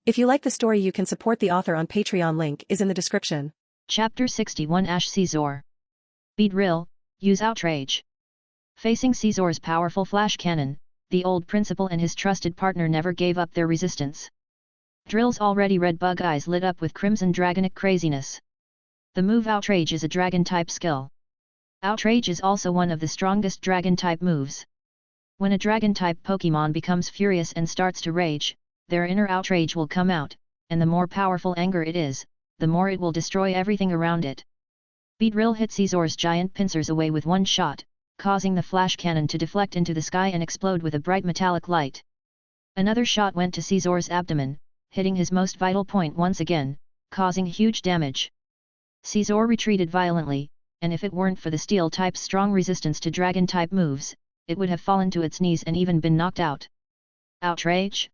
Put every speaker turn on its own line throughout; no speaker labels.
If you like the story, you can support the author on Patreon, link is in the description.
Chapter 61 Ash Scizor. Beedrill, use Outrage. Facing Scizor's powerful flash cannon, the old principal and his trusted partner never gave up their resistance. Drill's already red bug eyes lit up with crimson dragonic craziness. The move Outrage is a dragon-type skill. Outrage is also one of the strongest dragon-type moves. When a dragon-type Pokémon becomes furious and starts to rage, their inner outrage will come out, and the more powerful anger it is, the more it will destroy everything around it. Beedrill hit Scizor's giant pincers away with one shot, causing the flash cannon to deflect into the sky and explode with a bright metallic light. Another shot went to Scizor's abdomen, hitting his most vital point once again, causing huge damage. Scizor retreated violently, and if it weren't for the Steel-type's strong resistance to Dragon-type moves, it would have fallen to its knees and even been knocked out. Outrage?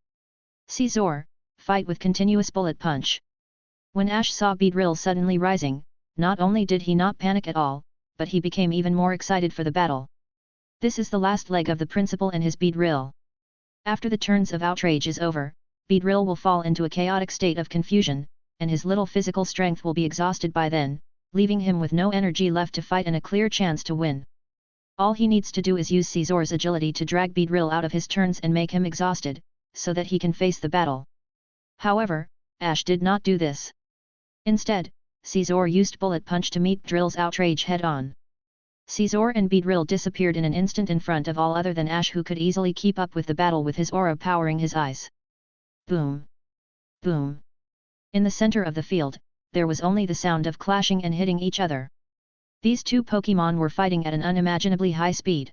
Scizor, fight with continuous bullet punch. When Ash saw Beedrill suddenly rising, not only did he not panic at all, but he became even more excited for the battle. This is the last leg of the principal and his Beedrill. After the turns of Outrage is over, Beedrill will fall into a chaotic state of confusion, and his little physical strength will be exhausted by then, leaving him with no energy left to fight and a clear chance to win. All he needs to do is use Scizor's agility to drag Beedrill out of his turns and make him exhausted, so that he can face the battle. However, Ash did not do this. Instead, Scizor used Bullet Punch to meet Drill's Outrage head-on. Scizor and Beedrill disappeared in an instant in front of all other than Ash, who could easily keep up with the battle with his aura powering his eyes. Boom! Boom! In the center of the field, there was only the sound of clashing and hitting each other. These two Pokémon were fighting at an unimaginably high speed.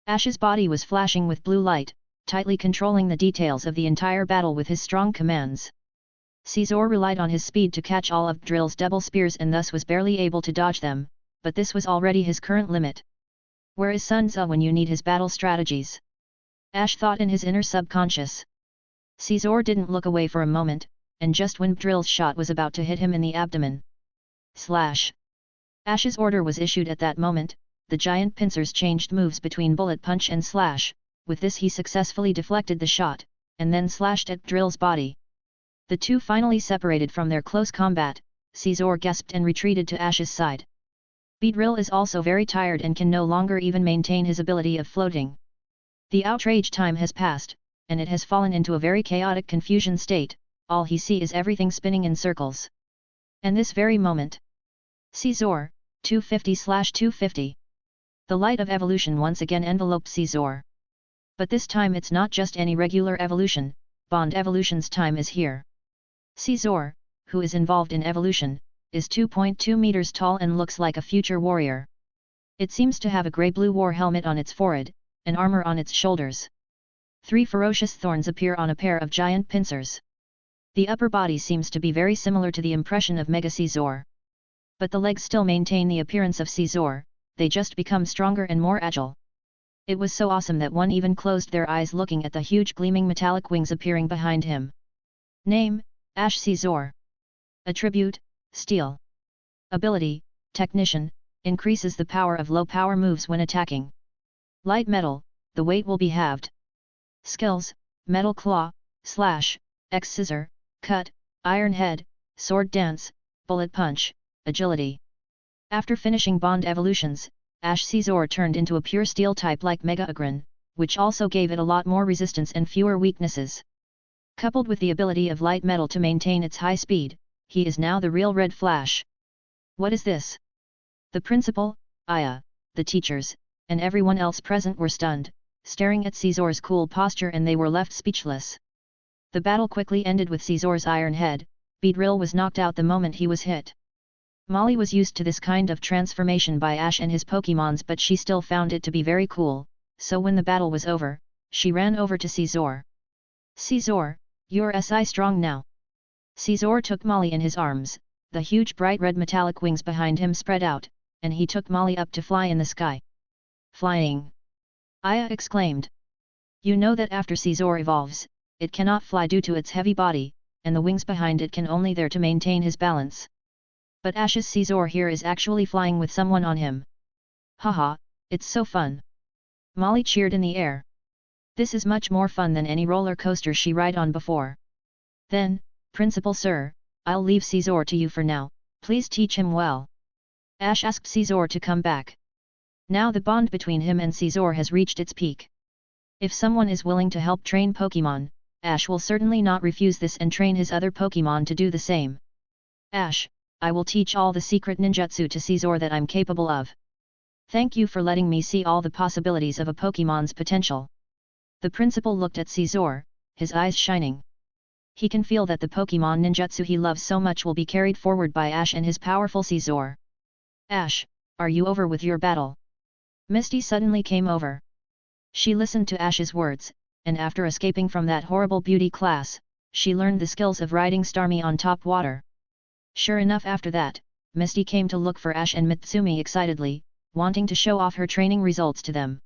Ash's body was flashing with blue light, tightly controlling the details of the entire battle with his strong commands. Scizor relied on his speed to catch all of Drill's double spears and thus was barely able to dodge them, but this was already his current limit. Where is Sun Tzu when you need his battle strategies? Ash thought in his inner subconscious. Scizor didn't look away for a moment, and just when Drill's shot was about to hit him in the abdomen. Slash! Ash's order was issued at that moment. The giant pincers changed moves between Bullet Punch and Slash. With this he successfully deflected the shot, and then slashed at Drill's body. The two finally separated from their close combat. Scizor gasped and retreated to Ash's side. Beedrill is also very tired and can no longer even maintain his ability of floating. The outrage time has passed, and it has fallen into a very chaotic confusion state. All he sees is everything spinning in circles. And this very moment. Scizor, 250/250. The light of evolution once again enveloped Scizor. But this time it's not just any regular evolution, Bond Evolution's time is here. Scizor, who is involved in evolution, is 2.2 meters tall and looks like a future warrior. It seems to have a grey-blue war helmet on its forehead, and armor on its shoulders. 3 ferocious thorns appear on a pair of giant pincers. The upper body seems to be very similar to the impression of Mega Scizor. But the legs still maintain the appearance of Scizor, they just become stronger and more agile. It was so awesome that one even closed their eyes looking at the huge gleaming metallic wings appearing behind him. Name, Ash Scizor. Attribute, Steel. Ability, Technician, increases the power of low power moves when attacking. Light Metal, the weight will be halved. Skills, Metal Claw, Slash, X Scissor, Cut, Iron Head, Sword Dance, Bullet Punch, Agility. After finishing Bond evolutions, Ash Scizor turned into a pure steel type like Mega Agron, which also gave it a lot more resistance and fewer weaknesses. Coupled with the ability of light metal to maintain its high speed, he is now the real Red Flash. What is this? The principal, Aya, the teachers, and everyone else present were stunned, staring at Scizor's cool posture, and they were left speechless. The battle quickly ended with Scizor's iron head. Beedrill was knocked out the moment he was hit. Molly was used to this kind of transformation by Ash and his Pokémons, but she still found it to be very cool, so when the battle was over, she ran over to Scizor. Scizor, you're SI strong now. Scizor took Molly in his arms, the huge bright red metallic wings behind him spread out, and he took Molly up to fly in the sky. Flying! Aya exclaimed. You know that after Scizor evolves, it cannot fly due to its heavy body, and the wings behind it can only there to maintain his balance. But Ash's Scizor here is actually flying with someone on him. Haha, it's so fun! Molly cheered in the air. This is much more fun than any roller coaster she ride on before. Then, Principal Sir, I'll leave Scizor to you for now, please teach him well. Ash asked Scizor to come back. Now the bond between him and Scizor has reached its peak. If someone is willing to help train Pokémon, Ash will certainly not refuse this and train his other Pokémon to do the same. Ash, I will teach all the secret ninjutsu to Scizor that I'm capable of. Thank you for letting me see all the possibilities of a Pokémon's potential. The principal looked at Scizor, his eyes shining. He can feel that the Pokémon ninjutsu he loves so much will be carried forward by Ash and his powerful Scizor. Ash, are you over with your battle? Misty suddenly came over. She listened to Ash's words, and after escaping from that horrible beauty class, she learned the skills of riding Starmie on top water. Sure enough, after that, Misty came to look for Ash and Mitsumi excitedly, wanting to show off her training results to them.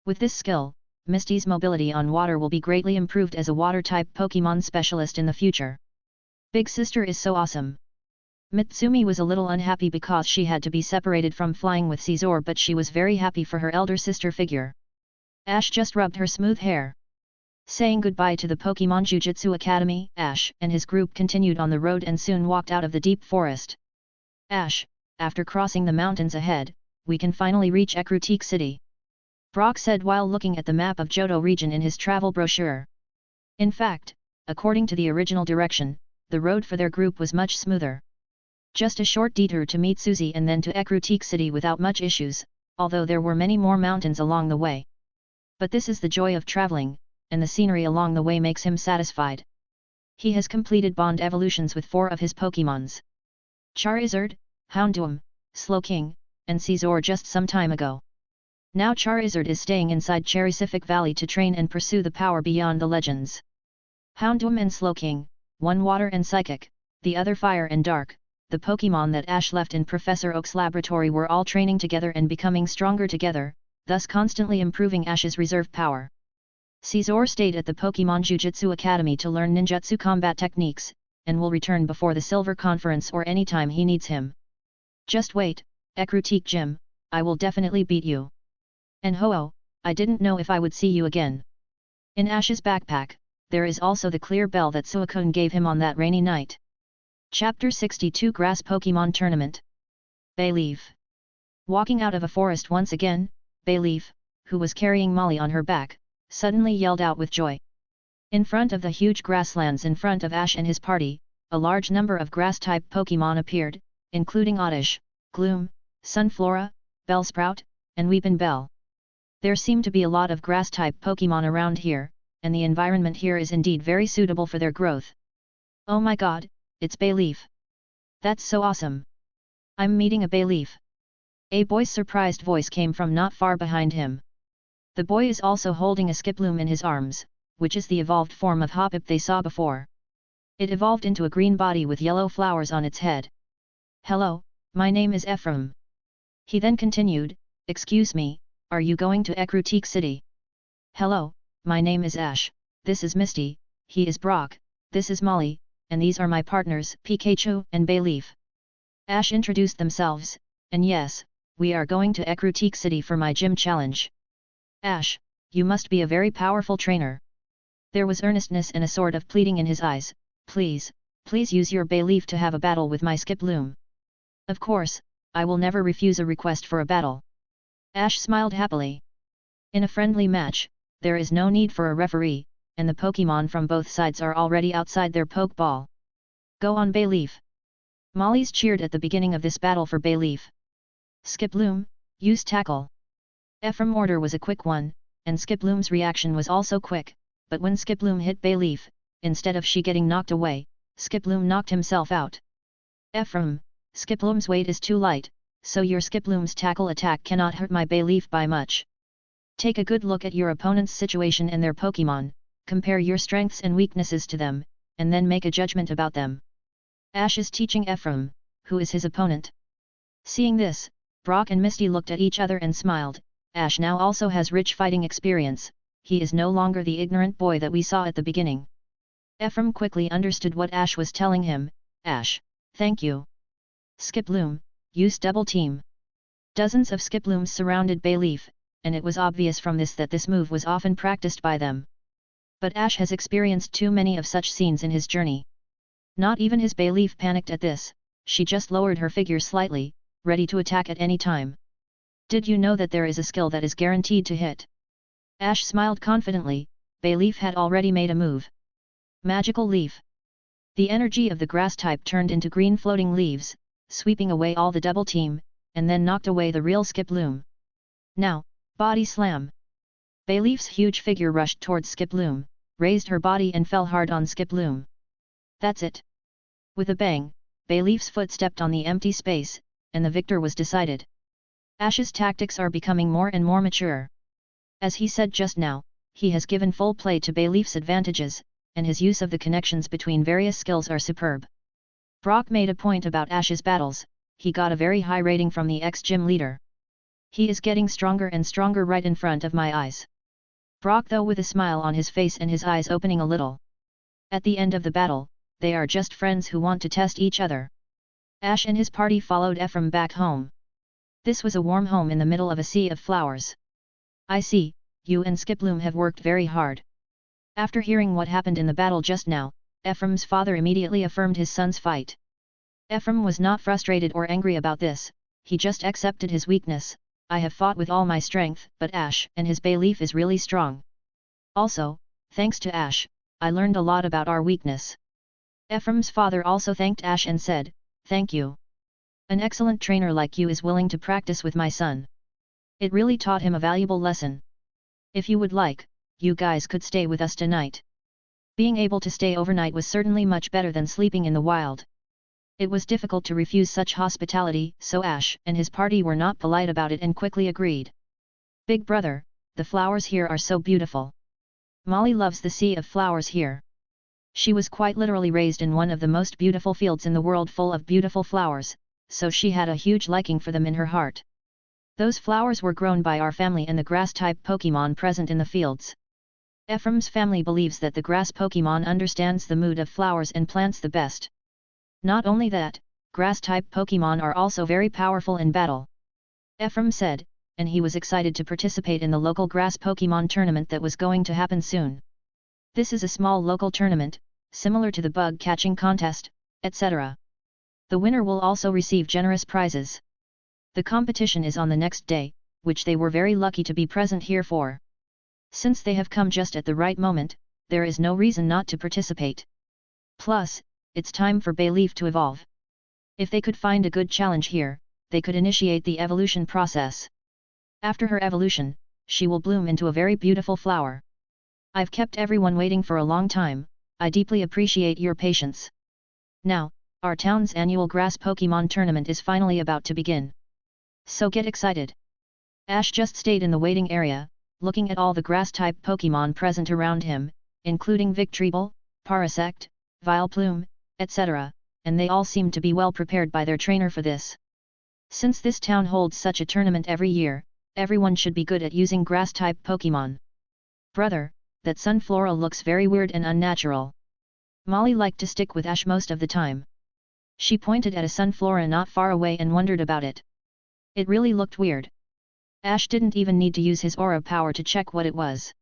With this skill, Misty's mobility on water will be greatly improved as a water-type Pokémon specialist in the future. Big sister is so awesome. Mitsumi was a little unhappy because she had to be separated from flying with Scizor, but she was very happy for her elder sister figure. Ash just rubbed her smooth hair. Saying goodbye to the Pokémon Jujutsu Academy, Ash and his group continued on the road and soon walked out of the deep forest. Ash, after crossing the mountains ahead, we can finally reach Ecruteak City. Brock said while looking at the map of Johto Region in his travel brochure. In fact, according to the original direction, the road for their group was much smoother. Just a short detour to meet Suzy and then to Ecruteak City without much issues, although there were many more mountains along the way. But this is the joy of traveling, and the scenery along the way makes him satisfied. He has completed bond evolutions with 4 of his Pokémons: Charizard, Houndoom, Slowking, and Scizor just some time ago. Now Charizard is staying inside Cherrycific Valley to train and pursue the power beyond the legends. Houndoom and Slowking, one water and psychic, the other fire and dark, the Pokémon that Ash left in Professor Oak's laboratory, were all training together and becoming stronger together, thus constantly improving Ash's reserve power. Scizor stayed at the Pokémon Jujutsu Academy to learn ninjutsu combat techniques, and will return before the Silver Conference or any time he needs him. Just wait, Ecruteak Gym, I will definitely beat you. And ho-oh, I didn't know if I would see you again. In Ash's backpack, there is also the clear bell that Suicune gave him on that rainy night. Chapter 62 Grass Pokémon Tournament. Bayleef. Walking out of a forest once again, Bayleef, who was carrying Molly on her back, suddenly yelled out with joy. In front of the huge grasslands in front of Ash and his party, a large number of grass-type Pokémon appeared, including Oddish, Gloom, Sunflora, Bellsprout, and Weepinbell. There seem to be a lot of grass-type Pokémon around here, and the environment here is indeed very suitable for their growth. Oh my god, it's Bayleef. That's so awesome. I'm meeting a Bayleef. A boy's surprised voice came from not far behind him. The boy is also holding a Skiploom in his arms, which is the evolved form of Hoppip they saw before. It evolved into a green body with yellow flowers on its head. Hello, my name is Ephraim. He then continued, excuse me, are you going to Ecruteak City? Hello, my name is Ash, this is Misty, he is Brock, this is Molly, and these are my partners Pikachu and Bayleef. Ash introduced themselves, and yes, we are going to Ecruteak City for my gym challenge. Ash, you must be a very powerful trainer. There was earnestness and a sort of pleading in his eyes. Please use your Bayleef to have a battle with my Skiploom. Of course, I will never refuse a request for a battle. Ash smiled happily. In a friendly match, there is no need for a referee, and the Pokémon from both sides are already outside their Pokeball. Go on Bayleef. Molly's cheered at the beginning of this battle for Bayleef. Skiploom, use Tackle. Ephraim's order was a quick one, and Skiploom's reaction was also quick, but when Skiploom hit Bayleef, instead of she getting knocked away, Skiploom knocked himself out. Ephraim, Skiploom's weight is too light, so your Skiploom's tackle attack cannot hurt my Bayleef by much. Take a good look at your opponent's situation and their Pokémon, compare your strengths and weaknesses to them, and then make a judgment about them. Ash is teaching Ephraim, who is his opponent. Seeing this, Brock and Misty looked at each other and smiled. Ash now also has rich fighting experience, he is no longer the ignorant boy that we saw at the beginning. Ephraim quickly understood what Ash was telling him. Ash, thank you. Skiploom, use double team. Dozens of Skiplooms surrounded Bayleef, and it was obvious from this that this move was often practiced by them. But Ash has experienced too many of such scenes in his journey. Not even his Bayleef panicked at this, she just lowered her figure slightly, ready to attack at any time. Did you know that there is a skill that is guaranteed to hit? Ash smiled confidently. Bayleef had already made a move. Magical Leaf. The energy of the grass type turned into green floating leaves, sweeping away all the double team, and then knocked away the real Skiploom. Now, body slam. Bayleef's huge figure rushed towards Skiploom, raised her body and fell hard on Skiploom. That's it. With a bang, Bayleef's foot stepped on the empty space, and the victor was decided. Ash's tactics are becoming more and more mature. As he said just now, he has given full play to Bayleef's advantages, and his use of the connections between various skills are superb. Brock made a point about Ash's battles. He got a very high rating from the ex-gym leader. He is getting stronger and stronger right in front of my eyes. Brock though with a smile on his face and his eyes opening a little. At the end of the battle, they are just friends who want to test each other. Ash and his party followed Ephraim back home. This was a warm home in the middle of a sea of flowers. I see, you and Skiploom have worked very hard. After hearing what happened in the battle just now, Ephraim's father immediately affirmed his son's fight. Ephraim was not frustrated or angry about this, he just accepted his weakness. I have fought with all my strength, but Ash and his Bayleef is really strong. Also, thanks to Ash, I learned a lot about our weakness. Ephraim's father also thanked Ash and said, thank you. An excellent trainer like you is willing to practice with my son. It really taught him a valuable lesson. If you would like, you guys could stay with us tonight. Being able to stay overnight was certainly much better than sleeping in the wild. It was difficult to refuse such hospitality, so Ash and his party were not polite about it and quickly agreed. Big brother, the flowers here are so beautiful. Molly loves the sea of flowers here. She was quite literally raised in one of the most beautiful fields in the world full of beautiful flowers, so she had a huge liking for them in her heart. Those flowers were grown by our family and the grass-type Pokémon present in the fields. Ephraim's family believes that the grass Pokémon understands the mood of flowers and plants the best. Not only that, grass-type Pokémon are also very powerful in battle. Ephraim said, and he was excited to participate in the local grass Pokémon tournament that was going to happen soon. This is a small local tournament, similar to the bug catching contest, etc. The winner will also receive generous prizes. The competition is on the next day, which they were very lucky to be present here for. Since they have come just at the right moment, there is no reason not to participate. Plus, it's time for Bayleef to evolve. If they could find a good challenge here, they could initiate the evolution process. After her evolution, she will bloom into a very beautiful flower. I've kept everyone waiting for a long time, I deeply appreciate your patience. Now, our town's annual grass Pokémon tournament is finally about to begin. So get excited. Ash just stayed in the waiting area, looking at all the grass-type Pokémon present around him, including Victreebel, Parasect, Vileplume, etc., and they all seemed to be well prepared by their trainer for this. Since this town holds such a tournament every year, everyone should be good at using grass-type Pokémon. Brother, that Sunflora looks very weird and unnatural. Molly liked to stick with Ash most of the time. She pointed at a Sunflora not far away and wondered about it. It really looked weird. Ash didn't even need to use his aura power to check what it was.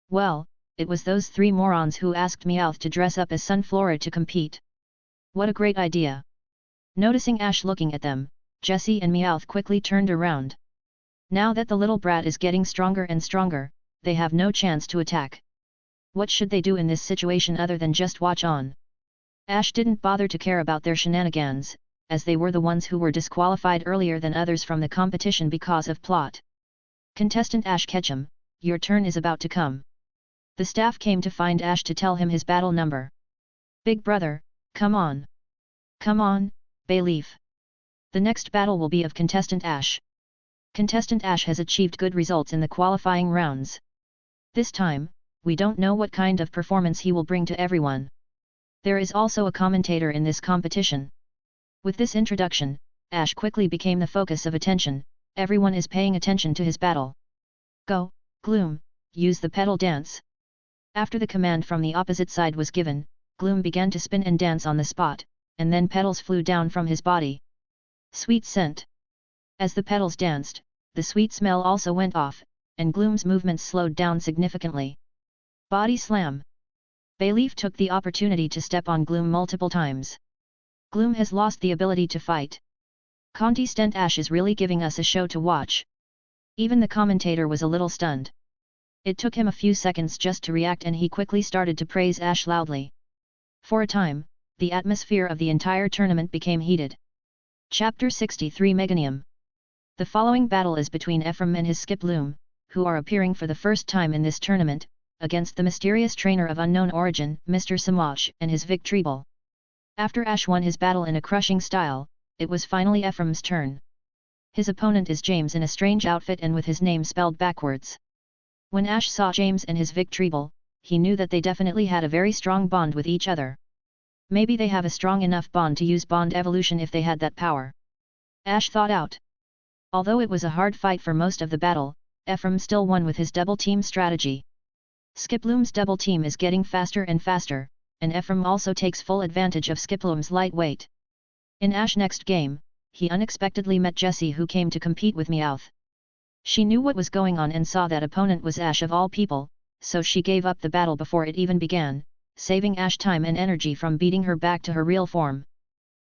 Well, it was those three morons who asked Meowth to dress up as Sunflora to compete. What a great idea! Noticing Ash looking at them, Jessie and Meowth quickly turned around. Now that the little brat is getting stronger and stronger, they have no chance to attack. What should they do in this situation other than just watch on? Ash didn't bother to care about their shenanigans, as they were the ones who were disqualified earlier than others from the competition because of plot. Contestant Ash Ketchum, your turn is about to come. The staff came to find Ash to tell him his battle number. Big brother, come on. Come on, Bayleef. The next battle will be of Contestant Ash. Contestant Ash has achieved good results in the qualifying rounds. This time, we don't know what kind of performance he will bring to everyone. There is also a commentator in this competition. With this introduction, Ash quickly became the focus of attention, everyone is paying attention to his battle. Go, Gloom, use the petal dance. After the command from the opposite side was given, Gloom began to spin and dance on the spot, and then petals flew down from his body. Sweet scent. As the petals danced, the sweet smell also went off, and Gloom's movements slowed down significantly. Body slam. Bayleef took the opportunity to step on Gloom multiple times. Gloom has lost the ability to fight. Constant Ash is really giving us a show to watch. Even the commentator was a little stunned. It took him a few seconds just to react and he quickly started to praise Ash loudly. For a time, the atmosphere of the entire tournament became heated. Chapter 63 Meganium. The following battle is between Ephraim and his Skiploom, who are appearing for the first time in this tournament, against the mysterious trainer of unknown origin, Mr. Samwach, and his Victreebel. After Ash won his battle in a crushing style, it was finally Ephraim's turn. His opponent is James in a strange outfit and with his name spelled backwards. When Ash saw James and his Victreebel, he knew that they definitely had a very strong bond with each other. Maybe they have a strong enough bond to use bond evolution if they had that power. Ash thought out. Although it was a hard fight for most of the battle, Ephraim still won with his double team strategy. Skiploom's double team is getting faster and faster, and Ephraim also takes full advantage of Skiploom's light weight. In Ash's next game, he unexpectedly met Jessie, who came to compete with Meowth. She knew what was going on and saw that opponent was Ash of all people, so she gave up the battle before it even began, saving Ash time and energy from beating her back to her real form.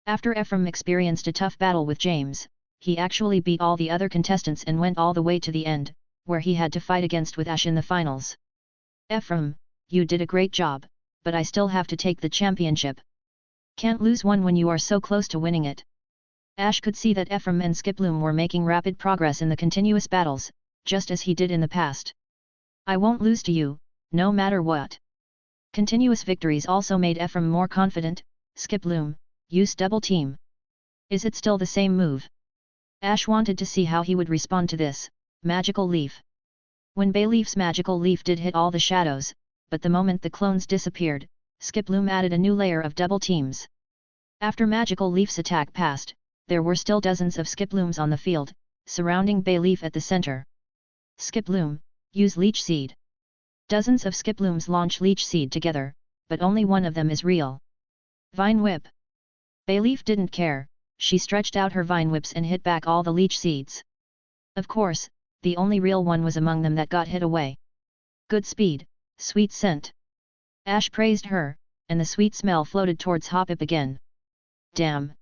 After Ephraim experienced a tough battle with James, he actually beat all the other contestants and went all the way to the end, where he had to fight against with Ash in the finals. Ephraim, you did a great job, but I still have to take the championship. Can't lose one when you are so close to winning it. Ash could see that Ephraim and Skiploom were making rapid progress in the continuous battles, just as he did in the past. I won't lose to you, no matter what. Continuous victories also made Ephraim more confident. Skiploom, use double team. Is it still the same move? Ash wanted to see how he would respond to this. Magical Leaf. When Bayleef's Magical Leaf did hit all the shadows, but the moment the clones disappeared, Skiploom added a new layer of double teams. After Magical Leaf's attack passed, there were still dozens of Skiplooms on the field, surrounding Bayleef at the center. Skiploom, use Leech Seed. Dozens of Skiplooms launch Leech Seed together, but only one of them is real. Vine Whip. Bayleef didn't care, she stretched out her Vine Whips and hit back all the Leech Seeds. Of course, the only real one was among them that got hit away. Good speed, sweet scent. Ash praised her, and the sweet smell floated towards Hoppip again. Damn!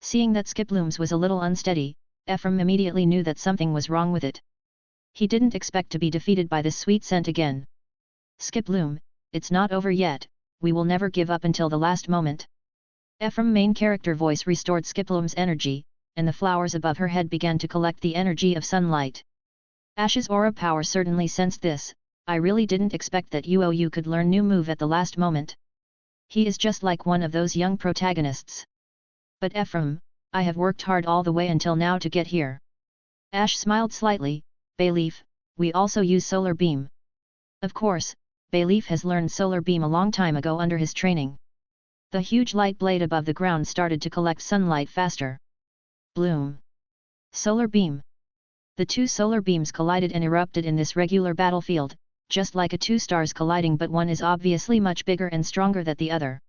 Seeing that Skiploom's was a little unsteady, Ephraim immediately knew that something was wrong with it. He didn't expect to be defeated by this sweet scent again. Skiploom, it's not over yet, we will never give up until the last moment. Ephraim's main character voice restored Skiploom's energy, and the flowers above her head began to collect the energy of sunlight. Ash's aura power certainly sensed this. I really didn't expect that you could learn new move at the last moment. He is just like one of those young protagonists. But Ephraim, I have worked hard all the way until now to get here. Ash smiled slightly. Bayleef, we also use Solar Beam. Of course, Bayleef has learned Solar Beam a long time ago under his training. The huge light blade above the ground started to collect sunlight faster. Bloom. Solar Beam. The two solar beams collided and erupted in this regular battlefield, just like a two stars colliding, but one is obviously much bigger and stronger than the other.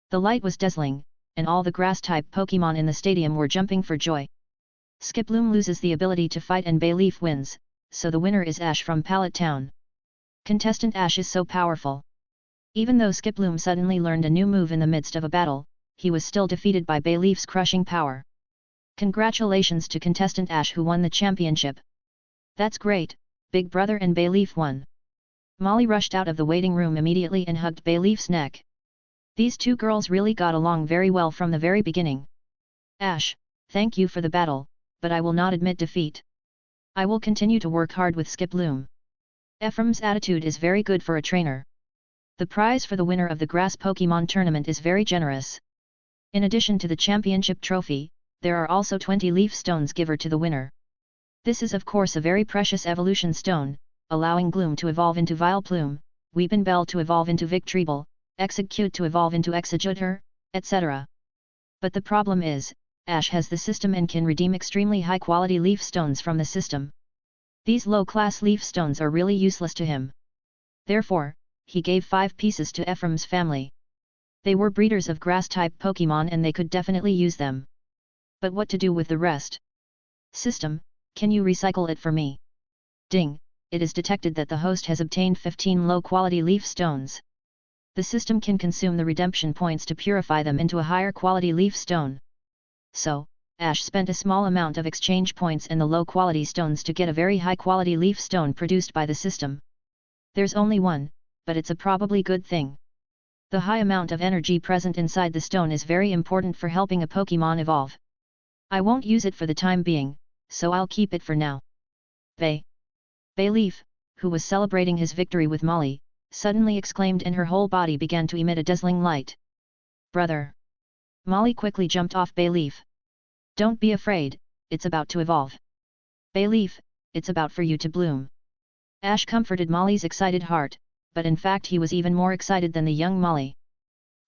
The light was dazzling, and all the grass-type Pokémon in the stadium were jumping for joy. Skiploom loses the ability to fight and Bayleef wins, so the winner is Ash from Pallet Town. Contestant Ash is so powerful. Even though Skiploom suddenly learned a new move in the midst of a battle, he was still defeated by Bayleef's crushing power. Congratulations to contestant Ash who won the championship. That's great, Big Brother, and Bayleef won. Molly rushed out of the waiting room immediately and hugged Bayleef's neck. These two girls really got along very well from the very beginning. Ash, thank you for the battle, but I will not admit defeat. I will continue to work hard with Skiploom. Ephraim's attitude is very good for a trainer. The prize for the winner of the Grass Pokémon tournament is very generous. In addition to the championship trophy, there are also 20 leaf stones given to the winner. This is of course a very precious evolution stone, allowing Gloom to evolve into Vileplume, Weepinbell to evolve into Victreebel, Exeggcute to evolve into Executor, etc. But the problem is, Ash has the system and can redeem extremely high quality leaf stones from the system. These low class leaf stones are really useless to him. Therefore, he gave 5 pieces to Ephraim's family. They were breeders of grass-type Pokémon and they could definitely use them. But what to do with the rest? System, can you recycle it for me? Ding, it is detected that the host has obtained 15 low-quality leaf stones. The system can consume the redemption points to purify them into a higher quality leaf stone. So, Ash spent a small amount of exchange points and the low-quality stones to get a very high-quality leaf stone produced by the system. There's only one, but it's a probably good thing. The high amount of energy present inside the stone is very important for helping a Pokémon evolve. I won't use it for the time being, so I'll keep it for now. Bayleef, who was celebrating his victory with Molly, suddenly exclaimed and her whole body began to emit a dazzling light. Brother! Molly quickly jumped off Bayleef. Don't be afraid, it's about to evolve. Bayleef, it's about for you to bloom. Ash comforted Molly's excited heart, but in fact he was even more excited than the young Molly.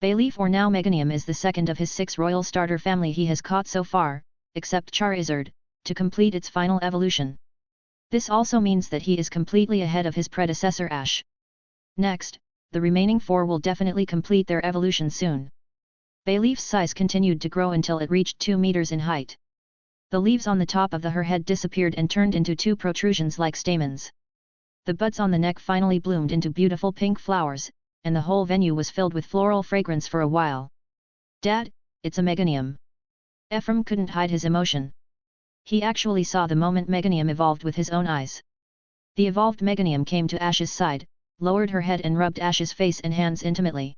Bayleef, or now Meganium, is the second of his 6 royal starter family he has caught so far, except Charizard, to complete its final evolution. This also means that he is completely ahead of his predecessor Ash. Next, the remaining 4 will definitely complete their evolution soon. Bayleef's size continued to grow until it reached 2 meters in height. The leaves on the top of her head disappeared and turned into 2 protrusions like stamens. The buds on the neck finally bloomed into beautiful pink flowers, and the whole venue was filled with floral fragrance for a while. Dad, it's a Meganium. Ephraim couldn't hide his emotion. He actually saw the moment Meganium evolved with his own eyes. The evolved Meganium came to Ash's side, lowered her head and rubbed Ash's face and hands intimately.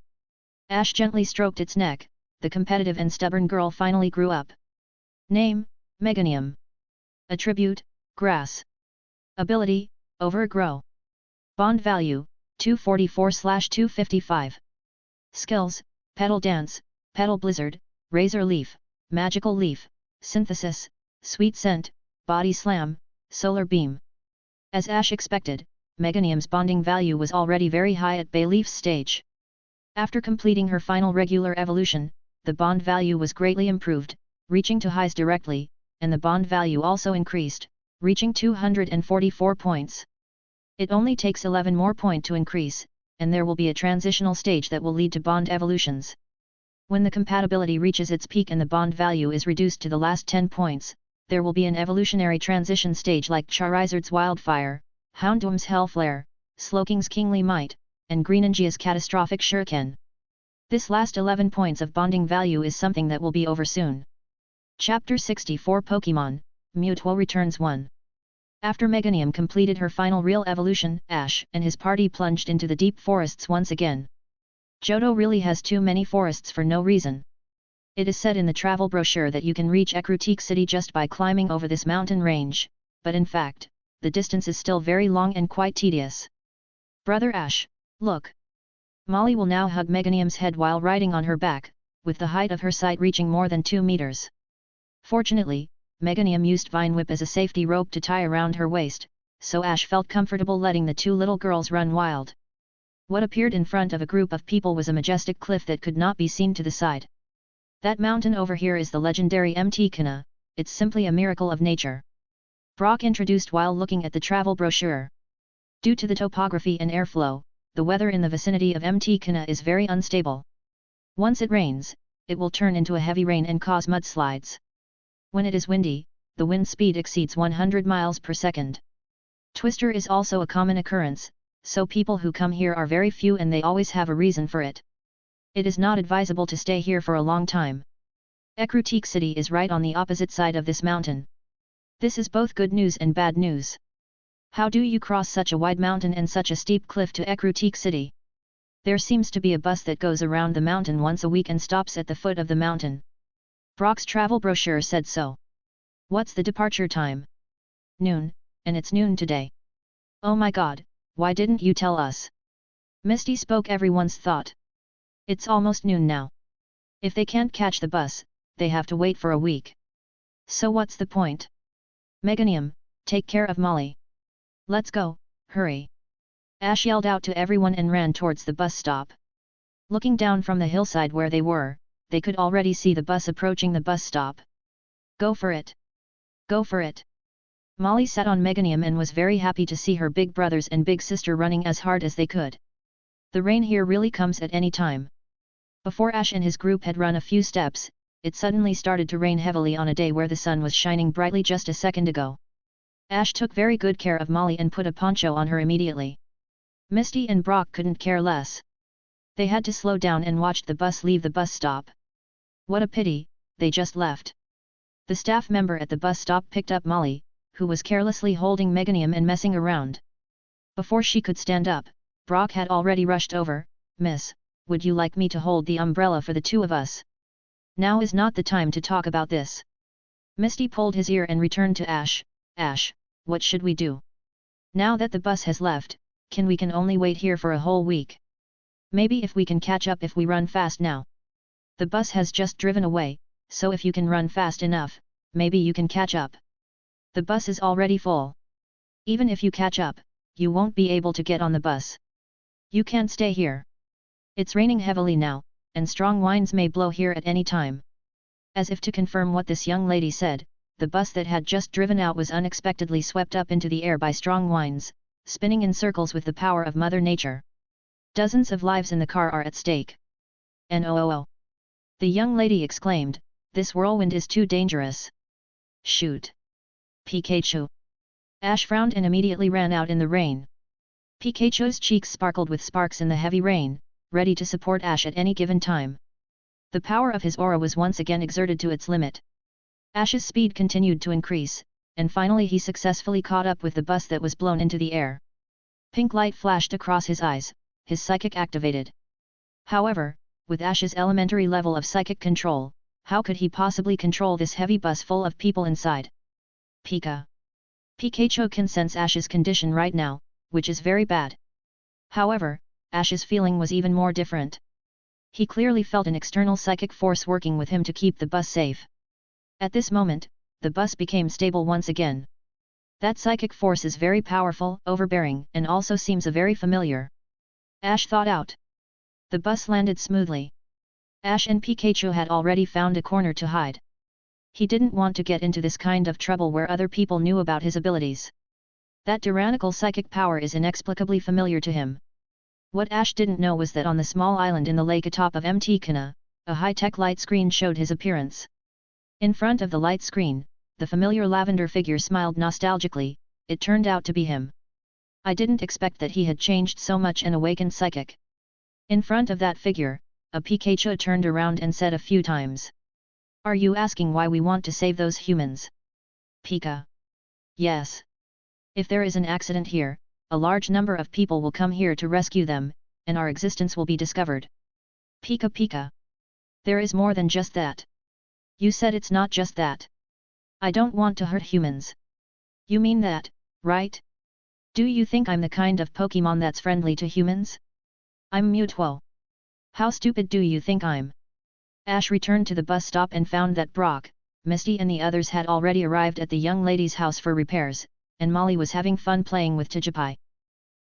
Ash gently stroked its neck. The competitive and stubborn girl finally grew up. Name, Meganium. Attribute, Grass. Ability, Overgrow. Bond value, 244/255. Skills, Petal Dance, Petal Blizzard, Razor Leaf, Magical Leaf, Synthesis, Sweet Scent, Body Slam, Solar Beam. As Ash expected, Meganium's bonding value was already very high at Bayleef's stage. After completing her final regular evolution, the bond value was greatly improved, reaching to highs directly, and the bond value also increased, reaching 244 points. It only takes 11 more points to increase, and there will be a transitional stage that will lead to bond evolutions. When the compatibility reaches its peak and the bond value is reduced to the last 10 points, there will be an evolutionary transition stage like Charizard's Wildfire, Houndoom's Hellflare, Slowking's Kingly Might, and Greninja's Catastrophic Shuriken. This last 11 points of bonding value is something that will be over soon. Chapter 64 Pokémon, Mewtwo Returns 1. After Meganium completed her final real evolution, Ash and his party plunged into the deep forests once again. Johto really has too many forests for no reason. It is said in the travel brochure that you can reach Ecruteak City just by climbing over this mountain range, but in fact, the distance is still very long and quite tedious. Brother Ash, look! Molly will now hug Meganium's head while riding on her back, with the height of her sight reaching more than 2 meters. Fortunately, Meganium used Vine Whip as a safety rope to tie around her waist, so Ash felt comfortable letting the 2 little girls run wild. What appeared in front of a group of people was a majestic cliff that could not be seen to the side. That mountain over here is the legendary Canna. It's simply a miracle of nature. Brock introduced while looking at the travel brochure. Due to the topography and airflow, the weather in the vicinity of Canna is very unstable. Once it rains, it will turn into a heavy rain and cause mudslides. When it is windy, the wind speed exceeds 100 miles per second. Twister is also a common occurrence, so people who come here are very few and they always have a reason for it. It is not advisable to stay here for a long time. Ecruteak City is right on the opposite side of this mountain. This is both good news and bad news. How do you cross such a wide mountain and such a steep cliff to Ecruteak City? There seems to be a bus that goes around the mountain once a week and stops at the foot of the mountain. Brock's travel brochure said so. What's the departure time? Noon, and it's noon today. Oh my god, why didn't you tell us? Misty spoke everyone's thought. It's almost noon now. If they can't catch the bus, they have to wait for a week. So what's the point? Meganium, take care of Molly. Let's go, hurry. Ash yelled out to everyone and ran towards the bus stop. Looking down from the hillside where they were, they could already see the bus approaching the bus stop. Go for it! Go for it! Molly sat on Meganium and was very happy to see her big brothers and big sister running as hard as they could. The rain here really comes at any time. Before Ash and his group had run a few steps, it suddenly started to rain heavily on a day where the sun was shining brightly just a second ago. Ash took very good care of Molly and put a poncho on her immediately. Misty and Brock couldn't care less. They had to slow down and watched the bus leave the bus stop. What a pity, they just left. The staff member at the bus stop picked up Molly, who was carelessly holding Meganium and messing around. Before she could stand up, Brock had already rushed over. Miss, would you like me to hold the umbrella for the two of us? Now is not the time to talk about this. Misty pulled his ear and returned to Ash. Ash, what should we do? Now that the bus has left, we can only wait here for a whole week. Maybe if we can catch up if we run fast now. The bus has just driven away, so if you can run fast enough, maybe you can catch up. The bus is already full. Even if you catch up, you won't be able to get on the bus. You can't stay here. It's raining heavily now, and strong winds may blow here at any time. As if to confirm what this young lady said, the bus that had just driven out was unexpectedly swept up into the air by strong winds, spinning in circles with the power of Mother Nature. Dozens of lives in the car are at stake. "No! The young lady exclaimed, "This whirlwind is too dangerous." "Shoot! Pikachu!" Ash frowned and immediately ran out in the rain. Pikachu's cheeks sparkled with sparks in the heavy rain, ready to support Ash at any given time. The power of his aura was once again exerted to its limit. Ash's speed continued to increase, and finally he successfully caught up with the bus that was blown into the air. Pink light flashed across his eyes, his psychic activated. However, with Ash's elementary level of psychic control, how could he possibly control this heavy bus full of people inside? Pikachu can sense Ash's condition right now, which is very bad. However, Ash's feeling was even more different. He clearly felt an external psychic force working with him to keep the bus safe. At this moment, the bus became stable once again. That psychic force is very powerful, overbearing, and also seems very familiar. Ash thought out. The bus landed smoothly. Ash and Pikachu had already found a corner to hide. He didn't want to get into this kind of trouble where other people knew about his abilities. That tyrannical psychic power is inexplicably familiar to him. What Ash didn't know was that on the small island in the lake atop of Canna, a high-tech light screen showed his appearance. In front of the light screen, the familiar lavender figure smiled nostalgically. It turned out to be him. I didn't expect that he had changed so much and awakened psychic. In front of that figure, a Pikachu turned around and said a few times. "Are you asking why we want to save those humans?" "Pika." "Yes. If there is an accident here, a large number of people will come here to rescue them, and our existence will be discovered." Pika. There is more than just that. You said it's not just that. I don't want to hurt humans. You mean that, right? Do you think I'm the kind of Pokémon that's friendly to humans? I'm Mewtwo. How stupid do you think I'm? Ash returned to the bus stop and found that Brock, Misty and the others had already arrived at the young lady's house for repairs, and Molly was having fun playing with Jigglypuff.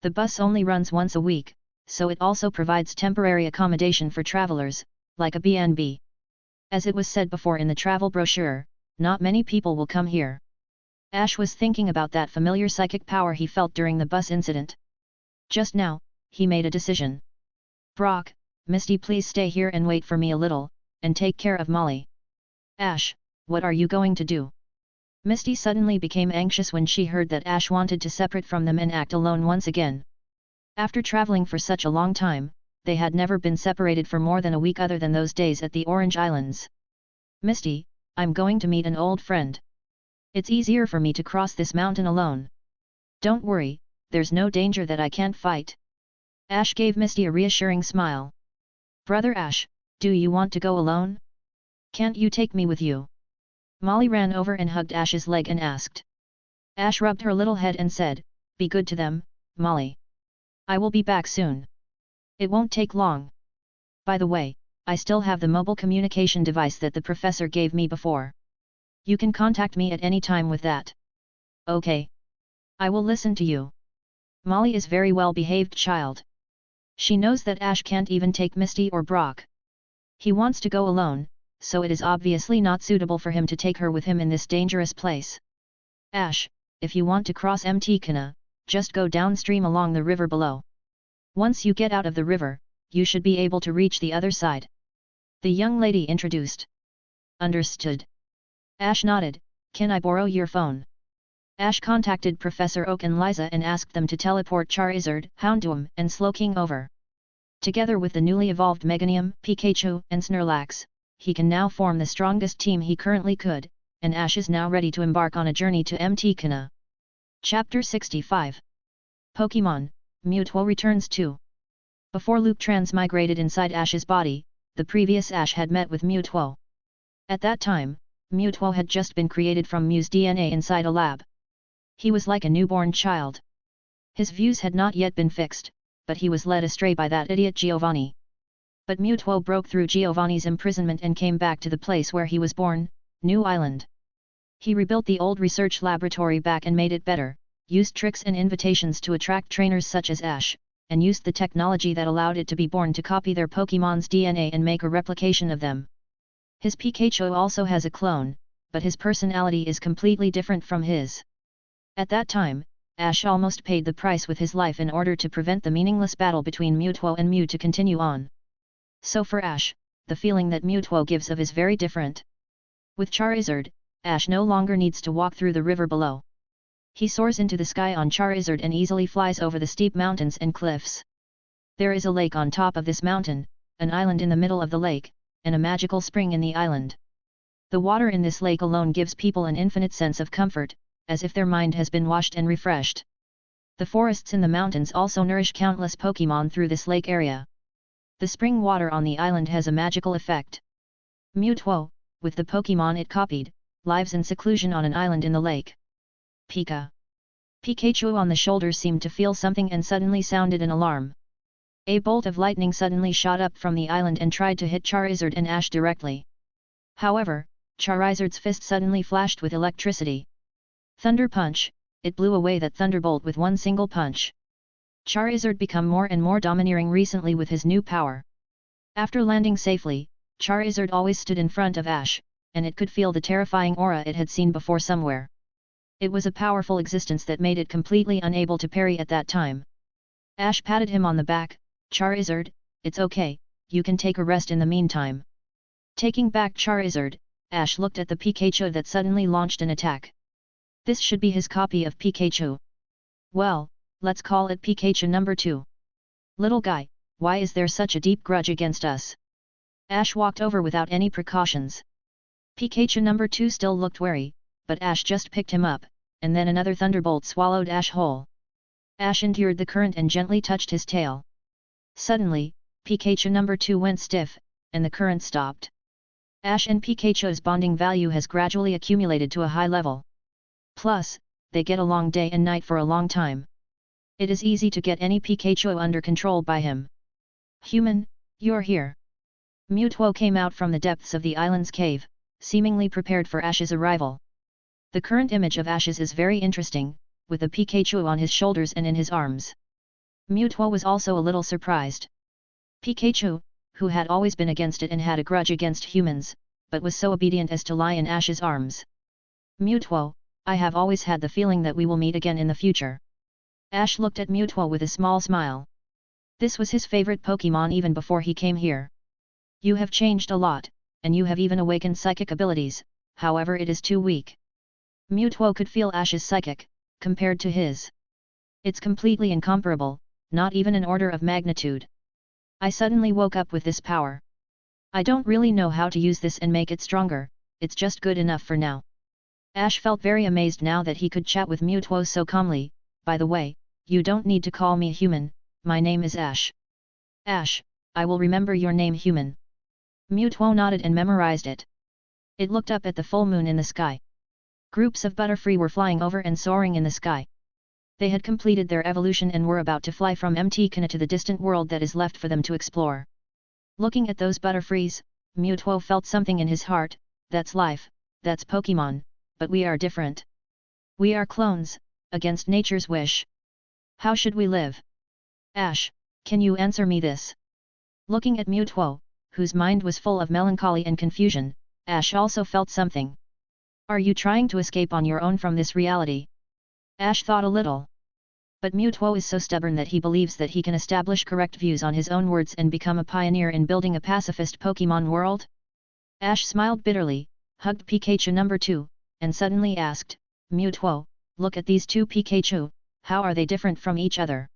The bus only runs once a week, so it also provides temporary accommodation for travelers, like a B&B. As it was said before in the travel brochure, not many people will come here. Ash was thinking about that familiar psychic power he felt during the bus incident. Just now, he made a decision. "Brock, Misty, please stay here and wait for me a little, and take care of Molly." "Ash, what are you going to do?" Misty suddenly became anxious when she heard that Ash wanted to separate from them and act alone once again. After traveling for such a long time, they had never been separated for more than a week other than those days at the Orange Islands. "Misty, I'm going to meet an old friend. It's easier for me to cross this mountain alone. Don't worry, there's no danger that I can't fight." Ash gave Misty a reassuring smile. "Brother Ash, do you want to go alone? Can't you take me with you?" Molly ran over and hugged Ash's leg and asked. Ash rubbed her little head and said, "Be good to them, Molly. I will be back soon. It won't take long. By the way, I still have the mobile communication device that the professor gave me before. You can contact me at any time with that." "Okay. I will listen to you." Molly is very well-behaved child. She knows that Ash can't even take Misty or Brock. He wants to go alone, so it is obviously not suitable for him to take her with him in this dangerous place. "Ash, if you want to cross Canna, just go downstream along the river below. Once you get out of the river, you should be able to reach the other side," the young lady introduced. "Understood." Ash nodded. "Can I borrow your phone?" Ash contacted Professor Oak and Liza and asked them to teleport Charizard, Houndoom, and Slowking over. Together with the newly evolved Meganium, Pikachu, and Snorlax, he can now form the strongest team he currently could, and Ash is now ready to embark on a journey to MT Canna. Chapter 65 Pokémon, Mewtwo returns too. Before Loop transmigrated inside Ash's body, the previous Ash had met with Mewtwo. At that time, Mewtwo had just been created from Mew's DNA inside a lab. He was like a newborn child. His views had not yet been fixed, but he was led astray by that idiot Giovanni. But Mewtwo broke through Giovanni's imprisonment and came back to the place where he was born, New Island. He rebuilt the old research laboratory back and made it better, used tricks and invitations to attract trainers such as Ash, and used the technology that allowed it to be born to copy their Pokémon's DNA and make a replication of them. His Pikachu also has a clone, but his personality is completely different from his. At that time, Ash almost paid the price with his life in order to prevent the meaningless battle between Mewtwo and Mew to continue on. So for Ash, the feeling that Mewtwo gives of is very different. With Charizard, Ash no longer needs to walk through the river below. He soars into the sky on Charizard and easily flies over the steep mountains and cliffs. There is a lake on top of this mountain, an island in the middle of the lake, and a magical spring in the island. The water in this lake alone gives people an infinite sense of comfort, as if their mind has been washed and refreshed. The forests in the mountains also nourish countless Pokémon through this lake area. The spring water on the island has a magical effect. Mewtwo, with the Pokémon it copied, lives in seclusion on an island in the lake. Pikachu on the shoulder seemed to feel something and suddenly sounded an alarm. A bolt of lightning suddenly shot up from the island and tried to hit Charizard and Ash directly. However, Charizard's fist suddenly flashed with electricity. Thunder Punch, it blew away that thunderbolt with one single punch. Charizard became more and more domineering recently with his new power. After landing safely, Charizard always stood in front of Ash, and it could feel the terrifying aura it had seen before somewhere. It was a powerful existence that made it completely unable to parry at that time. Ash patted him on the back. Charizard, it's okay, you can take a rest in the meantime. Taking back Charizard, Ash looked at the Pikachu that suddenly launched an attack. This should be his copy of Pikachu. Well, let's call it Pikachu number 2. Little guy, why is there such a deep grudge against us? Ash walked over without any precautions. Pikachu number 2 still looked wary, but Ash just picked him up, and then another thunderbolt swallowed Ash whole. Ash endured the current and gently touched his tail. Suddenly, Pikachu number 2 went stiff, and the current stopped. Ash and Pikachu's bonding value has gradually accumulated to a high level. Plus, they get along day and night for a long time. It is easy to get any Pikachu under control by him. Human, you're here. Mewtwo came out from the depths of the island's cave, seemingly prepared for Ash's arrival. The current image of Ash's is very interesting, with the Pikachu on his shoulders and in his arms. Mewtwo was also a little surprised. Pikachu, who had always been against it and had a grudge against humans, but was so obedient as to lie in Ash's arms. Mewtwo, I have always had the feeling that we will meet again in the future. Ash looked at Mewtwo with a small smile. This was his favorite Pokémon even before he came here. You have changed a lot, and you have even awakened psychic abilities, however it is too weak. Mewtwo could feel Ash's psychic, compared to his. It's completely incomparable, not even an order of magnitude. I suddenly woke up with this power. I don't really know how to use this and make it stronger, it's just good enough for now. Ash felt very amazed now that he could chat with Mewtwo so calmly. By the way, you don't need to call me human, my name is Ash. Ash, I will remember your name human. Mewtwo nodded and memorized it. It looked up at the full moon in the sky. Groups of Butterfree were flying over and soaring in the sky. They had completed their evolution and were about to fly from MT Canna to the distant world that is left for them to explore. Looking at those Butterfrees, Mewtwo felt something in his heart. That's life, that's Pokémon, but we are different. We are clones, against nature's wish. How should we live? Ash, can you answer me this? Looking at Mewtwo, whose mind was full of melancholy and confusion, Ash also felt something. Are you trying to escape on your own from this reality? Ash thought a little. But Mewtwo is so stubborn that he believes that he can establish correct views on his own words and become a pioneer in building a pacifist Pokémon world? Ash smiled bitterly, hugged Pikachu number 2, and suddenly asked, Mewtwo, look at these two Pikachu, how are they different from each other?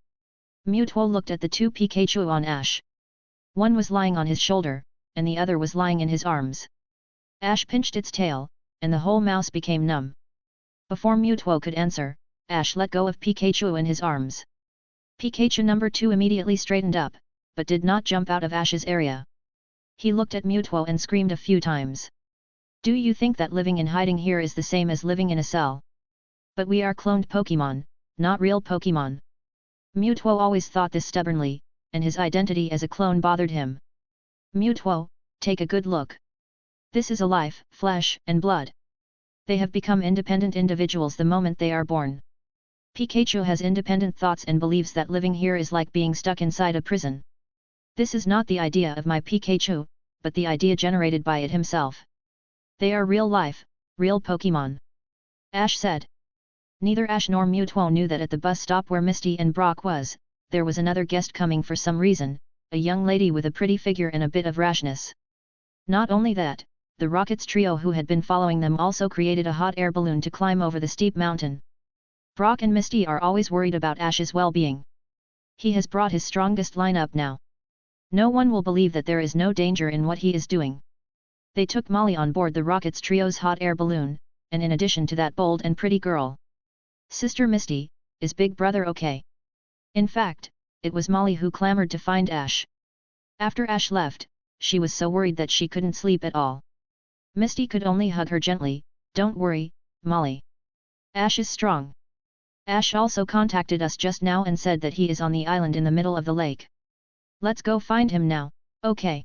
Mewtwo looked at the two Pikachu on Ash. One was lying on his shoulder, and the other was lying in his arms. Ash pinched its tail, and the whole mouse became numb. Before Mewtwo could answer, Ash let go of Pikachu in his arms. Pikachu number 2 immediately straightened up, but did not jump out of Ash's area. He looked at Mewtwo and screamed a few times. Do you think that living in hiding here is the same as living in a cell? But we are cloned Pokémon, not real Pokémon. Mewtwo always thought this stubbornly, and his identity as a clone bothered him. Mewtwo, take a good look. This is alive, flesh and blood. They have become independent individuals the moment they are born. Pikachu has independent thoughts and believes that living here is like being stuck inside a prison. This is not the idea of my Pikachu, but the idea generated by it himself. They are real life, real Pokémon. Ash said. Neither Ash nor Mewtwo knew that at the bus stop where Misty and Brock was, there was another guest coming for some reason, a young lady with a pretty figure and a bit of rashness. Not only that, the Rockets trio who had been following them also created a hot air balloon to climb over the steep mountain. Brock and Misty are always worried about Ash's well-being. He has brought his strongest lineup now. No one will believe that there is no danger in what he is doing. They took Molly on board the Rockets trio's hot air balloon, and in addition to that bold and pretty girl. Sister Misty, is Big Brother okay? In fact, it was Molly who clamored to find Ash. After Ash left, she was so worried that she couldn't sleep at all. Misty could only hug her gently. Don't worry, Molly. Ash is strong. Ash also contacted us just now and said that he is on the island in the middle of the lake. Let's go find him now, okay?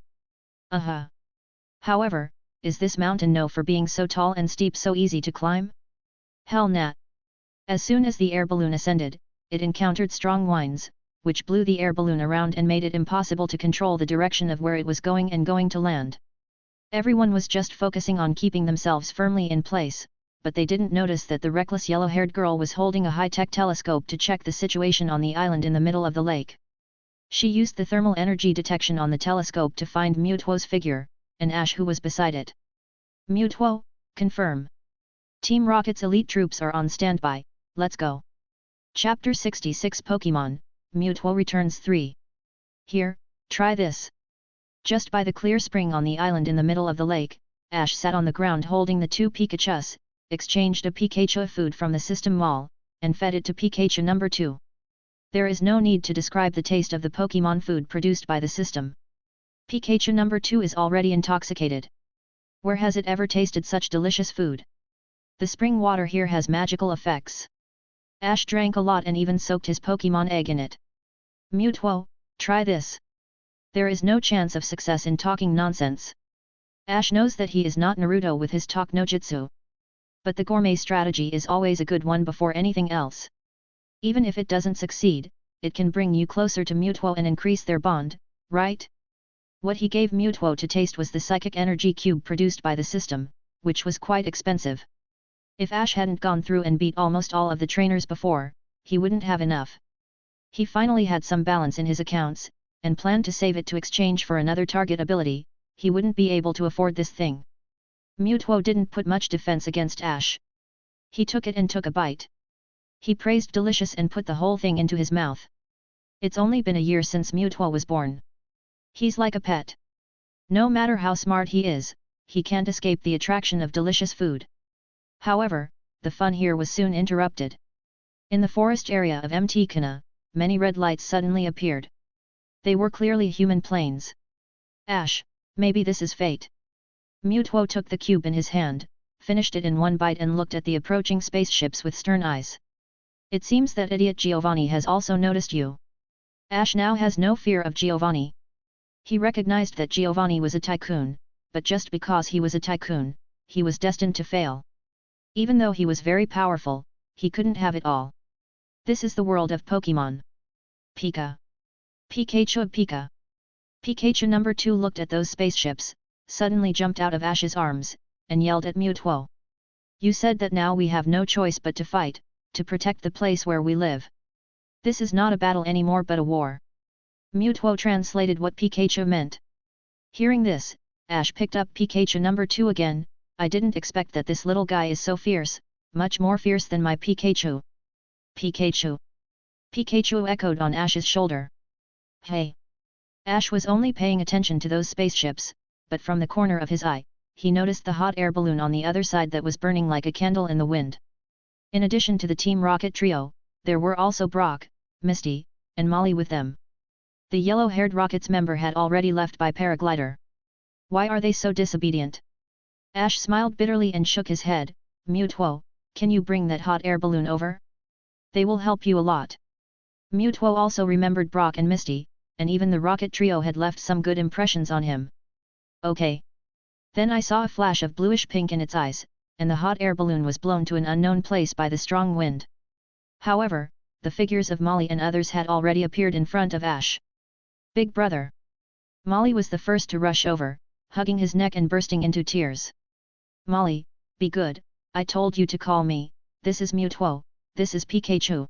However, is this mountain known for being so tall and steep so easy to climb? Hell nah. As soon as the air balloon ascended, it encountered strong winds, which blew the air balloon around and made it impossible to control the direction of where it was going and going to land. Everyone was just focusing on keeping themselves firmly in place, but they didn't notice that the reckless yellow-haired girl was holding a high-tech telescope to check the situation on the island in the middle of the lake. She used the thermal energy detection on the telescope to find Mewtwo's figure, and Ash who was beside it. Mewtwo, confirm. Team Rocket's elite troops are on standby, let's go. Chapter 66 Pokémon, Mewtwo returns 3. Here, try this. Just by the clear spring on the island in the middle of the lake, Ash sat on the ground holding the two Pikachus, exchanged a Pikachu food from the system mall, and fed it to Pikachu number 2. There is no need to describe the taste of the Pokémon food produced by the system. Pikachu number 2 is already intoxicated. Where has it ever tasted such delicious food? The spring water here has magical effects. Ash drank a lot and even soaked his Pokémon egg in it. Mewtwo, try this. There is no chance of success in talking nonsense. Ash knows that he is not Naruto with his talk no jutsu. But the gourmet strategy is always a good one before anything else. Even if it doesn't succeed, it can bring you closer to Mewtwo and increase their bond, right? What he gave Mewtwo to taste was the psychic energy cube produced by the system, which was quite expensive. If Ash hadn't gone through and beat almost all of the trainers before, he wouldn't have enough. He finally had some balance in his accounts, and planned to save it to exchange for another target ability. He wouldn't be able to afford this thing. Mewtwo didn't put much defense against Ash. He took it and took a bite. He praised delicious and put the whole thing into his mouth. It's only been a year since Mewtwo was born. He's like a pet. No matter how smart he is, he can't escape the attraction of delicious food. However, the fun here was soon interrupted. In the forest area of Canna, many red lights suddenly appeared. They were clearly human planes. Ash, maybe this is fate. Mewtwo took the cube in his hand, finished it in one bite and looked at the approaching spaceships with stern eyes. It seems that idiot Giovanni has also noticed you. Ash now has no fear of Giovanni. He recognized that Giovanni was a tycoon, but just because he was a tycoon, he was destined to fail. Even though he was very powerful, he couldn't have it all. This is the world of Pokémon. Pika. Pikachu Pika. Pikachu number 2 looked at those spaceships, suddenly jumped out of Ash's arms, and yelled at Mewtwo. You said that now we have no choice but to fight, to protect the place where we live. This is not a battle anymore but a war. Mewtwo translated what Pikachu meant. Hearing this, Ash picked up Pikachu number 2 again. I didn't expect that this little guy is so fierce, much more fierce than my Pikachu. Pikachu. Pikachu echoed on Ash's shoulder. Hey! Ash was only paying attention to those spaceships, but from the corner of his eye, he noticed the hot air balloon on the other side that was burning like a candle in the wind. In addition to the Team Rocket trio, there were also Brock, Misty, and Molly with them. The yellow-haired Rockets member had already left by paraglider. Why are they so disobedient? Ash smiled bitterly and shook his head. Mewtwo, can you bring that hot air balloon over? They will help you a lot. Mewtwo also remembered Brock and Misty, and even the Rocket trio had left some good impressions on him. Okay. Then I saw a flash of bluish pink in its eyes, and the hot air balloon was blown to an unknown place by the strong wind. However, the figures of Molly and others had already appeared in front of Ash. Big brother! Molly was the first to rush over, hugging his neck and bursting into tears. Molly, be good, I told you to call me, this is Mewtwo, this is Pikachu.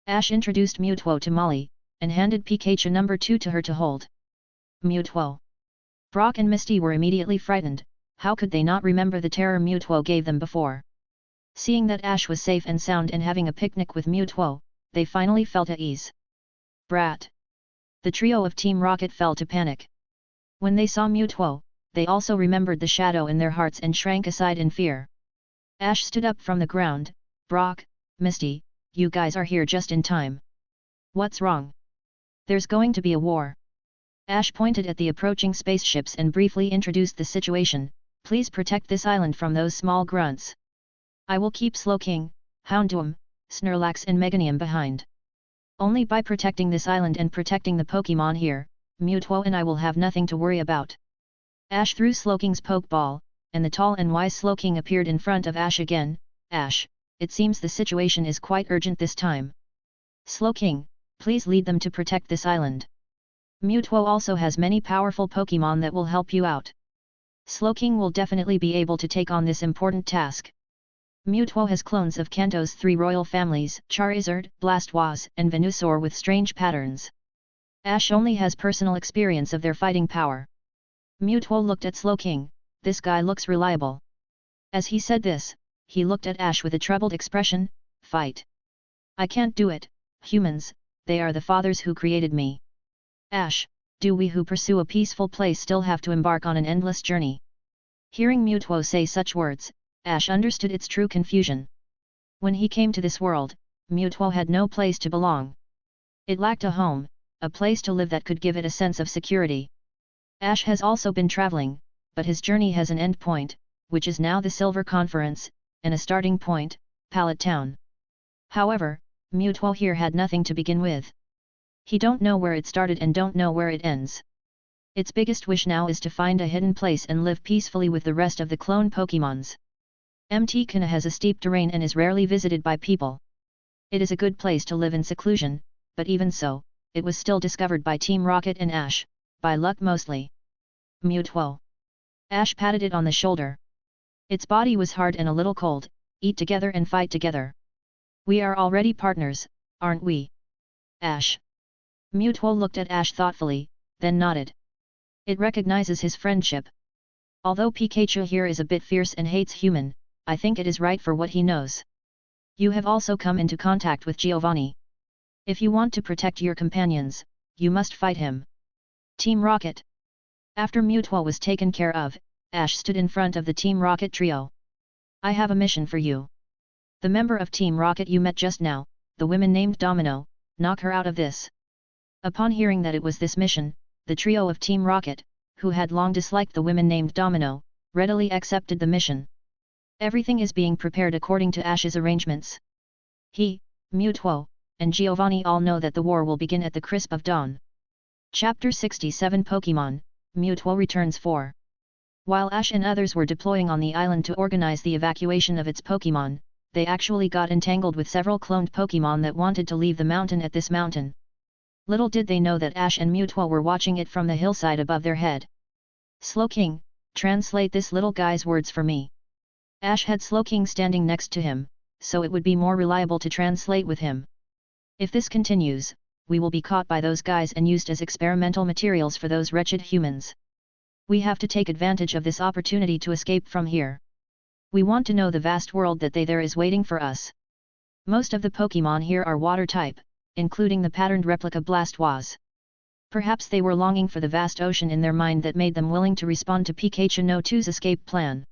Ash introduced Mewtwo to Molly, and handed Pikachu number 2 to her to hold. Mewtwo. Brock and Misty were immediately frightened, how could they not remember the terror Mewtwo gave them before? Seeing that Ash was safe and sound and having a picnic with Mewtwo, they finally felt at ease. Brat! The trio of Team Rocket fell to panic. When they saw Mewtwo, they also remembered the shadow in their hearts and shrank aside in fear. Ash stood up from the ground. Brock, Misty, you guys are here just in time. What's wrong? There's going to be a war. Ash pointed at the approaching spaceships and briefly introduced the situation. Please protect this island from those small grunts. I will keep Slowking, Houndoom, Snorlax and Meganium behind. Only by protecting this island and protecting the Pokémon here, Mewtwo and I will have nothing to worry about. Ash threw Slowking's Pokeball, and the tall and wise Slowking appeared in front of Ash again. Ash, it seems the situation is quite urgent this time. Slowking, please lead them to protect this island. Mewtwo also has many powerful Pokémon that will help you out. Slowking will definitely be able to take on this important task. Mewtwo has clones of Kanto's 3 royal families, Charizard, Blastoise, and Venusaur with strange patterns. Ash only has personal experience of their fighting power. Mewtwo looked at Slowking, this guy looks reliable. As he said this, he looked at Ash with a troubled expression, fight. I can't do it, humans, they are the fathers who created me. Ash, do we who pursue a peaceful place still have to embark on an endless journey? Hearing Mewtwo say such words, Ash understood its true confusion. When he came to this world, Mewtwo had no place to belong. It lacked a home, a place to live that could give it a sense of security. Ash has also been traveling, but his journey has an end point, which is now the Silver Conference, and a starting point, Pallet Town. However, Mewtwo here had nothing to begin with. He don't know where it started and don't know where it ends. Its biggest wish now is to find a hidden place and live peacefully with the rest of the clone Pokémons. Canna has a steep terrain and is rarely visited by people. It is a good place to live in seclusion, but even so, it was still discovered by Team Rocket and Ash, by luck mostly. Mewtwo. Ash patted it on the shoulder. Its body was hard and a little cold, eat together and fight together. We are already partners, aren't we? Ash. Mewtwo looked at Ash thoughtfully, then nodded. It recognizes his friendship. Although Pikachu here is a bit fierce and hates human, I think it is right for what he knows. You have also come into contact with Giovanni. If you want to protect your companions, you must fight him. Team Rocket. After Mewtwo was taken care of, Ash stood in front of the Team Rocket trio. I have a mission for you. The member of Team Rocket you met just now, the woman named Domino, knock her out of this. Upon hearing that it was this mission, the trio of Team Rocket, who had long disliked the women named Domino, readily accepted the mission. Everything is being prepared according to Ash's arrangements. He, Mewtwo, and Giovanni all know that the war will begin at the crisp of dawn. Chapter 67 Pokémon, Mewtwo returns 4. While Ash and others were deploying on the island to organize the evacuation of its Pokémon, they actually got entangled with several cloned Pokémon that wanted to leave the mountain at this mountain. Little did they know that Ash and Mewtwo were watching it from the hillside above their head. Slowking, translate this little guy's words for me. Ash had Slowking standing next to him, so it would be more reliable to translate with him. If this continues, we will be caught by those guys and used as experimental materials for those wretched humans. We have to take advantage of this opportunity to escape from here. We want to know the vast world that there is waiting for us. Most of the Pokémon here are water type, including the patterned replica Blastoise. Perhaps they were longing for the vast ocean in their mind that made them willing to respond to Pikachu no 2's escape plan.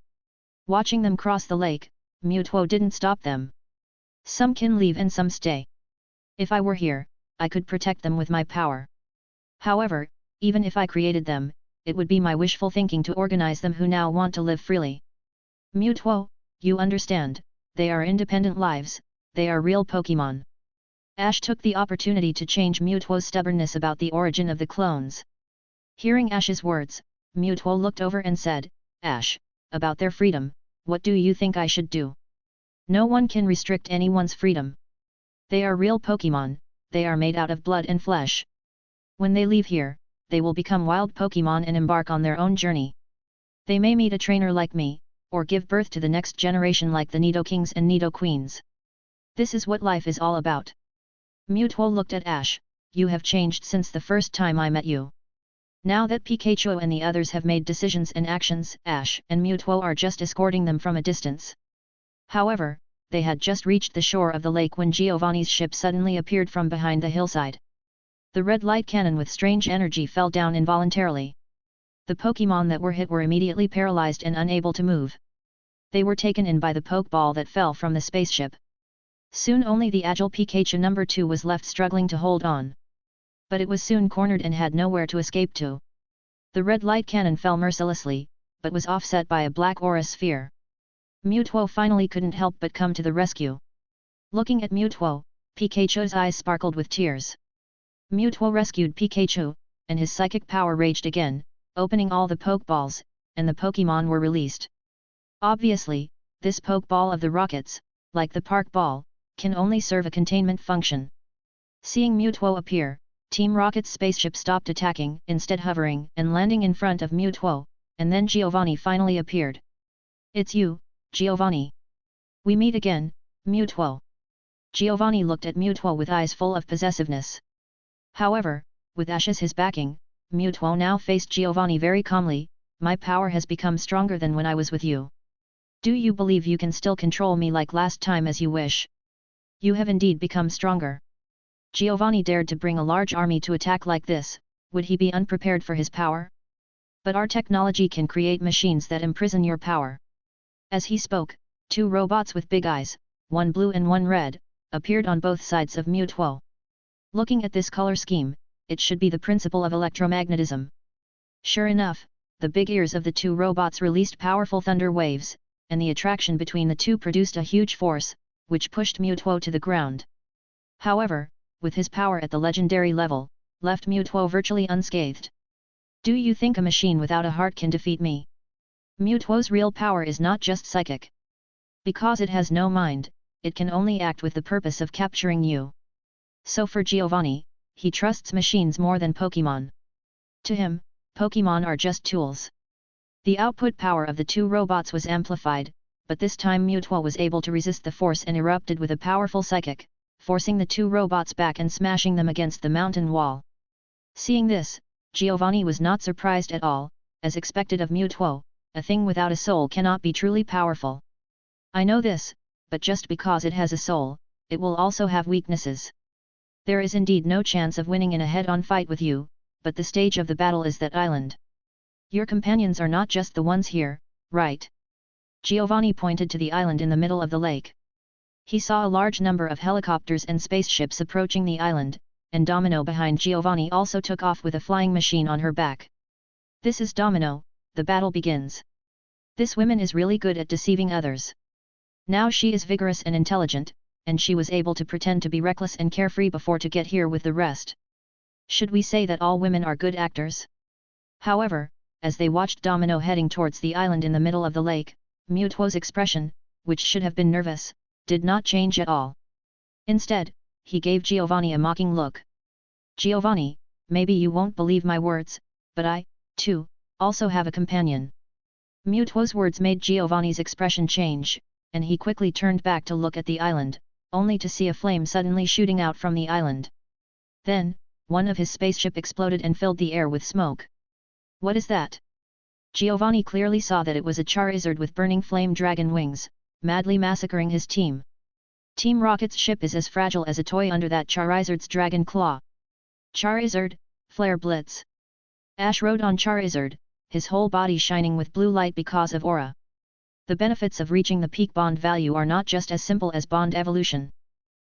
Watching them cross the lake, Mewtwo didn't stop them. Some can leave and some stay. If I were here, I could protect them with my power. However, even if I created them, it would be my wishful thinking to organize them who now want to live freely. Mewtwo, you understand, they are independent lives, they are real Pokémon. Ash took the opportunity to change Mewtwo's stubbornness about the origin of the clones. Hearing Ash's words, Mewtwo looked over and said, Ash, about their freedom, what do you think I should do? No one can restrict anyone's freedom. They are real Pokémon, they are made out of blood and flesh. When they leave here, they will become wild Pokémon and embark on their own journey. They may meet a trainer like me, or give birth to the next generation like the Nidokings and Nidoqueens. This is what life is all about. Mewtwo looked at Ash, you have changed since the first time I met you. Now that Pikachu and the others have made decisions and actions, Ash and Mewtwo are just escorting them from a distance. However, they had just reached the shore of the lake when Giovanni's ship suddenly appeared from behind the hillside. The red light cannon with strange energy fell down involuntarily. The Pokémon that were hit were immediately paralyzed and unable to move. They were taken in by the Pokeball that fell from the spaceship. Soon only the agile Pikachu number 2 was left struggling to hold on. But it was soon cornered and had nowhere to escape to. The red light cannon fell mercilessly, but was offset by a black aura sphere. Mewtwo finally couldn't help but come to the rescue. Looking at Mewtwo, Pikachu's eyes sparkled with tears. Mewtwo rescued Pikachu, and his psychic power raged again, opening all the Pokeballs, and the Pokémon were released. Obviously, this Pokeball of the Rockets, like the Park Ball, can only serve a containment function. Seeing Mewtwo appear, Team Rocket's spaceship stopped attacking, instead hovering and landing in front of Mewtwo, and then Giovanni finally appeared. It's you, Giovanni. We meet again, Mewtwo. Giovanni looked at Mewtwo with eyes full of possessiveness. However, with Ash as his backing, Mewtwo now faced Giovanni very calmly, my power has become stronger than when I was with you. Do you believe you can still control me like last time as you wish? You have indeed become stronger. Giovanni dared to bring a large army to attack like this, would he be unprepared for his power? But our technology can create machines that imprison your power. As he spoke, 2 robots with big eyes, one blue and one red, appeared on both sides of Mewtwo. Looking at this color scheme, it should be the principle of electromagnetism. Sure enough, the big ears of the 2 robots released powerful thunder waves, and the attraction between the two produced a huge force, which pushed Mewtwo to the ground. However, with his power at the legendary level, left Mewtwo virtually unscathed. Do you think a machine without a heart can defeat me? Mewtwo's real power is not just psychic. Because it has no mind, it can only act with the purpose of capturing you. So for Giovanni, he trusts machines more than Pokémon. To him, Pokémon are just tools. The output power of the 2 robots was amplified, but this time Mewtwo was able to resist the force and erupted with a powerful psychic, forcing the 2 robots back and smashing them against the mountain wall. Seeing this, Giovanni was not surprised at all, as expected of Mewtwo, a thing without a soul cannot be truly powerful. I know this, but just because it has a soul, it will also have weaknesses. There is indeed no chance of winning in a head-on fight with you, but the stage of the battle is that island. Your companions are not just the ones here, right? Giovanni pointed to the island in the middle of the lake. He saw a large number of helicopters and spaceships approaching the island, and Domino behind Giovanni also took off with a flying machine on her back. This is Domino, the battle begins. This woman is really good at deceiving others. Now she is vigorous and intelligent, and she was able to pretend to be reckless and carefree before to get here with the rest. Should we say that all women are good actors? However, as they watched Domino heading towards the island in the middle of the lake, Mewtwo's expression, which should have been nervous, did not change at all. Instead, he gave Giovanni a mocking look. Giovanni, maybe you won't believe my words, but I, too, also have a companion. Mewtwo's words made Giovanni's expression change, and he quickly turned back to look at the island, only to see a flame suddenly shooting out from the island. Then, one of his spaceship exploded and filled the air with smoke. What is that? Giovanni clearly saw that it was a Charizard with burning flame dragon wings, madly massacring his team. Team Rocket's ship is as fragile as a toy under that Charizard's dragon claw. Charizard, Flare Blitz. Ash rode on Charizard, his whole body shining with blue light because of aura. The benefits of reaching the peak bond value are not just as simple as bond evolution.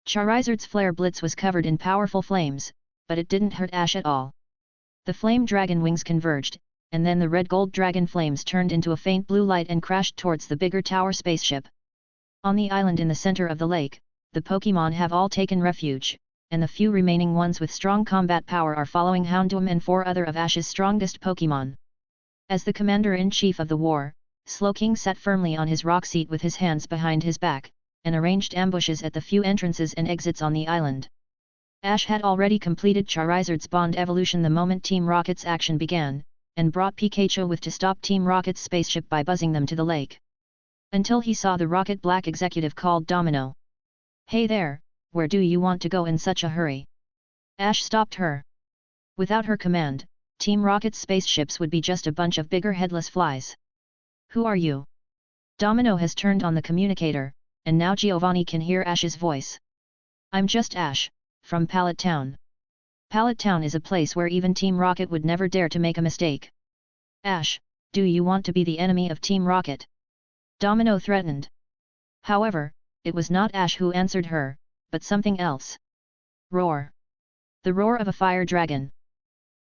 Charizard's Flare Blitz was covered in powerful flames, but it didn't hurt Ash at all. The flame dragon wings converged, and then the red-gold dragon flames turned into a faint blue light and crashed towards the bigger tower spaceship. On the island in the center of the lake, the Pokémon have all taken refuge, and the few remaining ones with strong combat power are following Houndoom and 4 other of Ash's strongest Pokémon. As the commander-in-chief of the war, Slowking sat firmly on his rock seat with his hands behind his back, and arranged ambushes at the few entrances and exits on the island. Ash had already completed Charizard's bond evolution the moment Team Rocket's action began, and brought Pikachu with to stop Team Rocket's spaceship by buzzing them to the lake. Until he saw the Rocket Black executive called Domino. "Hey there, where do you want to go in such a hurry?" Ash stopped her. Without her command, Team Rocket's spaceships would be just a bunch of bigger headless flies. "Who are you?" Domino has turned on the communicator, and now Giovanni can hear Ash's voice. "I'm just Ash, from Pallet Town." Pallet Town is a place where even Team Rocket would never dare to make a mistake. "Ash, do you want to be the enemy of Team Rocket?" Domino threatened. However, it was not Ash who answered her, but something else. Roar. The roar of a fire dragon.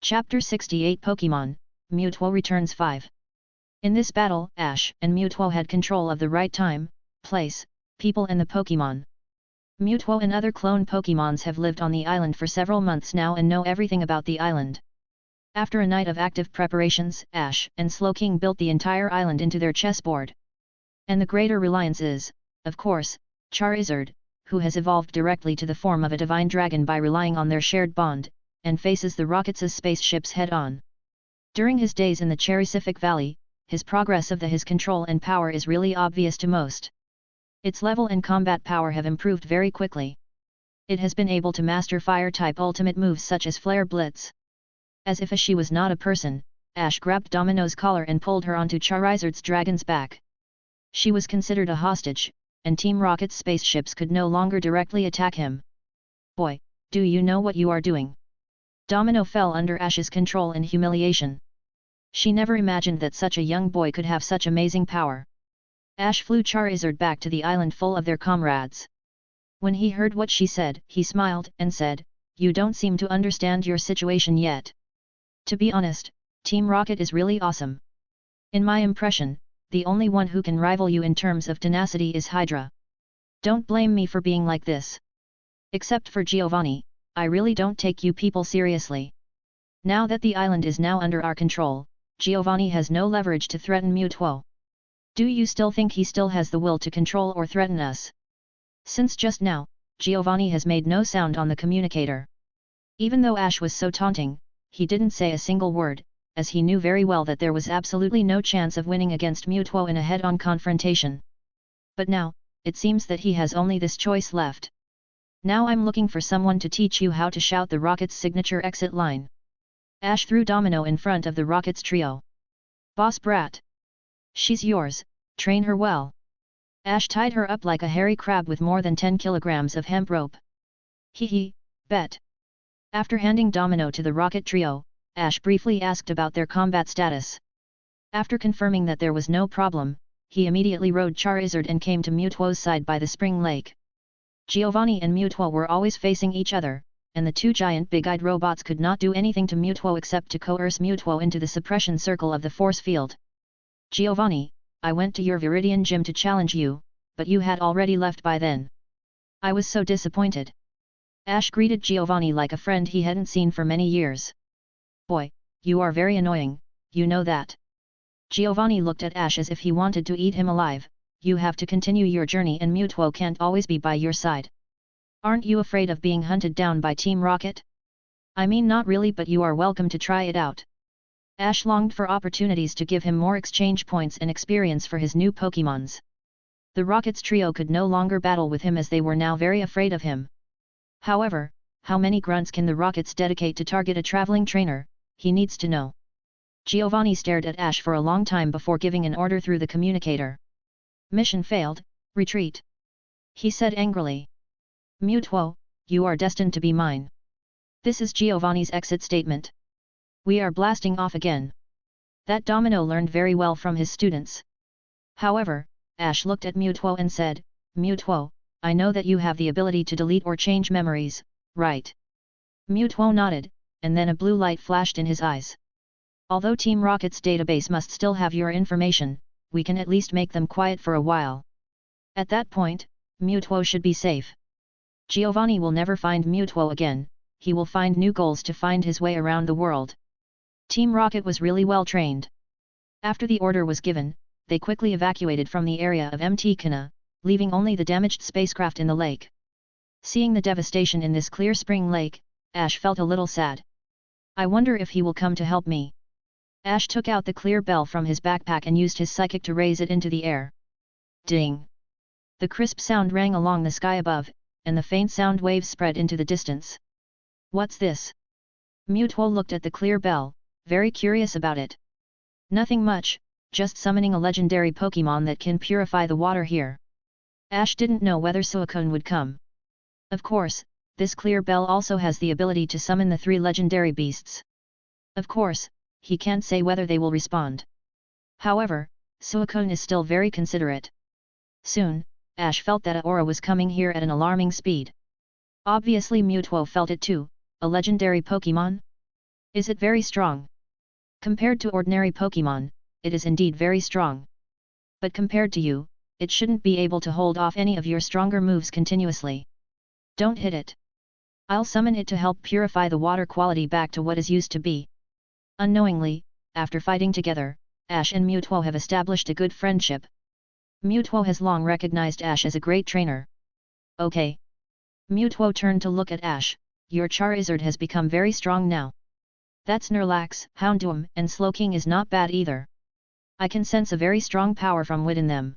Chapter 68 Pokémon, Mewtwo Returns 5. In this battle, Ash and Mewtwo had control of the right time, place, people and the Pokémon. Mewtwo and other clone Pokémons have lived on the island for several months now and know everything about the island. After a night of active preparations, Ash and Slowking built the entire island into their chessboard. And the greater reliance is, of course, Charizard, who has evolved directly to the form of a divine dragon by relying on their shared bond, and faces the Rockets' spaceships head-on. During his days in the Cherrycific Valley, his progress of his control and power is really obvious to most. Its level and combat power have improved very quickly. It has been able to master fire-type ultimate moves such as Flare Blitz. As if she was not a person, Ash grabbed Domino's collar and pulled her onto Charizard's dragon's back. She was considered a hostage, and Team Rocket's spaceships could no longer directly attack him. "Boy, do you know what you are doing?" Domino fell under Ash's control and humiliation. She never imagined that such a young boy could have such amazing power. Ash flew Charizard back to the island full of their comrades. When he heard what she said, he smiled and said, "You don't seem to understand your situation yet. To be honest, Team Rocket is really awesome. In my impression, the only one who can rival you in terms of tenacity is Hydra. Don't blame me for being like this. Except for Giovanni, I really don't take you people seriously. Now that the island is now under our control, Giovanni has no leverage to threaten Mewtwo. Do you still think he still has the will to control or threaten us?" Since just now, Giovanni has made no sound on the communicator. Even though Ash was so taunting, he didn't say a single word, as he knew very well that there was absolutely no chance of winning against Mewtwo in a head-on confrontation. But now, it seems that he has only this choice left. "Now I'm looking for someone to teach you how to shout the Rocket's signature exit line." Ash threw Domino in front of the Rockets trio. "Boss Brat. She's yours, train her well." Ash tied her up like a hairy crab with more than 10 kilograms of hemp rope. "Hee, bet." After handing Domino to the Rocket trio, Ash briefly asked about their combat status. After confirming that there was no problem, he immediately rode Charizard and came to Mewtwo's side by the spring lake. Giovanni and Mewtwo were always facing each other, and the two giant big-eyed robots could not do anything to Mewtwo except to coerce Mewtwo into the suppression circle of the force field. "Giovanni, I went to your Viridian gym to challenge you, but you had already left by then. I was so disappointed." Ash greeted Giovanni like a friend he hadn't seen for many years. "Boy, you are very annoying, you know that." Giovanni looked at Ash as if he wanted to eat him alive. "You have to continue your journey and Mewtwo can't always be by your side. Aren't you afraid of being hunted down by Team Rocket?" "I mean not really, but you are welcome to try it out." Ash longed for opportunities to give him more exchange points and experience for his new Pokémons. The Rockets trio could no longer battle with him as they were now very afraid of him. However, how many grunts can the Rockets dedicate to target a traveling trainer, he needs to know. Giovanni stared at Ash for a long time before giving an order through the communicator. Mission failed, retreat. He said angrily. Mewtwo, you are destined to be mine. This is Giovanni's exit statement. We are blasting off again. That Domino learned very well from his students. However, Ash looked at Mewtwo and said, Mewtwo, I know that you have the ability to delete or change memories, right? Mewtwo nodded, and then a blue light flashed in his eyes. Although Team Rocket's database must still have your information, we can at least make them quiet for a while. At that point, Mewtwo should be safe. Giovanni will never find Mewtwo again, he will find new goals to find his way around the world. Team Rocket was really well trained. After the order was given, they quickly evacuated from the area of Mt. Canna, leaving only the damaged spacecraft in the lake. Seeing the devastation in this clear spring lake, Ash felt a little sad. I wonder if he will come to help me. Ash took out the clear bell from his backpack and used his psychic to raise it into the air. Ding! The crisp sound rang along the sky above, and the faint sound waves spread into the distance. What's this? Mewtwo looked at the clear bell, very curious about it. Nothing much, just summoning a legendary Pokémon that can purify the water here. Ash didn't know whether Suicune would come. Of course, this clear bell also has the ability to summon the 3 legendary beasts. Of course, he can't say whether they will respond. However, Suicune is still very considerate. Soon, Ash felt that an aura was coming here at an alarming speed. Obviously Mewtwo felt it too, a legendary Pokémon? Is it very strong? Compared to ordinary Pokémon, it is indeed very strong. But compared to you, it shouldn't be able to hold off any of your stronger moves continuously. Don't hit it. I'll summon it to help purify the water quality back to what it used to be. Unknowingly, after fighting together, Ash and Mewtwo have established a good friendship. Mewtwo has long recognized Ash as a great trainer. Okay. Mewtwo turned to look at Ash, your Charizard has become very strong now. That Snorlax, Houndoom and Slowking is not bad either. I can sense a very strong power from within them.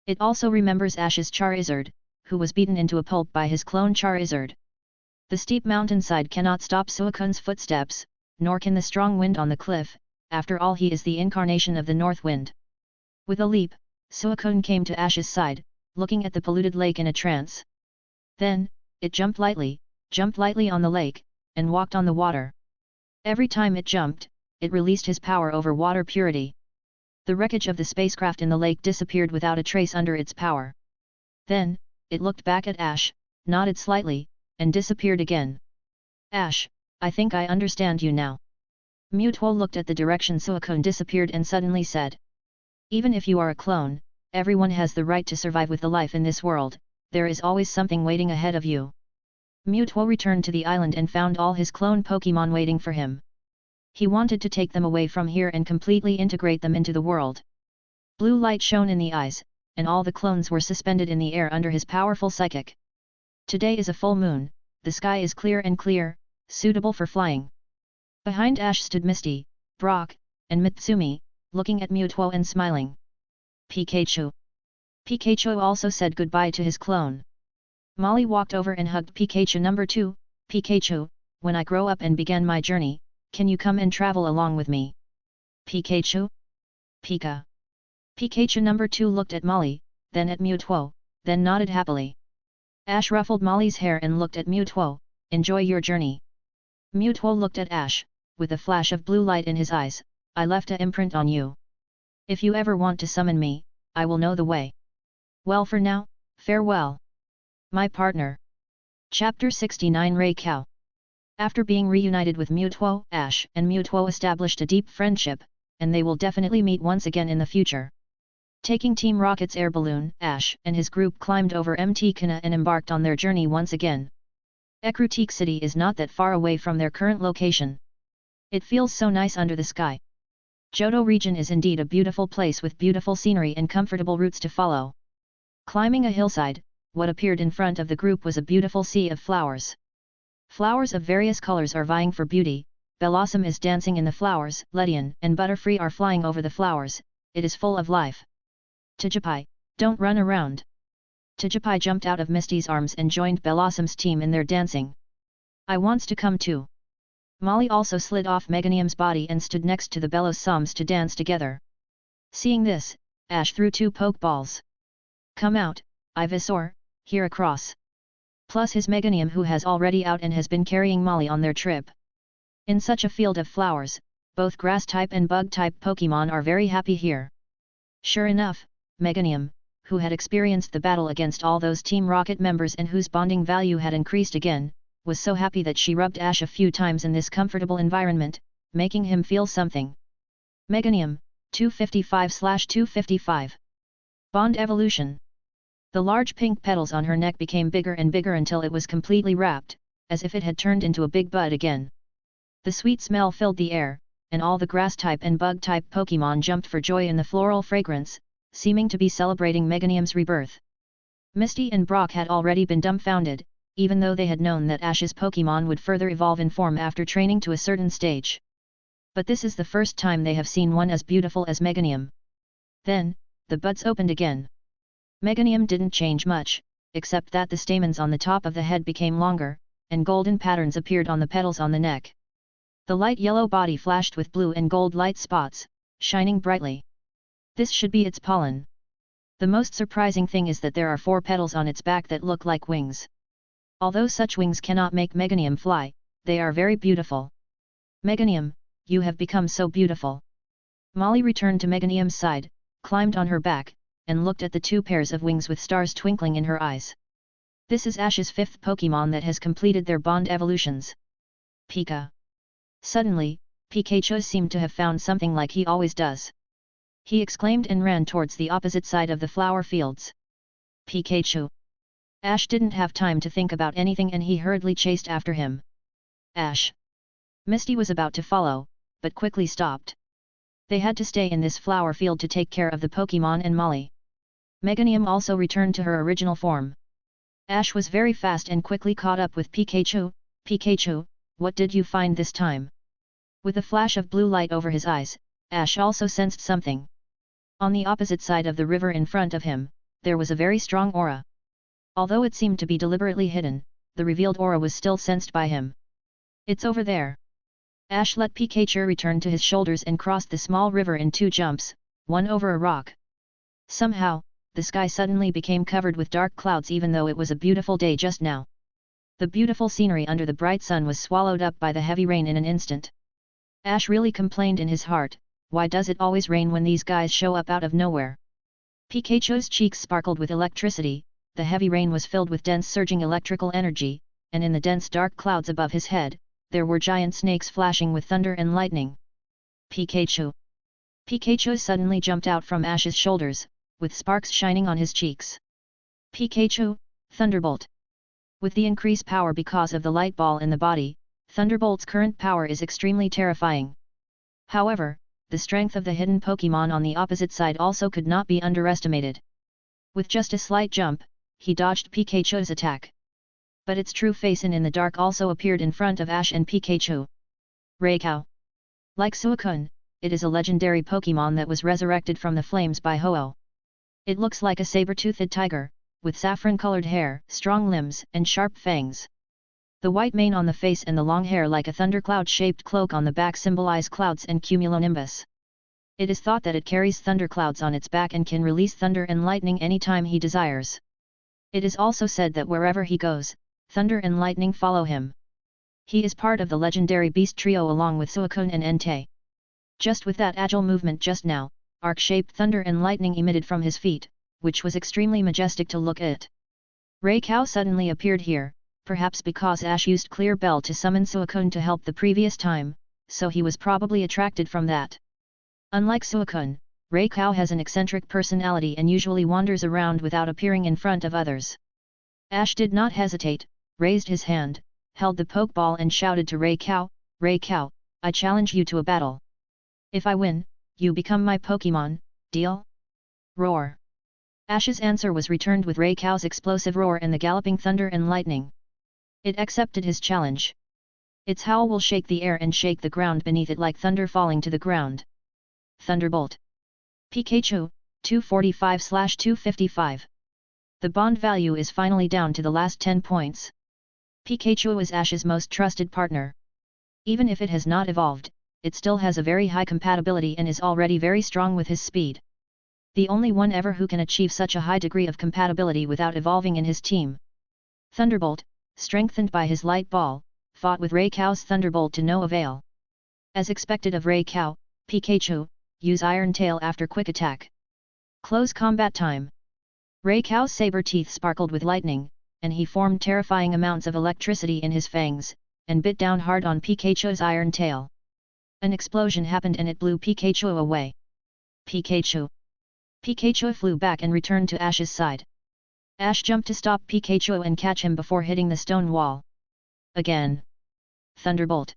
It also remembers Ash's Charizard, who was beaten into a pulp by his clone Charizard. The steep mountainside cannot stop Suicune's footsteps, nor can the strong wind on the cliff, after all he is the incarnation of the north wind. With a leap, Suicune came to Ash's side, looking at the polluted lake in a trance. Then, it jumped lightly on the lake, and walked on the water. Every time it jumped, it released his power over water purity. The wreckage of the spacecraft in the lake disappeared without a trace under its power. Then, it looked back at Ash, nodded slightly, and disappeared again. Ash, I think I understand you now. Mewtwo looked at the direction Suicune disappeared and suddenly said. Even if you are a clone, everyone has the right to survive with the life in this world, there is always something waiting ahead of you. Mewtwo returned to the island and found all his clone Pokémon waiting for him. He wanted to take them away from here and completely integrate them into the world. Blue light shone in the eyes, and all the clones were suspended in the air under his powerful psychic. Today is a full moon, the sky is clear and clear, suitable for flying. Behind Ash stood Misty, Brock, and Mitsumi, looking at Mewtwo and smiling. Pikachu. Pikachu also said goodbye to his clone. Molly walked over and hugged Pikachu number 2, Pikachu, when I grow up and begin my journey, can you come and travel along with me? Pikachu? Pika. Pikachu number 2 looked at Molly, then at Mewtwo, then nodded happily. Ash ruffled Molly's hair and looked at Mewtwo, enjoy your journey. Mewtwo looked at Ash, with a flash of blue light in his eyes, I left an imprint on you. If you ever want to summon me, I will know the way. Well for now, farewell. My partner. Chapter 69 Raikou. After being reunited with Mewtwo, Ash and Mewtwo established a deep friendship, and they will definitely meet once again in the future. Taking Team Rocket's air balloon, Ash and his group climbed over Mt. Canna and embarked on their journey once again. Ekrutique City is not that far away from their current location. It feels so nice under the sky. Johto Region is indeed a beautiful place with beautiful scenery and comfortable routes to follow. Climbing a hillside, what appeared in front of the group was a beautiful sea of flowers. Flowers of various colors are vying for beauty, Blossom is dancing in the flowers, Ledian and Butterfree are flying over the flowers, it is full of life. Tijipai, don't run around. Tijipai jumped out of Misty's arms and joined Blossom's team in their dancing. I wants to come too. Molly also slid off Meganium's body and stood next to the Bellosoms to dance together. Seeing this, Ash threw 2 Pokeballs. Come out, Ivysaur, here across. Plus his Meganium who has already out and has been carrying Molly on their trip. In such a field of flowers, both Grass-type and Bug-type Pokemon are very happy here. Sure enough, Meganium, who had experienced the battle against all those Team Rocket members and whose bonding value had increased again, was so happy that she rubbed Ash a few times in this comfortable environment, making him feel something. Meganium, 255/255. Bond Evolution. The large pink petals on her neck became bigger and bigger until it was completely wrapped, as if it had turned into a big bud again. The sweet smell filled the air, and all the Grass-type and Bug-type Pokemon jumped for joy in the floral fragrance, seeming to be celebrating Meganium's rebirth. Misty and Brock had already been dumbfounded, even though they had known that Ash's Pokemon would further evolve in form after training to a certain stage. But this is the first time they have seen one as beautiful as Meganium. Then, the buds opened again. Meganium didn't change much, except that the stamens on the top of the head became longer, and golden patterns appeared on the petals on the neck. The light yellow body flashed with blue and gold light spots, shining brightly. This should be its pollen. The most surprising thing is that there are 4 petals on its back that look like wings. Although such wings cannot make Meganium fly, they are very beautiful. Meganium, you have become so beautiful. Molly returned to Meganium's side, climbed on her back, and looked at the 2 pairs of wings with stars twinkling in her eyes. This is Ash's 5th Pokemon that has completed their bond evolutions. Pika. Suddenly, Pikachu seemed to have found something like he always does. He exclaimed and ran towards the opposite side of the flower fields. Pikachu. Ash didn't have time to think about anything and he hurriedly chased after him. Ash. Misty was about to follow, but quickly stopped. They had to stay in this flower field to take care of the Pokemon and Molly. Meganium also returned to her original form. Ash was very fast and quickly caught up with Pikachu. Pikachu, what did you find this time? With a flash of blue light over his eyes, Ash also sensed something. On the opposite side of the river in front of him, there was a very strong aura. Although it seemed to be deliberately hidden, the revealed aura was still sensed by him. It's over there. Ash let Pikachu return to his shoulders and crossed the small river in 2 jumps, one over a rock. Somehow, the sky suddenly became covered with dark clouds even though it was a beautiful day just now. The beautiful scenery under the bright sun was swallowed up by the heavy rain in an instant. Ash really complained in his heart, why does it always rain when these guys show up out of nowhere? Pikachu's cheeks sparkled with electricity, the heavy rain was filled with dense surging electrical energy, and in the dense dark clouds above his head, there were giant snakes flashing with thunder and lightning. Pikachu. Pikachu suddenly jumped out from Ash's shoulders, with sparks shining on his cheeks. Pikachu, Thunderbolt. With the increased power because of the light ball in the body, Thunderbolt's current power is extremely terrifying. However, the strength of the hidden Pokemon on the opposite side also could not be underestimated. With just a slight jump, he dodged Pikachu's attack. But its true face in the dark also appeared in front of Ash and Pikachu. Raikou. Like Suicune, it is a legendary Pokemon that was resurrected from the flames by Ho-Oh. It looks like a saber-toothed tiger, with saffron-colored hair, strong limbs, and sharp fangs. The white mane on the face and the long hair like a thundercloud-shaped cloak on the back symbolize clouds and cumulonimbus. It is thought that it carries thunderclouds on its back and can release thunder and lightning anytime he desires. It is also said that wherever he goes, thunder and lightning follow him. He is part of the legendary beast trio along with Suicune and Entei. Just with that agile movement just now, arc-shaped thunder and lightning emitted from his feet, which was extremely majestic to look at. Raikou suddenly appeared here, perhaps because Ash used Clear Bell to summon Suicune to help the previous time, so he was probably attracted from that. Unlike Suicune, Raikou has an eccentric personality and usually wanders around without appearing in front of others. Ash did not hesitate, raised his hand, held the Pokeball and shouted to Raikou, Raikou, I challenge you to a battle. If I win, you become my Pokemon, deal? Roar. Ash's answer was returned with Raikou's explosive roar and the galloping thunder and lightning. It accepted his challenge. Its howl will shake the air and shake the ground beneath it like thunder falling to the ground. Thunderbolt. Pikachu, 245/255. The bond value is finally down to the last 10 points. Pikachu is Ash's most trusted partner. Even if it has not evolved, it still has a very high compatibility and is already very strong with his speed. The only one ever who can achieve such a high degree of compatibility without evolving in his team. Thunderbolt, strengthened by his light ball, fought with Raikou's Thunderbolt to no avail. As expected of Raikou, Pikachu, use Iron Tail after quick attack. Close combat time. Raikou's saber teeth sparkled with lightning, and he formed terrifying amounts of electricity in his fangs, and bit down hard on Pikachu's Iron Tail. An explosion happened and it blew Pikachu away. Pikachu. Pikachu flew back and returned to Ash's side. Ash jumped to stop Pikachu and catch him before hitting the stone wall. Again. Thunderbolt.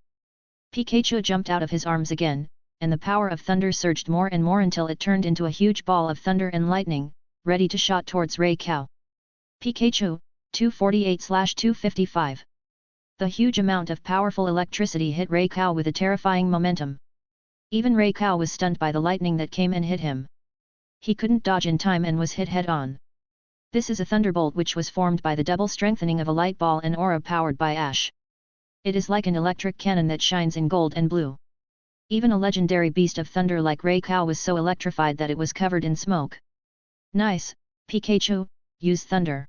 Pikachu jumped out of his arms again, and the power of thunder surged more and more until it turned into a huge ball of thunder and lightning, ready to shot towards Raikou. Pikachu, 248/255. The huge amount of powerful electricity hit Raikou with a terrifying momentum. Even Raikou was stunned by the lightning that came and hit him. He couldn't dodge in time and was hit head-on. This is a thunderbolt which was formed by the double strengthening of a light ball and aura powered by Ash. It is like an electric cannon that shines in gold and blue. Even a legendary beast of thunder like Raikou was so electrified that it was covered in smoke. Nice, Pikachu, use thunder.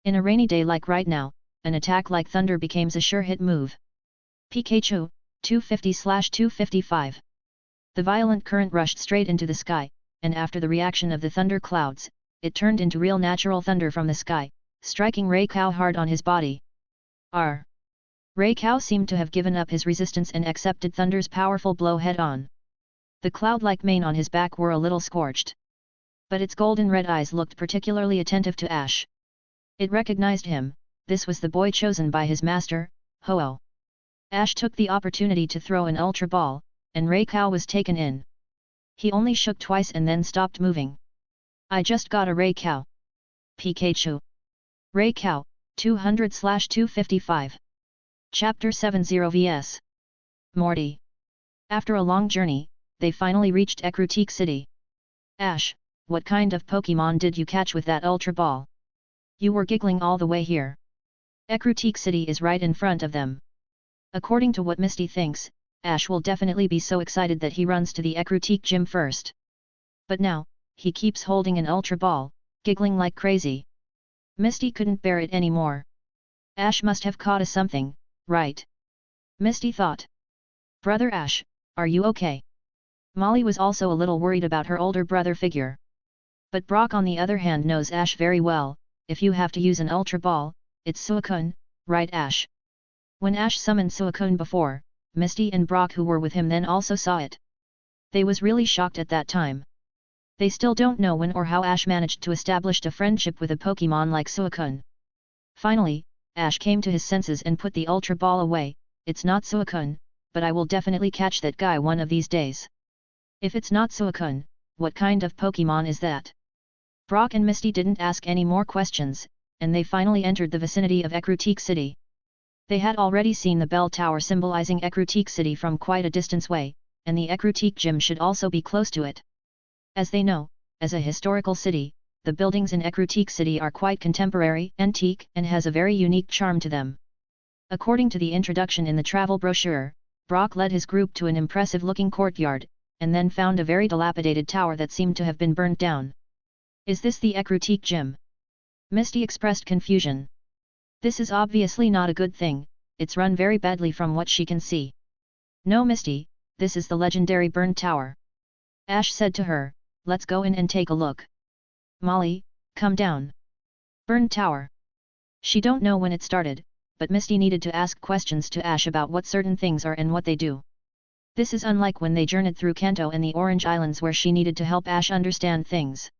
In a rainy day like right now, an attack like thunder becomes a sure hit move. Pikachu, 250/255. The violent current rushed straight into the sky, and after the reaction of the thunder clouds, it turned into real natural thunder from the sky, striking Raikou hard on his body. R. Raikou seemed to have given up his resistance and accepted Thunder's powerful blow head-on. The cloud-like mane on his back were a little scorched. But its golden red eyes looked particularly attentive to Ash. It recognized him. This was the boy chosen by his master, Ho-Oh. Ash took the opportunity to throw an Ultra Ball, and Raikou was taken in. He only shook twice and then stopped moving. I just got a Raikou. Pikachu. Raikou, 200/255. Chapter 70 vs. Morty. After a long journey, they finally reached Ecruteak City. Ash, what kind of Pokémon did you catch with that Ultra Ball? You were giggling all the way here. Ecruteak City is right in front of them. According to what Misty thinks, Ash will definitely be so excited that he runs to the Ecruteak gym first. But now, he keeps holding an Ultra Ball, giggling like crazy. Misty couldn't bear it anymore. Ash must have caught something, right? Misty thought. Brother Ash, are you okay? Molly was also a little worried about her older brother figure. But Brock on the other hand knows Ash very well. If you have to use an Ultra Ball, it's Suicune, right Ash? When Ash summoned Suicune before, Misty and Brock who were with him then also saw it. They was really shocked at that time. They still don't know when or how Ash managed to establish a friendship with a Pokémon like Suicune. Finally, Ash came to his senses and put the Ultra Ball away. It's not Suicune, but I will definitely catch that guy one of these days. If it's not Suicune, what kind of Pokémon is that? Brock and Misty didn't ask any more questions, and they finally entered the vicinity of Ecruteak City. They had already seen the bell tower symbolizing Ecruteak City from quite a distance away, and the Ecruteak gym should also be close to it. As they know, as a historical city, the buildings in Ecruteak City are quite contemporary, antique, and has a very unique charm to them. According to the introduction in the travel brochure, Brock led his group to an impressive-looking courtyard, and then found a very dilapidated tower that seemed to have been burnt down. Is this the Ecruteak gym? Misty expressed confusion. This is obviously not a good thing, it's run very badly from what she can see. No Misty, this is the legendary burned tower. Ash said to her, let's go in and take a look. Molly, come down. Burned tower. She don't know when it started, but Misty needed to ask questions to Ash about what certain things are and what they do. This is unlike when they journeyed through Kanto and the Orange Islands where she needed to help Ash understand things.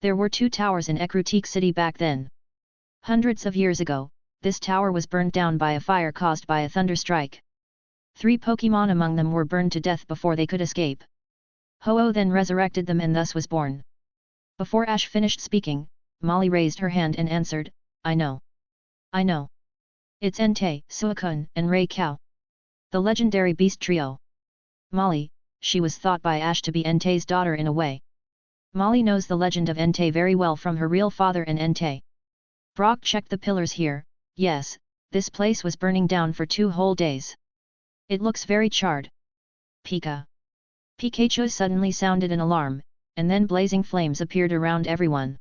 There were 2 towers in Ecruteak City back then. Hundreds of years ago, this tower was burned down by a fire caused by a thunderstrike. 3 Pokémon among them were burned to death before they could escape. Ho-Oh then resurrected them and thus was born. Before Ash finished speaking, Molly raised her hand and answered, I know. I know. It's Entei, Suicune, and Raikou. The legendary beast trio. Molly, she was thought by Ash to be Entei's daughter in a way. Molly knows the legend of Entei very well from her real father and Entei. Brock checked the pillars here. Yes, this place was burning down for 2 whole days. It looks very charred. Pika. Pikachu suddenly sounded an alarm, and then blazing flames appeared around everyone.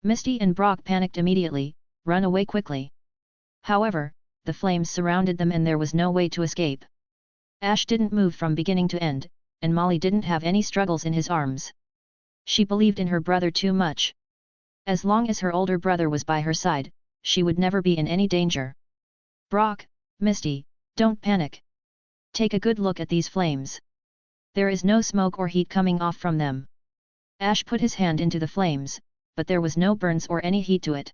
Misty and Brock panicked immediately, run away quickly. However, the flames surrounded them and there was no way to escape. Ash didn't move from beginning to end, and Molly didn't have any struggles in his arms. She believed in her brother too much. As long as her older brother was by her side, she would never be in any danger. Brock, Misty, don't panic. Take a good look at these flames. There is no smoke or heat coming off from them. Ash put his hand into the flames, but there was no burns or any heat to it.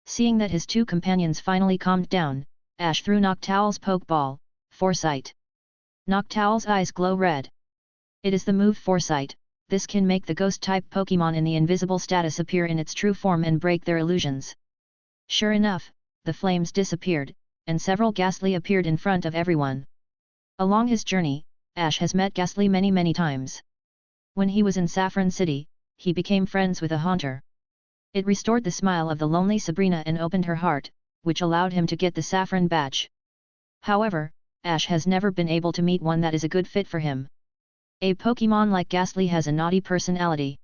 Seeing that his two companions finally calmed down, Ash threw Noctowl's Pokeball, Foresight. Noctowl's eyes glow red. It is the move Foresight. This can make the Ghost-type Pokémon in the invisible status appear in its true form and break their illusions. Sure enough, the flames disappeared, and several Ghastly appeared in front of everyone. Along his journey, Ash has met Ghastly many times. When he was in Saffron City, he became friends with a Haunter. It restored the smile of the lonely Sabrina and opened her heart, which allowed him to get the Saffron badge. However, Ash has never been able to meet one that is a good fit for him. A Pokémon like Ghastly has a naughty personality.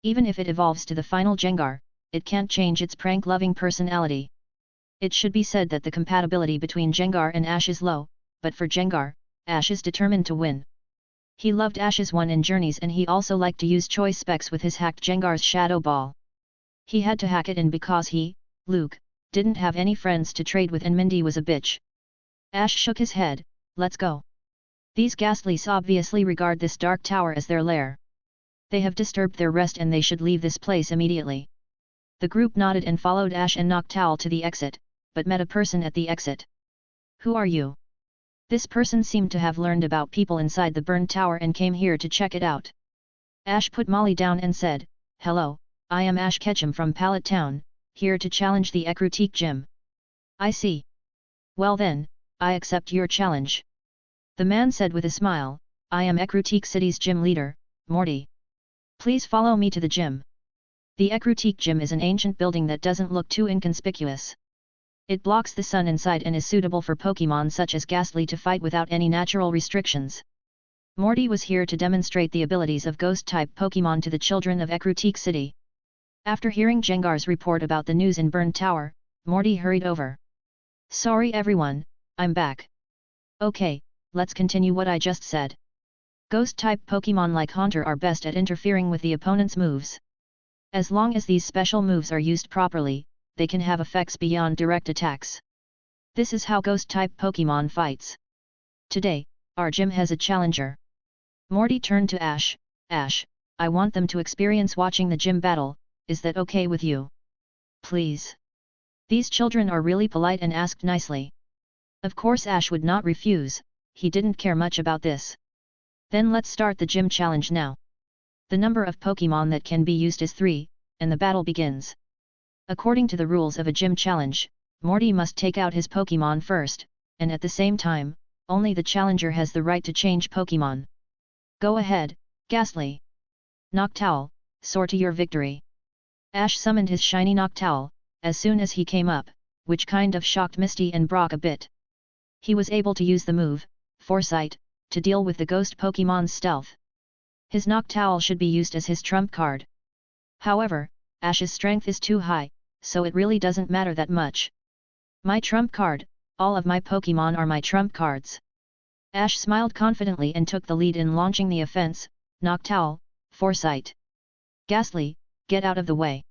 Even if it evolves to the final Gengar, it can't change its prank-loving personality. It should be said that the compatibility between Gengar and Ash is low, but for Gengar, Ash is determined to win. He loved Ash's one in Journeys and he also liked to use choice specs with his hacked Gengar's Shadow Ball. He had to hack it in because he, Luke, didn't have any friends to trade with and Mindy was a bitch. Ash shook his head, let's go. These Ghastlies obviously regard this dark tower as their lair. They have disturbed their rest and they should leave this place immediately. The group nodded and followed Ash and Noctowl to the exit, but met a person at the exit. Who are you? This person seemed to have learned about people inside the burned tower and came here to check it out. Ash put Molly down and said, hello, I am Ash Ketchum from Pallet Town, here to challenge the Ecruteak Gym. I see. Well then, I accept your challenge. The man said with a smile, I am Ecruteak City's gym leader, Morty. Please follow me to the gym. The Ecruteak Gym is an ancient building that doesn't look too inconspicuous. It blocks the sun inside and is suitable for Pokémon such as Ghastly to fight without any natural restrictions. Morty was here to demonstrate the abilities of Ghost-type Pokémon to the children of Ecruteak City. After hearing Gengar's report about the news in Burned Tower, Morty hurried over. Sorry everyone, I'm back. Okay. Let's continue what I just said. Ghost-type Pokémon like Haunter are best at interfering with the opponent's moves. As long as these special moves are used properly, they can have effects beyond direct attacks. This is how Ghost-type Pokémon fights. Today, our gym has a challenger. Morty turned to Ash. Ash, I want them to experience watching the gym battle, is that okay with you? Please. These children are really polite and asked nicely. Of course Ash would not refuse. He didn't care much about this. Then let's start the gym challenge now. The number of Pokémon that can be used is 3, and the battle begins. According to the rules of a gym challenge, Morty must take out his Pokémon first, and at the same time, only the challenger has the right to change Pokémon. Go ahead, Ghastly. Noctowl, soar to your victory. Ash summoned his shiny Noctowl, as soon as he came up, which kind of shocked Misty and Brock a bit. He was able to use the move, Foresight, to deal with the ghost Pokémon's stealth. His Noctowl should be used as his trump card. However, Ash's strength is too high, so it really doesn't matter that much. My trump card, all of my Pokémon are my trump cards. Ash smiled confidently and took the lead in launching the offense, Noctowl, Foresight. Ghastly, get out of the way.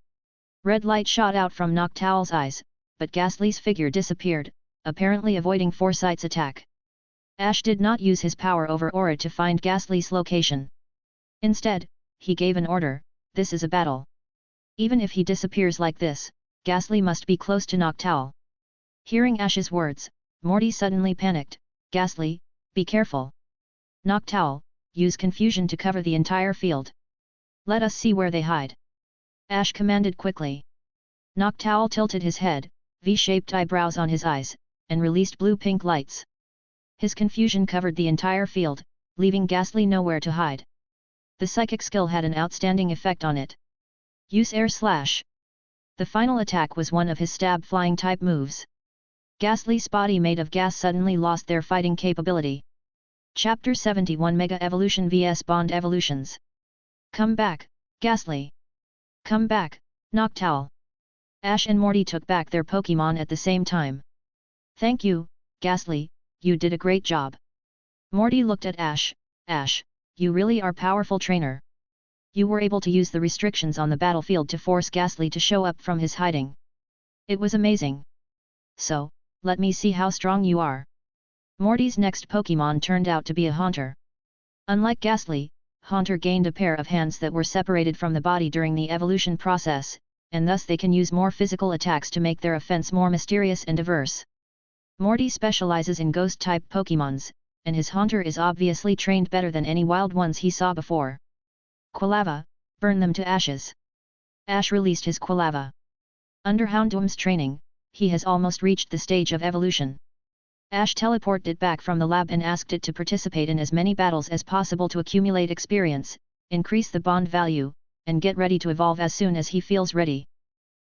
Red light shot out from Noctowl's eyes, but Ghastly's figure disappeared, apparently avoiding Foresight's attack. Ash did not use his power over Aura to find Ghastly's location. Instead, he gave an order, this is a battle. Even if he disappears like this, Ghastly must be close to Noctowl. Hearing Ash's words, Morty suddenly panicked, Ghastly, be careful. Noctowl, use confusion to cover the entire field. Let us see where they hide. Ash commanded quickly. Noctowl tilted his head, V-shaped eyebrows on his eyes, and released blue-pink lights. His confusion covered the entire field, leaving Ghastly nowhere to hide. The psychic skill had an outstanding effect on it. Use Air Slash. The final attack was one of his stab flying type moves. Ghastly's body made of gas suddenly lost their fighting capability. Chapter 71 Mega Evolution vs Bond Evolutions. Come back, Ghastly! Come back, Noctowl! Ash and Morty took back their Pokémon at the same time. Thank you, Ghastly, you did a great job. Morty looked at Ash. Ash, you really are powerful trainer. You were able to use the restrictions on the battlefield to force Ghastly to show up from his hiding. It was amazing. So, let me see how strong you are. Morty's next Pokémon turned out to be a Haunter. Unlike Ghastly, Haunter gained a pair of hands that were separated from the body during the evolution process, and thus they can use more physical attacks to make their offense more mysterious and diverse. Morty specializes in ghost-type Pokémons, and his Haunter is obviously trained better than any wild ones he saw before. Quilava, burn them to ashes. Ash released his Quilava. Under Houndoom's training, he has almost reached the stage of evolution. Ash teleported it back from the lab and asked it to participate in as many battles as possible to accumulate experience, increase the bond value, and get ready to evolve as soon as he feels ready.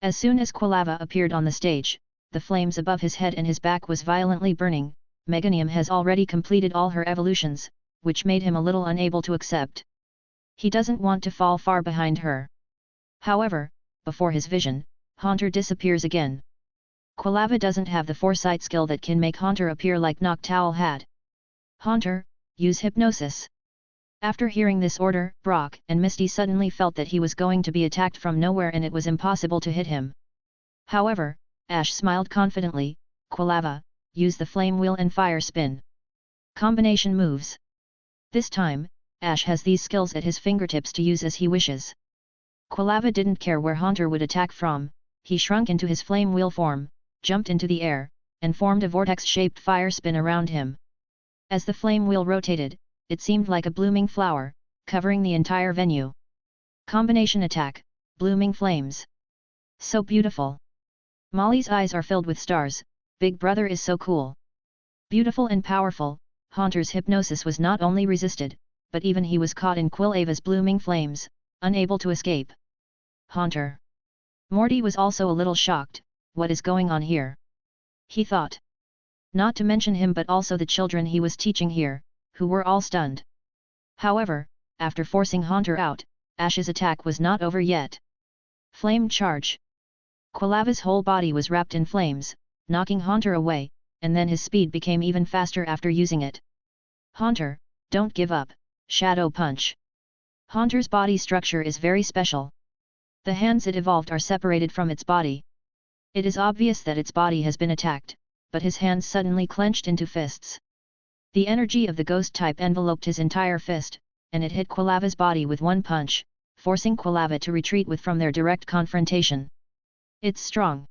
As soon as Quilava appeared on the stage, the flames above his head and his back was violently burning. Meganium has already completed all her evolutions, which made him a little unable to accept. He doesn't want to fall far behind her. However, before his vision, Haunter disappears again. Quilava doesn't have the foresight skill that can make Haunter appear like Noctowl had. Haunter, use hypnosis. After hearing this order, Brock and Misty suddenly felt that he was going to be attacked from nowhere and it was impossible to hit him. However, Ash smiled confidently. Quilava, use the Flame Wheel and Fire Spin. Combination moves. This time, Ash has these skills at his fingertips to use as he wishes. Quilava didn't care where Haunter would attack from, he shrunk into his Flame Wheel form, jumped into the air, and formed a vortex-shaped fire spin around him. As the flame wheel rotated, it seemed like a blooming flower, covering the entire venue. Combination attack, blooming flames. So beautiful. Molly's eyes are filled with stars, Big Brother is so cool. Beautiful and powerful, Haunter's hypnosis was not only resisted, but even he was caught in Quilava's blooming flames, unable to escape. Haunter. Morty was also a little shocked. What is going on here? He thought. Not to mention him but also the children he was teaching here, who were all stunned. However, after forcing Haunter out, Ash's attack was not over yet. Flame charge. Quilava's whole body was wrapped in flames, knocking Haunter away, and then his speed became even faster after using it. Haunter, don't give up, Shadow Punch. Haunter's body structure is very special. The hands it evolved are separated from its body. It is obvious that its body has been attacked, but his hands suddenly clenched into fists. The energy of the ghost type enveloped his entire fist, and it hit Quilava's body with one punch, forcing Quilava to retreat from their direct confrontation. It's strong.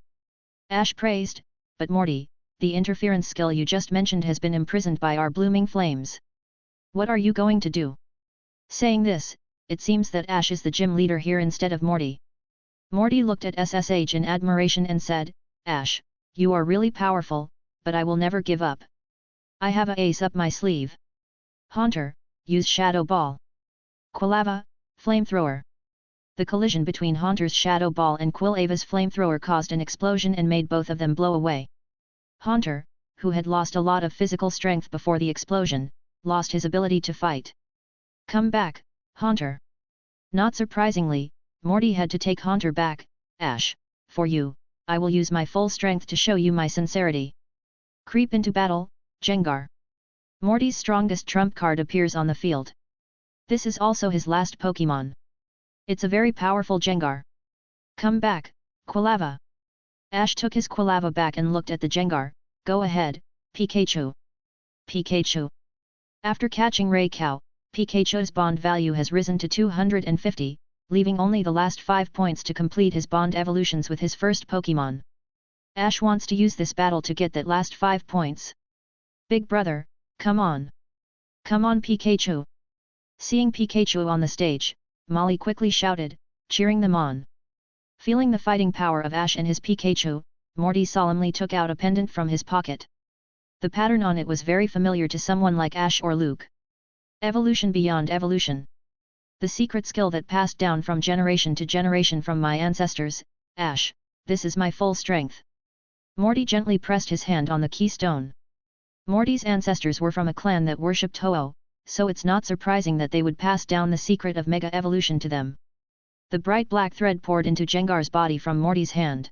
Ash praised, but Morty, the interference skill you just mentioned has been imprisoned by our blooming flames. What are you going to do? Saying this, it seems that Ash is the gym leader here instead of Morty. Morty looked at SSH in admiration and said, Ash, you are really powerful, but I will never give up. I have an ace up my sleeve. Haunter, use Shadow Ball. Quilava, Flamethrower. The collision between Haunter's Shadow Ball and Quilava's Flamethrower caused an explosion and made both of them blow away. Haunter, who had lost a lot of physical strength before the explosion, lost his ability to fight. Come back, Haunter. Not surprisingly, Morty had to take Haunter back. Ash, for you, I will use my full strength to show you my sincerity. Creep into battle, Gengar. Morty's strongest trump card appears on the field. This is also his last Pokémon. It's a very powerful Gengar. Come back, Quilava. Ash took his Quilava back and looked at the Gengar. Go ahead, Pikachu. Pikachu. After catching Raikou, Pikachu's bond value has risen to 250, leaving only the last 5 points to complete his bond evolutions with his first Pokémon. Ash wants to use this battle to get that last 5 points. Big Brother, come on. Come on Pikachu. Seeing Pikachu on the stage, Molly quickly shouted, cheering them on. Feeling the fighting power of Ash and his Pikachu, Morty solemnly took out a pendant from his pocket. The pattern on it was very familiar to someone like Ash or Luke. Evolution beyond evolution. The secret skill that passed down from generation to generation from my ancestors. Ash, this is my full strength. Morty gently pressed his hand on the keystone. Morty's ancestors were from a clan that worshipped Ho-Oh, so it's not surprising that they would pass down the secret of Mega Evolution to them. The bright black thread poured into Jengar's body from Morty's hand.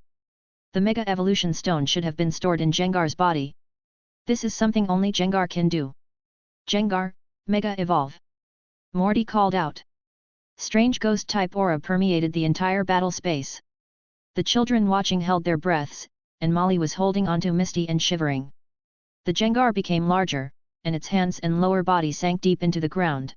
The Mega Evolution Stone should have been stored in Jengar's body. This is something only Jengar can do. Jengar, Mega Evolve! Morty called out. Strange ghost-type aura permeated the entire battle space. The children watching held their breaths, and Molly was holding onto Misty and shivering. The Jengar became larger, and its hands and lower body sank deep into the ground.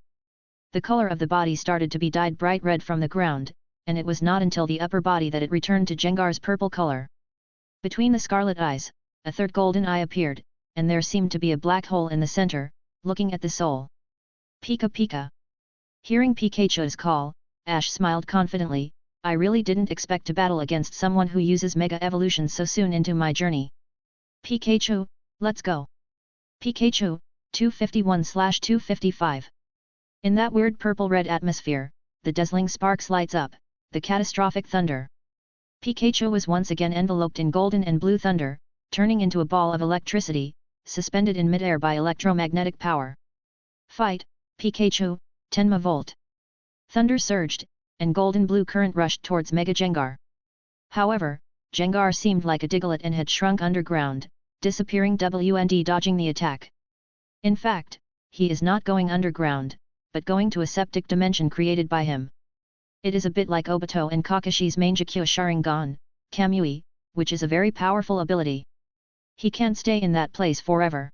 The color of the body started to be dyed bright red from the ground, and it was not until the upper body that it returned to Jengar's purple color. Between the scarlet eyes, a third golden eye appeared, and there seemed to be a black hole in the center, looking at the soul. Pika Pika! Hearing Pikachu's call, Ash smiled confidently. I really didn't expect to battle against someone who uses Mega Evolution so soon into my journey. Pikachu, let's go! Pikachu, 251/255. In that weird purple-red atmosphere, the dazzling sparks lights up, the catastrophic thunder. Pikachu was once again enveloped in golden and blue thunder, turning into a ball of electricity, suspended in midair by electromagnetic power. Fight, Pikachu, Tenma Volt! Thunder surged, and golden blue current rushed towards Mega Jengar. However, Jengar seemed like a Diglett and had shrunk underground, disappearing and dodging the attack. In fact, he is not going underground, but going to a septic dimension created by him. It is a bit like Obito and Kakashi's Mangekyo Sharingan, Kamui, which is a very powerful ability. He can't stay in that place forever.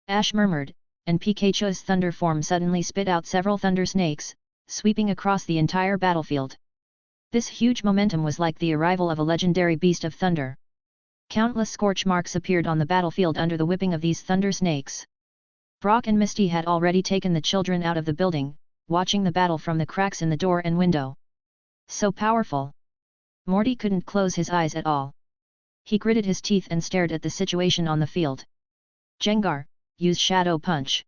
Ash murmured, and Pikachu's thunder form suddenly spit out several thunder snakes, sweeping across the entire battlefield. This huge momentum was like the arrival of a legendary beast of thunder. Countless scorch marks appeared on the battlefield under the whipping of these thunder snakes. Brock and Misty had already taken the children out of the building, watching the battle from the cracks in the door and window. So powerful! Morty couldn't close his eyes at all. He gritted his teeth and stared at the situation on the field. Jengar, use Shadow Punch!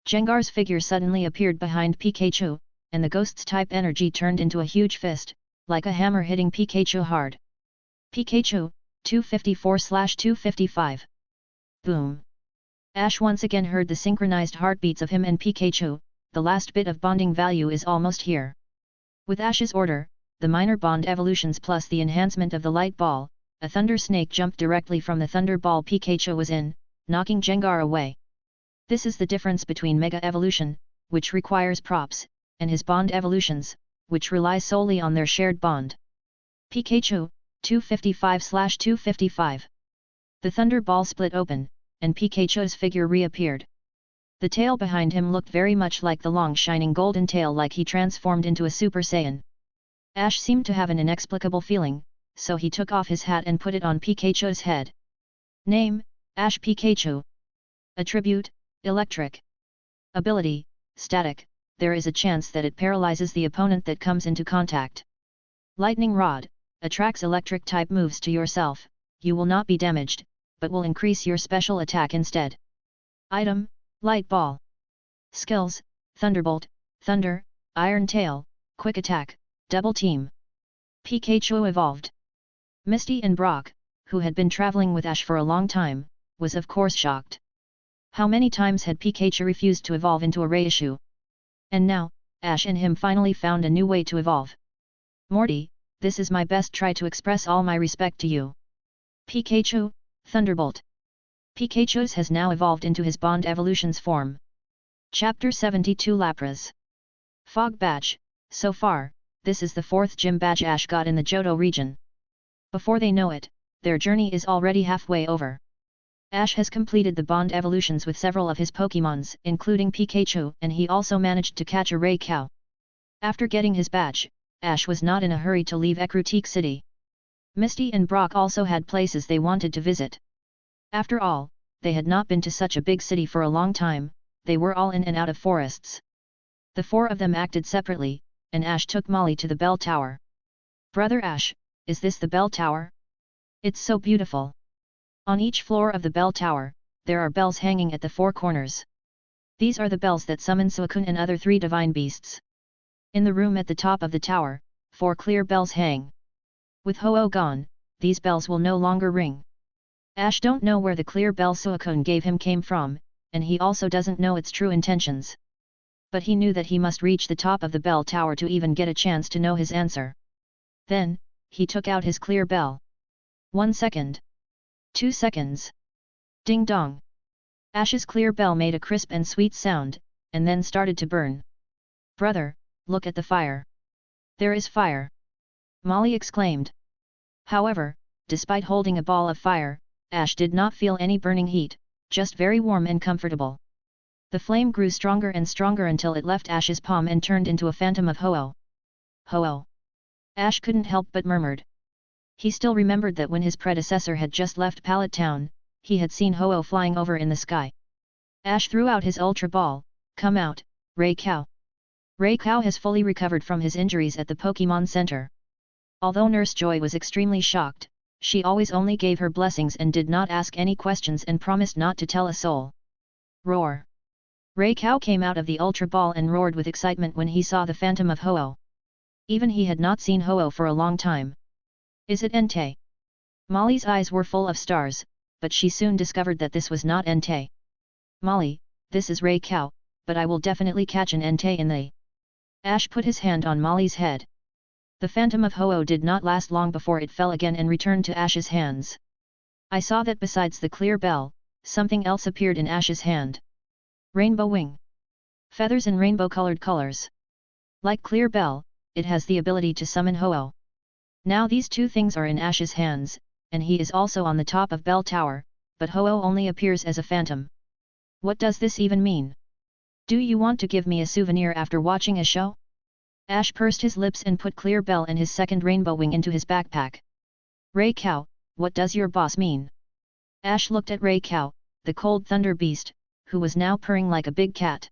Jengar's figure suddenly appeared behind Pikachu, and the ghost's type energy turned into a huge fist, like a hammer hitting Pikachu hard. Pikachu, 254/255. Boom! Ash once again heard the synchronized heartbeats of him and Pikachu. The last bit of bonding value is almost here. With Ash's order, the minor bond evolutions plus the enhancement of the light ball, a thunder snake jumped directly from the thunder ball Pikachu was in, knocking Jengar away. This is the difference between Mega Evolution, which requires props, and his bond evolutions, which rely solely on their shared bond. Pikachu, 255/255. The thunder ball split open, and Pikachu's figure reappeared. The tail behind him looked very much like the long shining golden tail, like he transformed into a Super Saiyan. Ash seemed to have an inexplicable feeling, so he took off his hat and put it on Pikachu's head. Name, Ash Pikachu. Attribute, Electric. Ability, Static, there is a chance that it paralyzes the opponent that comes into contact. Lightning Rod, attracts electric type moves to yourself, you will not be damaged, but will increase your special attack instead. Item, Light Ball. Skills, Thunderbolt, Thunder, Iron Tail, Quick Attack, Double Team. Pikachu evolved. Misty and Brock, who had been traveling with Ash for a long time, was of course shocked. How many times had Pikachu refused to evolve into a Raikou? And now, Ash and him finally found a new way to evolve. Morty, this is my best try to express all my respect to you. Pikachu, Thunderbolt. Pikachu's has now evolved into his Bond Evolutions form. Chapter 72 Lapras. Fog Badge. So far, this is the 4th gym badge Ash got in the Johto region. Before they know it, their journey is already halfway over. Ash has completed the Bond Evolutions with several of his Pokémons, including Pikachu, and he also managed to catch a Raikou. After getting his badge, Ash was not in a hurry to leave Ecruteak City. Misty and Brock also had places they wanted to visit. After all, they had not been to such a big city for a long time, they were all in and out of forests. The 4 of them acted separately, and Ash took Molly to the bell tower. Brother Ash, is this the bell tower? It's so beautiful. On each floor of the bell tower, there are bells hanging at the 4 corners. These are the bells that summon Suicune and other 3 divine beasts. In the room at the top of the tower, 4 clear bells hang. With Ho-Oh gone, these bells will no longer ring. Ash don't know where the clear bell Suicune gave him came from, and he also doesn't know its true intentions. But he knew that he must reach the top of the bell tower to even get a chance to know his answer. Then, he took out his clear bell. 1 second. 2 seconds. Ding dong. Ash's clear bell made a crisp and sweet sound, and then started to burn. Brother, look at the fire. There is fire. Molly exclaimed. However, despite holding a ball of fire, Ash did not feel any burning heat, just very warm and comfortable. The flame grew stronger and stronger until it left Ash's palm and turned into a phantom of Ho-Oh. Ho-Oh. Ash couldn't help but murmured. He still remembered that when his predecessor had just left Pallet Town, he had seen Ho-Oh flying over in the sky. Ash threw out his Ultra Ball. Come out, Raikou. Raikou has fully recovered from his injuries at the Pokémon Center. Although Nurse Joy was extremely shocked, she always only gave her blessings and did not ask any questions and promised not to tell a soul. Roar! Raikou came out of the Ultra Ball and roared with excitement when he saw the phantom of Ho-Oh. Even he had not seen Ho-Oh for a long time. Is it Entei? Molly's eyes were full of stars, but she soon discovered that this was not Entei. Molly, this is Raikou, but I will definitely catch an Entei in the... Ash put his hand on Molly's head. The phantom of Ho-Oh did not last long before it fell again and returned to Ash's hands. I saw that besides the clear bell, something else appeared in Ash's hand. Rainbow wing. Feathers in rainbow-colored colors. Like clear bell, it has the ability to summon Ho-Oh. Now these two things are in Ash's hands, and he is also on the top of Bell Tower, but Ho-Oh only appears as a phantom. What does this even mean? Do you want to give me a souvenir after watching a show? Ash pursed his lips and put Clear Bell and his second rainbow wing into his backpack. Raikou, what does your boss mean? Ash looked at Raikou, the cold thunder beast, who was now purring like a big cat.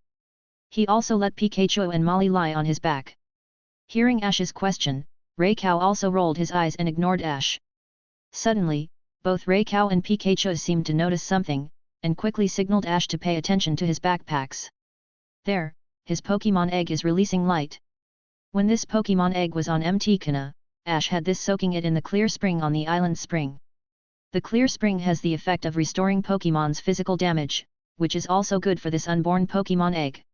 He also let Pikachu and Molly lie on his back. Hearing Ash's question, Raikou also rolled his eyes and ignored Ash. Suddenly, both Raikou and Pikachu seemed to notice something, and quickly signaled Ash to pay attention to his backpacks. There, his Pokémon egg is releasing light. When this Pokémon egg was on empty Canna, Ash had this soaking it in the clear spring on the island spring. The clear spring has the effect of restoring Pokémon's physical damage, which is also good for this unborn Pokémon egg.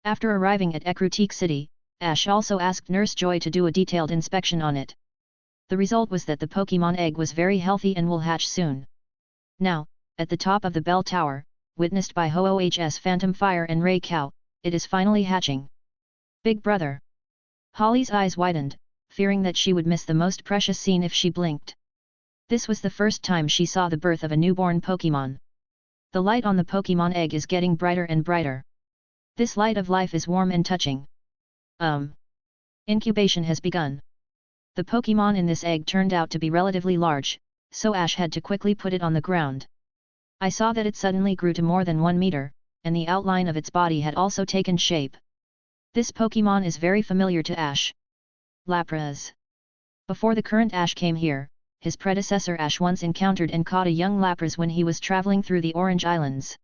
After arriving at Ecruteak City, Ash also asked Nurse Joy to do a detailed inspection on it. The result was that the Pokémon egg was very healthy and will hatch soon. Now, at the top of the bell tower, witnessed by Ho-Oh's Phantom Fire and Raikou, it is finally hatching. Big brother! Holly's eyes widened, fearing that she would miss the most precious scene if she blinked. This was the first time she saw the birth of a newborn Pokémon. The light on the Pokémon egg is getting brighter and brighter. This light of life is warm and touching. Incubation has begun. The Pokémon in this egg turned out to be relatively large, so Ash had to quickly put it on the ground. I saw that it suddenly grew to more than 1 meter, and the outline of its body had also taken shape. This Pokémon is very familiar to Ash. Lapras. Before the current Ash came here, his predecessor Ash once encountered and caught a young Lapras when he was traveling through the Orange Islands.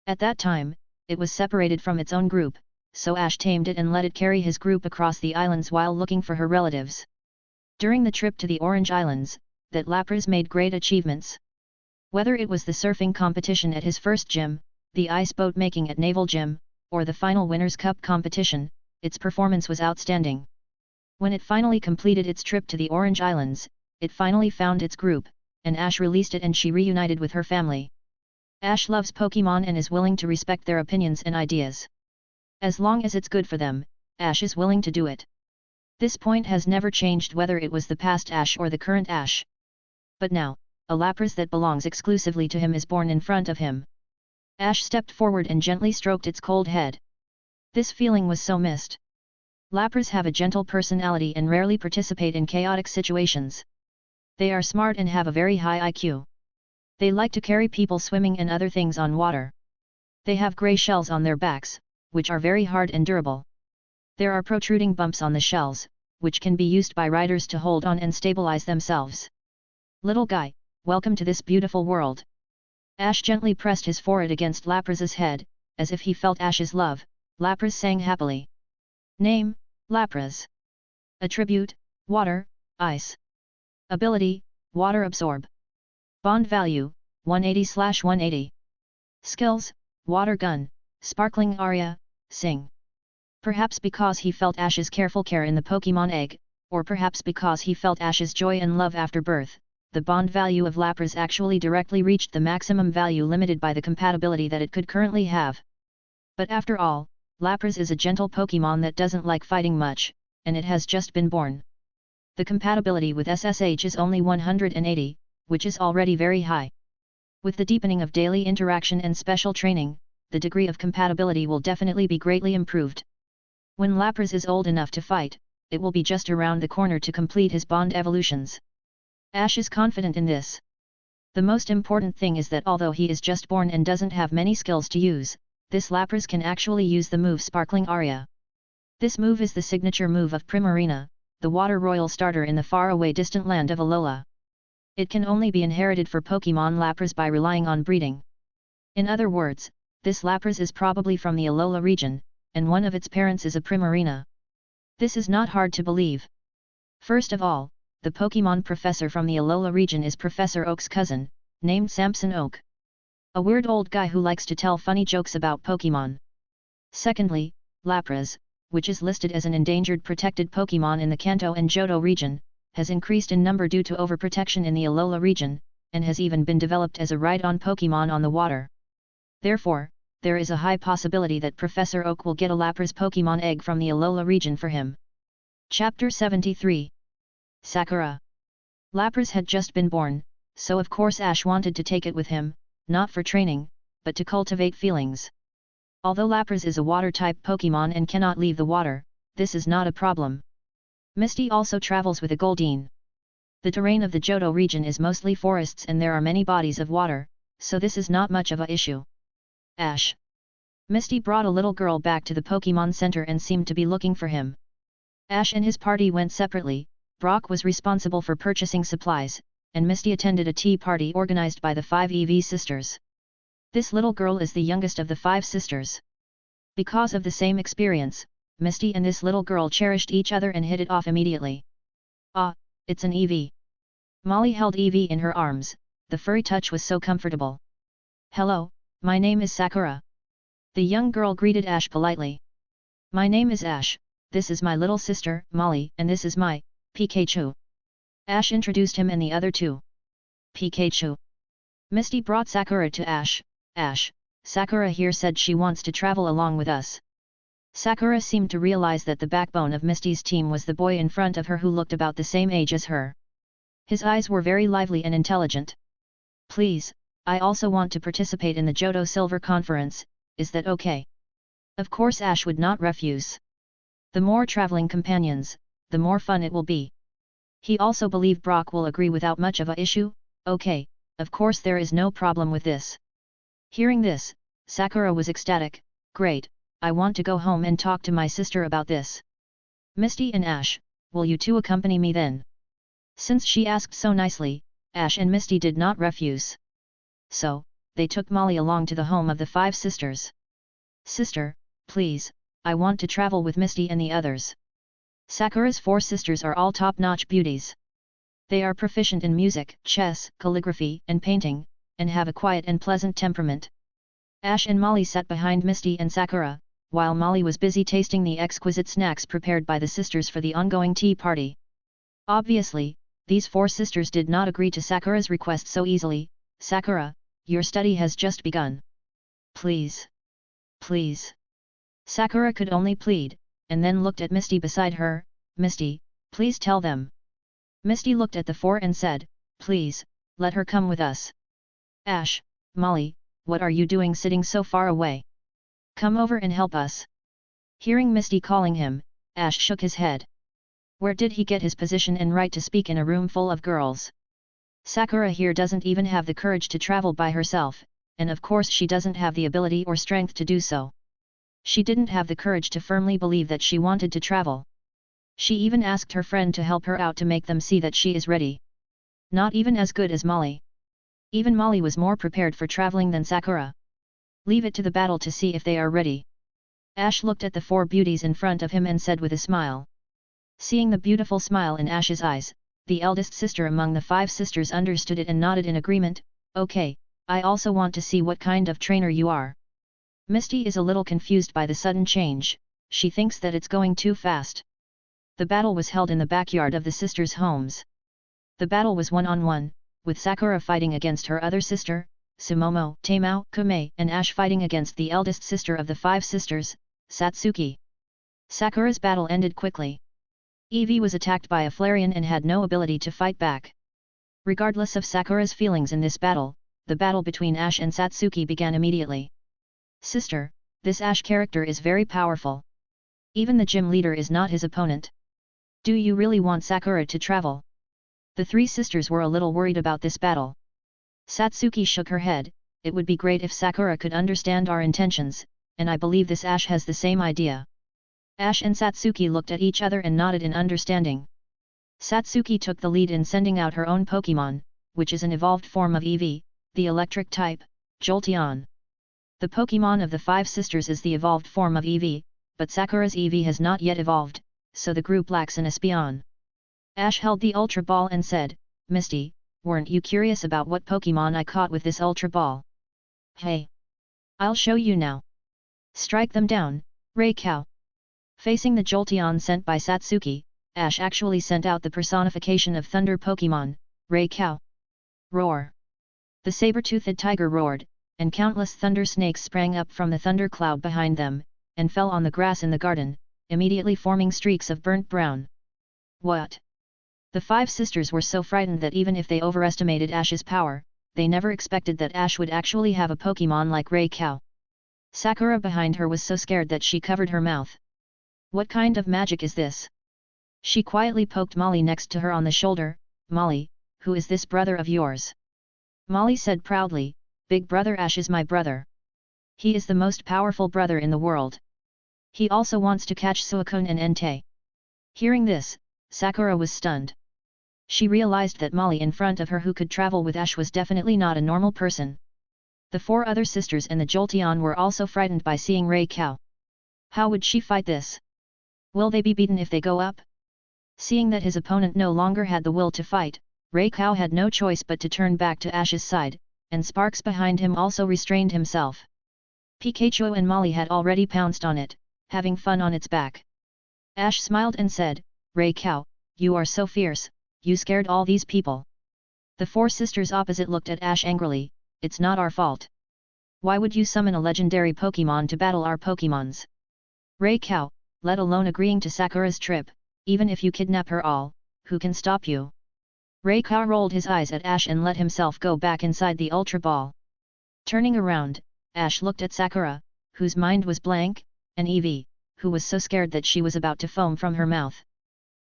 At that time, it was separated from its own group, so Ash tamed it and let it carry his group across the islands while looking for her relatives. During the trip to the Orange Islands, that Lapras made great achievements. Whether it was the surfing competition at his first gym, the ice boat making at Naval Gym, or the final Winners' Cup competition, its performance was outstanding. When it finally completed its trip to the Orange Islands, it finally found its group, and Ash released it and she reunited with her family. Ash loves Pokémon and is willing to respect their opinions and ideas. As long as it's good for them, Ash is willing to do it. This point has never changed whether it was the past Ash or the current Ash. But now, a Lapras that belongs exclusively to him is born in front of him. Ash stepped forward and gently stroked its cold head. This feeling was so missed. Lapras have a gentle personality and rarely participate in chaotic situations. They are smart and have a very high IQ. They like to carry people swimming and other things on water. They have grey shells on their backs, which are very hard and durable. There are protruding bumps on the shells, which can be used by riders to hold on and stabilize themselves. Little guy, welcome to this beautiful world. Ash gently pressed his forehead against Lapras's head, as if he felt Ash's love. Lapras sang happily. Name, Lapras. Attribute, water, ice. Ability, water absorb. Bond value, 180/180. Skills, Water Gun, Sparkling Aria, Sing. Perhaps because he felt Ash's careful care in the Pokémon egg, or perhaps because he felt Ash's joy and love after birth, the bond value of Lapras actually directly reached the maximum value limited by the compatibility that it could currently have. But after all, Lapras is a gentle Pokémon that doesn't like fighting much, and it has just been born. The compatibility with SSH is only 180, which is already very high. With the deepening of daily interaction and special training, the degree of compatibility will definitely be greatly improved. When Lapras is old enough to fight, it will be just around the corner to complete his bond evolutions. Ash is confident in this. The most important thing is that although he is just born and doesn't have many skills to use, this Lapras can actually use the move Sparkling Aria. This move is the signature move of Primarina, the water royal starter in the faraway distant land of Alola. It can only be inherited for Pokémon Lapras by relying on breeding. In other words, this Lapras is probably from the Alola region, and one of its parents is a Primarina. This is not hard to believe. First of all, the Pokémon professor from the Alola region is Professor Oak's cousin, named Samson Oak. A weird old guy who likes to tell funny jokes about Pokémon. Secondly, Lapras, which is listed as an endangered protected Pokémon in the Kanto and Johto region, has increased in number due to overprotection in the Alola region, and has even been developed as a ride-on Pokémon on the water. Therefore, there is a high possibility that Professor Oak will get a Lapras Pokémon egg from the Alola region for him. Chapter 73. Sakura. Lapras had just been born, so of course Ash wanted to take it with him, not for training, but to cultivate feelings. Although Lapras is a water-type Pokémon and cannot leave the water, this is not a problem. Misty also travels with a Goldeen. The terrain of the Johto region is mostly forests and there are many bodies of water, so this is not much of a issue. Ash. Misty brought a little girl back to the Pokémon Center and seemed to be looking for him. Ash and his party went separately. Brock was responsible for purchasing supplies, and Misty attended a tea party organized by the 5 Eevee sisters. This little girl is the youngest of the 5 sisters. Because of the same experience, Misty and this little girl cherished each other and hit it off immediately. Ah, it's an Eevee. Molly held Eevee in her arms, the furry touch was so comfortable. Hello, my name is Sakura. The young girl greeted Ash politely. My name is Ash, this is my little sister, Molly, and this is my Pikachu. Ash introduced him and the other two. Pikachu. Misty brought Sakura to Ash. Ash, Sakura here said she wants to travel along with us. Sakura seemed to realize that the backbone of Misty's team was the boy in front of her who looked about the same age as her. His eyes were very lively and intelligent. Please, I also want to participate in the Johto Silver Conference, is that okay? Of course Ash would not refuse. The more traveling companions, the more fun it will be. He also believed Brock will agree without much of a issue. Okay, of course there is no problem with this. Hearing this, Sakura was ecstatic. Great, I want to go home and talk to my sister about this. Misty and Ash, will you two accompany me then? Since she asked so nicely, Ash and Misty did not refuse. So, they took Molly along to the home of the 5 sisters. Sister, please, I want to travel with Misty and the others. Sakura's 4 sisters are all top-notch beauties. They are proficient in music, chess, calligraphy, and painting, and have a quiet and pleasant temperament. Ash and Molly sat behind Misty and Sakura, while Molly was busy tasting the exquisite snacks prepared by the sisters for the ongoing tea party. Obviously, these 4 sisters did not agree to Sakura's request so easily. Sakura, your study has just begun. Please. Please. Sakura could only plead, and then looked at Misty beside her. Misty, please tell them. Misty looked at the 4 and said, please, let her come with us. Ash, Molly, what are you doing sitting so far away? Come over and help us. Hearing Misty calling him, Ash shook his head. Where did he get his position and right to speak in a room full of girls? Sakura here doesn't even have the courage to travel by herself, and of course she doesn't have the ability or strength to do so. She didn't have the courage to firmly believe that she wanted to travel. She even asked her friend to help her out to make them see that she is ready. Not even as good as Molly. Even Molly was more prepared for traveling than Sakura. Leave it to the battle to see if they are ready. Ash looked at the 4 beauties in front of him and said with a smile. Seeing the beautiful smile in Ash's eyes, the eldest sister among the 5 sisters understood it and nodded in agreement. Okay, I also want to see what kind of trainer you are. Misty is a little confused by the sudden change, she thinks that it's going too fast. The battle was held in the backyard of the sisters' homes. The battle was one-on-one, with Sakura fighting against her other sister, Sumo, Tamao, Kume, and Ash fighting against the eldest sister of the 5 sisters, Satsuki. Sakura's battle ended quickly. Eevee was attacked by a Flareon and had no ability to fight back. Regardless of Sakura's feelings in this battle, the battle between Ash and Satsuki began immediately. Sister, this Ash character is very powerful. Even the gym leader is not his opponent. Do you really want Sakura to travel? The 3 sisters were a little worried about this battle. Satsuki shook her head, it would be great if Sakura could understand our intentions, and I believe this Ash has the same idea. Ash and Satsuki looked at each other and nodded in understanding. Satsuki took the lead in sending out her own Pokémon, which is an evolved form of Eevee, the electric type, Jolteon. The Pokémon of the 5 sisters is the evolved form of Eevee, but Sakura's Eevee has not yet evolved, so the group lacks an Espeon. Ash held the Ultra Ball and said, Misty, weren't you curious about what Pokémon I caught with this Ultra Ball? Hey! I'll show you now. Strike them down, Raikou. Facing the Jolteon sent by Satsuki, Ash actually sent out the personification of Thunder Pokémon, Raikou. Roar! The saber-toothed tiger roared, and countless thunder snakes sprang up from the thunder cloud behind them, and fell on the grass in the garden, immediately forming streaks of burnt brown. What? The 5 sisters were so frightened that even if they overestimated Ash's power, they never expected that Ash would actually have a Pokémon like Raikou. Sakura behind her was so scared that she covered her mouth. What kind of magic is this? She quietly poked Molly next to her on the shoulder. Molly, who is this brother of yours? Molly said proudly, Big brother Ash is my brother. He is the most powerful brother in the world. He also wants to catch Suicune and Entei. Hearing this, Sakura was stunned. She realized that Molly in front of her who could travel with Ash was definitely not a normal person. The 4 other sisters and the Jolteon were also frightened by seeing Raikou. How would she fight this? Will they be beaten if they go up? Seeing that his opponent no longer had the will to fight, Raikou had no choice but to turn back to Ash's side, and Sparks behind him also restrained himself. Pikachu and Molly had already pounced on it, having fun on its back. Ash smiled and said, Raikou, you are so fierce, you scared all these people. The 4 sisters opposite looked at Ash angrily, it's not our fault. Why would you summon a legendary Pokémon to battle our Pokémons? Raikou, let alone agreeing to Sakura's trip, even if you kidnap her all, who can stop you? Raikou rolled his eyes at Ash and let himself go back inside the Ultra Ball. Turning around, Ash looked at Sakura, whose mind was blank, and Eevee, who was so scared that she was about to foam from her mouth.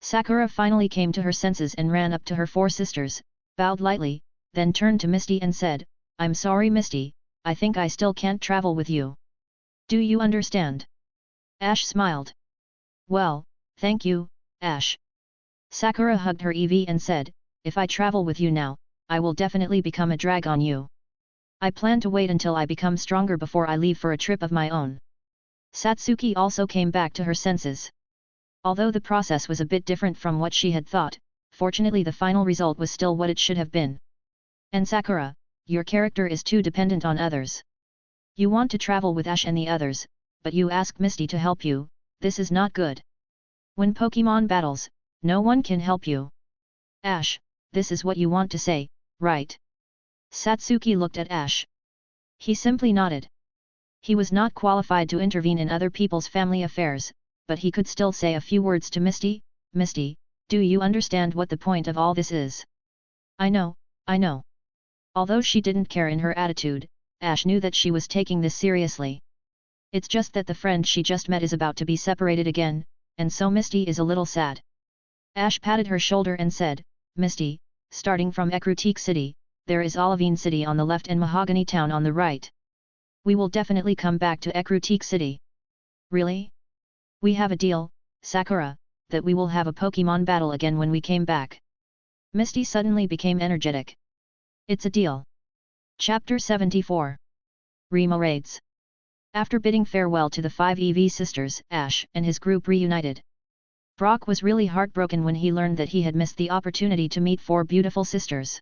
Sakura finally came to her senses and ran up to her 4 sisters, bowed lightly, then turned to Misty and said, I'm sorry Misty, I think I still can't travel with you. Do you understand? Ash smiled. Well, thank you, Ash. Sakura hugged her Eevee and said, if I travel with you now, I will definitely become a drag on you. I plan to wait until I become stronger before I leave for a trip of my own. Satsuki also came back to her senses. Although the process was a bit different from what she had thought, fortunately the final result was still what it should have been. And Sakura, your character is too dependent on others. You want to travel with Ash and the others, but you ask Misty to help you, this is not good. When Pokémon battles, no one can help you. Ash, this is what you want to say, right? Satsuki looked at Ash. He simply nodded. He was not qualified to intervene in other people's family affairs, but he could still say a few words to Misty. Misty, do you understand what the point of all this is? I know, I know. Although she didn't care in her attitude, Ash knew that she was taking this seriously. It's just that the friend she just met is about to be separated again, and so Misty is a little sad. Ash patted her shoulder and said, Misty, starting from Ecruteak City, there is Olivine City on the left and Mahogany Town on the right. We will definitely come back to Ecruteak City. Really? We have a deal, Sakura, that we will have a Pokémon battle again when we came back. Misty suddenly became energetic. It's a deal. Chapter 74. Remo Raids. After bidding farewell to the 5 Eevee sisters, Ash and his group reunited. Brock was really heartbroken when he learned that he had missed the opportunity to meet 4 beautiful sisters.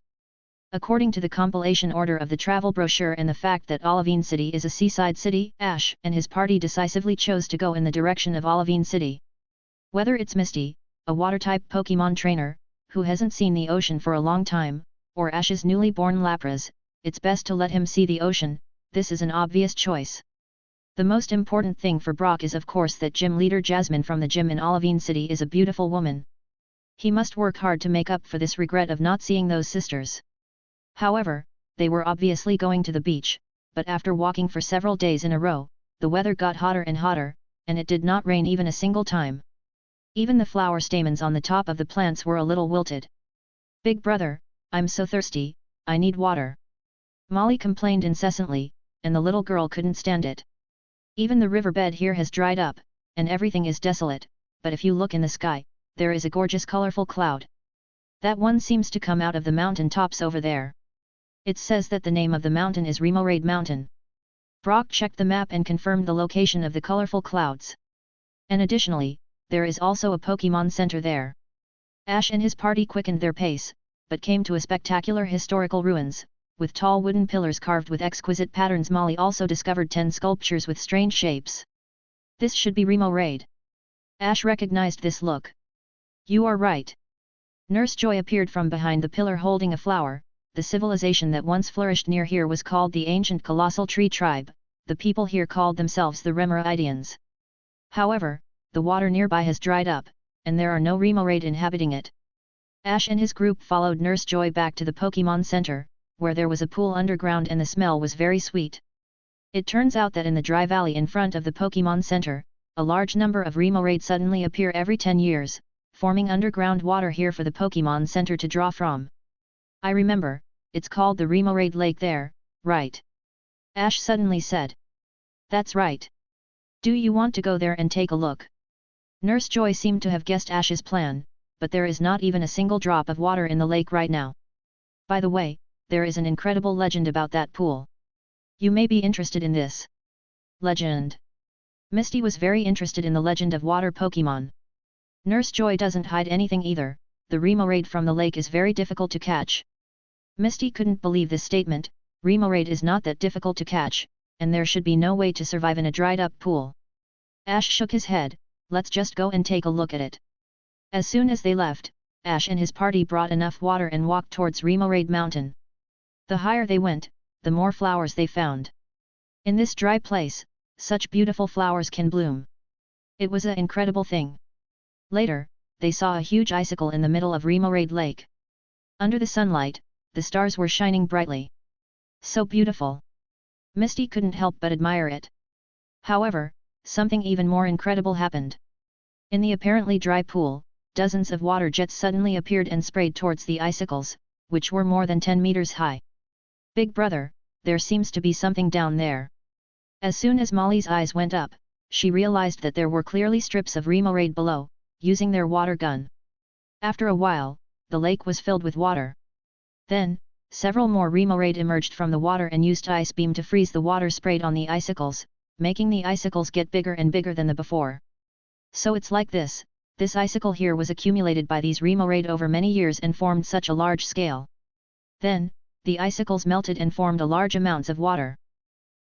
According to the compilation order of the travel brochure and the fact that Olivine City is a seaside city, Ash and his party decisively chose to go in the direction of Olivine City. Whether it's Misty, a water-type Pokémon trainer, who hasn't seen the ocean for a long time, or Ash's newly born Lapras, it's best to let him see the ocean. This is an obvious choice. The most important thing for Brock is of course that gym leader Jasmine from the gym in Olivine City is a beautiful woman. He must work hard to make up for this regret of not seeing those sisters. However, they were obviously going to the beach, but after walking for several days in a row, the weather got hotter and hotter, and it did not rain even a single time. Even the flower stamens on the top of the plants were a little wilted. "Big brother, I'm so thirsty, I need water." Molly complained incessantly, and the little girl couldn't stand it. "Even the riverbed here has dried up, and everything is desolate, but if you look in the sky, there is a gorgeous colorful cloud. That one seems to come out of the mountain tops over there. It says that the name of the mountain is Remo Raade Mountain." Brock checked the map and confirmed the location of the colorful clouds. "And additionally, there is also a Pokémon Center there." Ash and his party quickened their pace, but came to a spectacular historical ruins, with tall wooden pillars carved with exquisite patterns. Molly also discovered 10 sculptures with strange shapes. "This should be Remo Raade." Ash recognized this look. "You are right." Nurse Joy appeared from behind the pillar holding a flower. "The civilization that once flourished near here was called the Ancient Colossal Tree Tribe. The people here called themselves the Remo Raadians. However, the water nearby has dried up, and there are no Remo Raade inhabiting it." Ash and his group followed Nurse Joy back to the Pokémon Center, where there was a pool underground and the smell was very sweet. It turns out that in the dry valley in front of the Pokémon Center, a large number of Remo Raade suddenly appear every 10 years, forming underground water here for the Pokémon Center to draw from. "I remember, it's called the Remo Raade Lake there, right?" Ash suddenly said. "That's right. Do you want to go there and take a look?" Nurse Joy seemed to have guessed Ash's plan, but there is not even a single drop of water in the lake right now. "By the way, there is an incredible legend about that pool. You may be interested in this." "Legend?" Misty was very interested in the legend of water Pokémon. Nurse Joy doesn't hide anything either. "The Remo Raade from the lake is very difficult to catch." Misty couldn't believe this statement. Remo Raade is not that difficult to catch, and there should be no way to survive in a dried-up pool. Ash shook his head. "Let's just go and take a look at it." As soon as they left, Ash and his party brought enough water and walked towards Remo Raade Mountain. The higher they went, the more flowers they found. In this dry place, such beautiful flowers can bloom. It was an incredible thing. Later, they saw a huge icicle in the middle of Remo Raade Lake. Under the sunlight, the stars were shining brightly. So beautiful. Misty couldn't help but admire it. However, something even more incredible happened. In the apparently dry pool, dozens of water jets suddenly appeared and sprayed towards the icicles, which were more than 10 meters high. "Big brother, there seems to be something down there." As soon as Molly's eyes went up, she realized that there were clearly strips of Remo Raade below, using their water gun. After a while, the lake was filled with water. Then, several more Remo Raade emerged from the water and used ice beam to freeze the water sprayed on the icicles, making the icicles get bigger and bigger than the before. "So it's like this icicle here was accumulated by these Remo Raade over many years and formed such a large scale. Then, the icicles melted and formed a large amounts of water.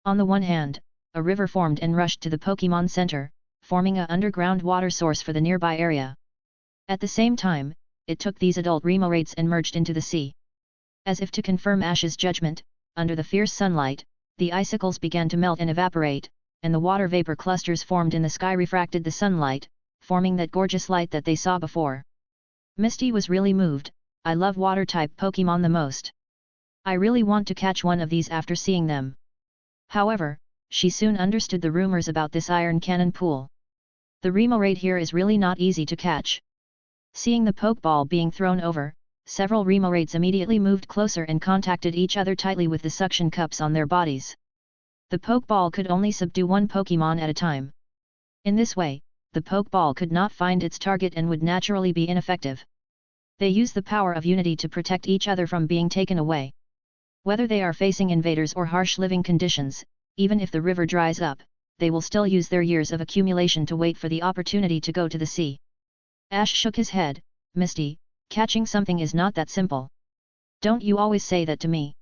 On the one hand, a river formed and rushed to the Pokémon Center, forming a underground water source for the nearby area. At the same time, it took these adult Remo Raades and merged into the sea. As if to confirm Ash's judgment, under the fierce sunlight, the icicles began to melt and evaporate, and the water vapor clusters formed in the sky refracted the sunlight, forming that gorgeous light that they saw before. Misty was really moved. "I love water-type Pokémon the most. I really want to catch one of these after seeing them." However, she soon understood the rumors about this iron cannon pool. The Remo Raade here is really not easy to catch. Seeing the Pokeball being thrown over, several Remo Raades immediately moved closer and contacted each other tightly with the suction cups on their bodies. The Pokeball could only subdue one Pokémon at a time. In this way, the Pokeball could not find its target and would naturally be ineffective. They use the power of unity to protect each other from being taken away. Whether they are facing invaders or harsh living conditions, even if the river dries up, they will still use their years of accumulation to wait for the opportunity to go to the sea. Ash shook his head. "Misty, catching something is not that simple. Don't you always say that to me?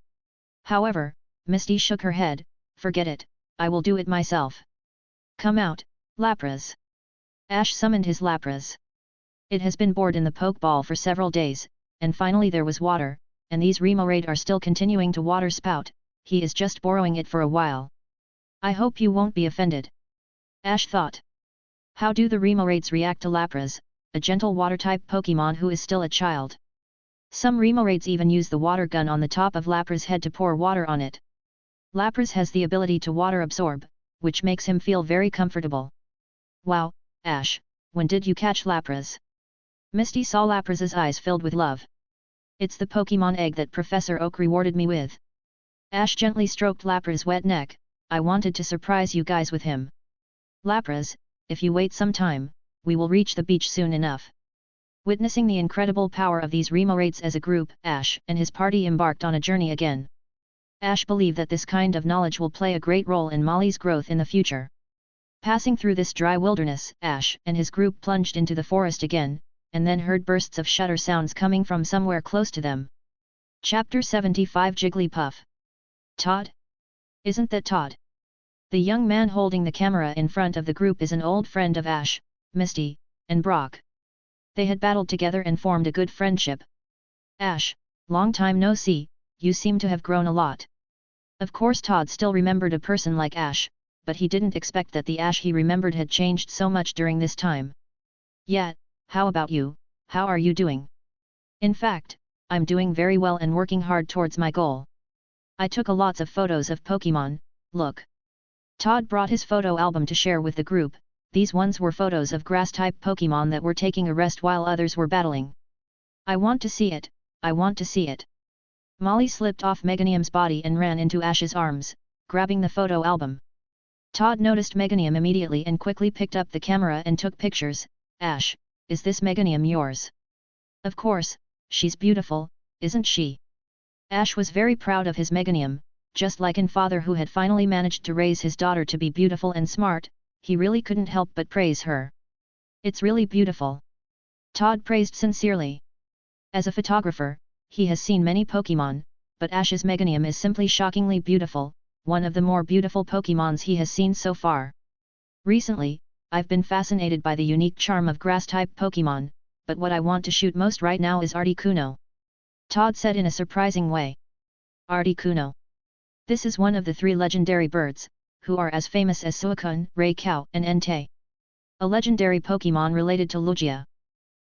However, Misty shook her head, forget it, I will do it myself. Come out, Lapras. Ash summoned his Lapras. It has been bored in the Pokeball for several days, and finally there was water, and these Remo Raade are still continuing to water spout, he is just borrowing it for a while. I hope you won't be offended. Ash thought. How do the Remo Raades react to Lapras, a gentle water-type Pokemon who is still a child? Some Remo Raades even use the water gun on the top of Lapras' head to pour water on it. Lapras has the ability to water absorb, which makes him feel very comfortable. Wow, Ash, when did you catch Lapras? Misty saw Lapras' eyes filled with love. It's the Pokemon egg that Professor Oak rewarded me with. Ash gently stroked Lapras' wet neck, I wanted to surprise you guys with him. Lapras, if you wait some time, we will reach the beach soon enough. Witnessing the incredible power of these Remo Raades as a group, Ash and his party embarked on a journey again. Ash believed that this kind of knowledge will play a great role in Molly's growth in the future. Passing through this dry wilderness, Ash and his group plunged into the forest again, and then heard bursts of shudder sounds coming from somewhere close to them. Chapter 75 Jigglypuff. Todd? Isn't that Todd? The young man holding the camera in front of the group is an old friend of Ash, Misty, and Brock. They had battled together and formed a good friendship. Ash, long time no see, you seem to have grown a lot. Of course Todd still remembered a person like Ash, but he didn't expect that the Ash he remembered had changed so much during this time. Yeah, how about you, how are you doing? In fact, I'm doing very well and working hard towards my goal. I took lots of photos of Pokemon, look. Todd brought his photo album to share with the group. These ones were photos of grass-type Pokemon that were taking a rest while others were battling. I want to see it, I want to see it. Molly slipped off Meganium's body and ran into Ash's arms, grabbing the photo album. Todd noticed Meganium immediately and quickly picked up the camera and took pictures. Ash, is this Meganium yours? Of course, she's beautiful, isn't she? Ash was very proud of his Meganium, just like a father who had finally managed to raise his daughter to be beautiful and smart. He really couldn't help but praise her. It's really beautiful. Todd praised sincerely. As a photographer, he has seen many Pokemon, but Ash's Meganium is simply shockingly beautiful, one of the more beautiful Pokemons he has seen so far. Recently, I've been fascinated by the unique charm of grass-type Pokemon, but what I want to shoot most right now is Articuno. Todd said in a surprising way. Articuno. This is one of the 3 legendary birds, who are as famous as Suicune, Raikou, and Entei. A legendary Pokemon related to Lugia.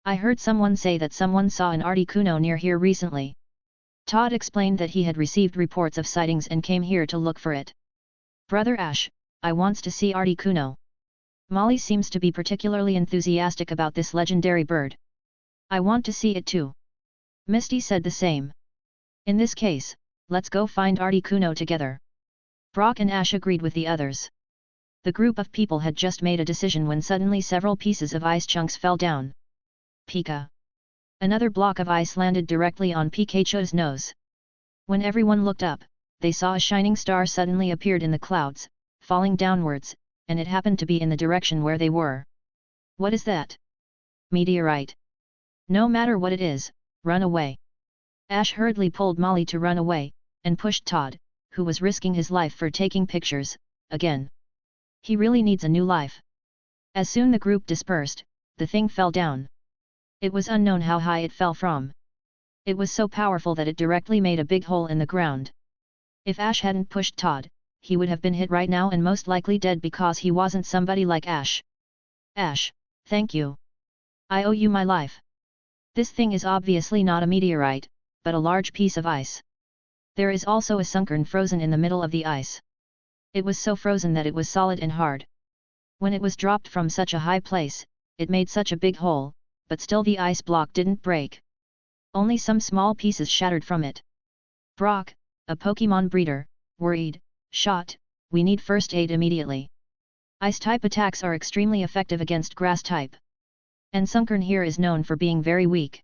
I heard someone say that someone saw an Articuno near here recently. Todd explained that he had received reports of sightings and came here to look for it. Brother Ash, I wants to see Articuno. Molly seems to be particularly enthusiastic about this legendary bird. I want to see it too. Misty said the same. In this case, let's go find Articuno together. Brock and Ash agreed with the others. The group of people had just made a decision when suddenly several pieces of ice chunks fell down. Pika. Another block of ice landed directly on Pikachu's nose. When everyone looked up, they saw a shining star suddenly appeared in the clouds, falling downwards, and it happened to be in the direction where they were. What is that? Meteorite. No matter what it is, run away. Ash hurriedly pulled Molly to run away, and pushed Todd, who was risking his life for taking pictures, again. He really needs a new life. As soon the group dispersed, the thing fell down. It was unknown how high it fell from. It was so powerful that it directly made a big hole in the ground. If Ash hadn't pushed Todd, he would have been hit right now and most likely dead because he wasn't somebody like Ash. Ash, thank you. I owe you my life. This thing is obviously not a meteorite, but a large piece of ice. There is also a sunken frozen in the middle of the ice. It was so frozen that it was solid and hard. When it was dropped from such a high place, it made such a big hole, but still the ice block didn't break. Only some small pieces shattered from it. Brock, a Pokemon breeder, worried, shot, we need first aid immediately. Ice-type attacks are extremely effective against grass-type. And Sunkern here is known for being very weak.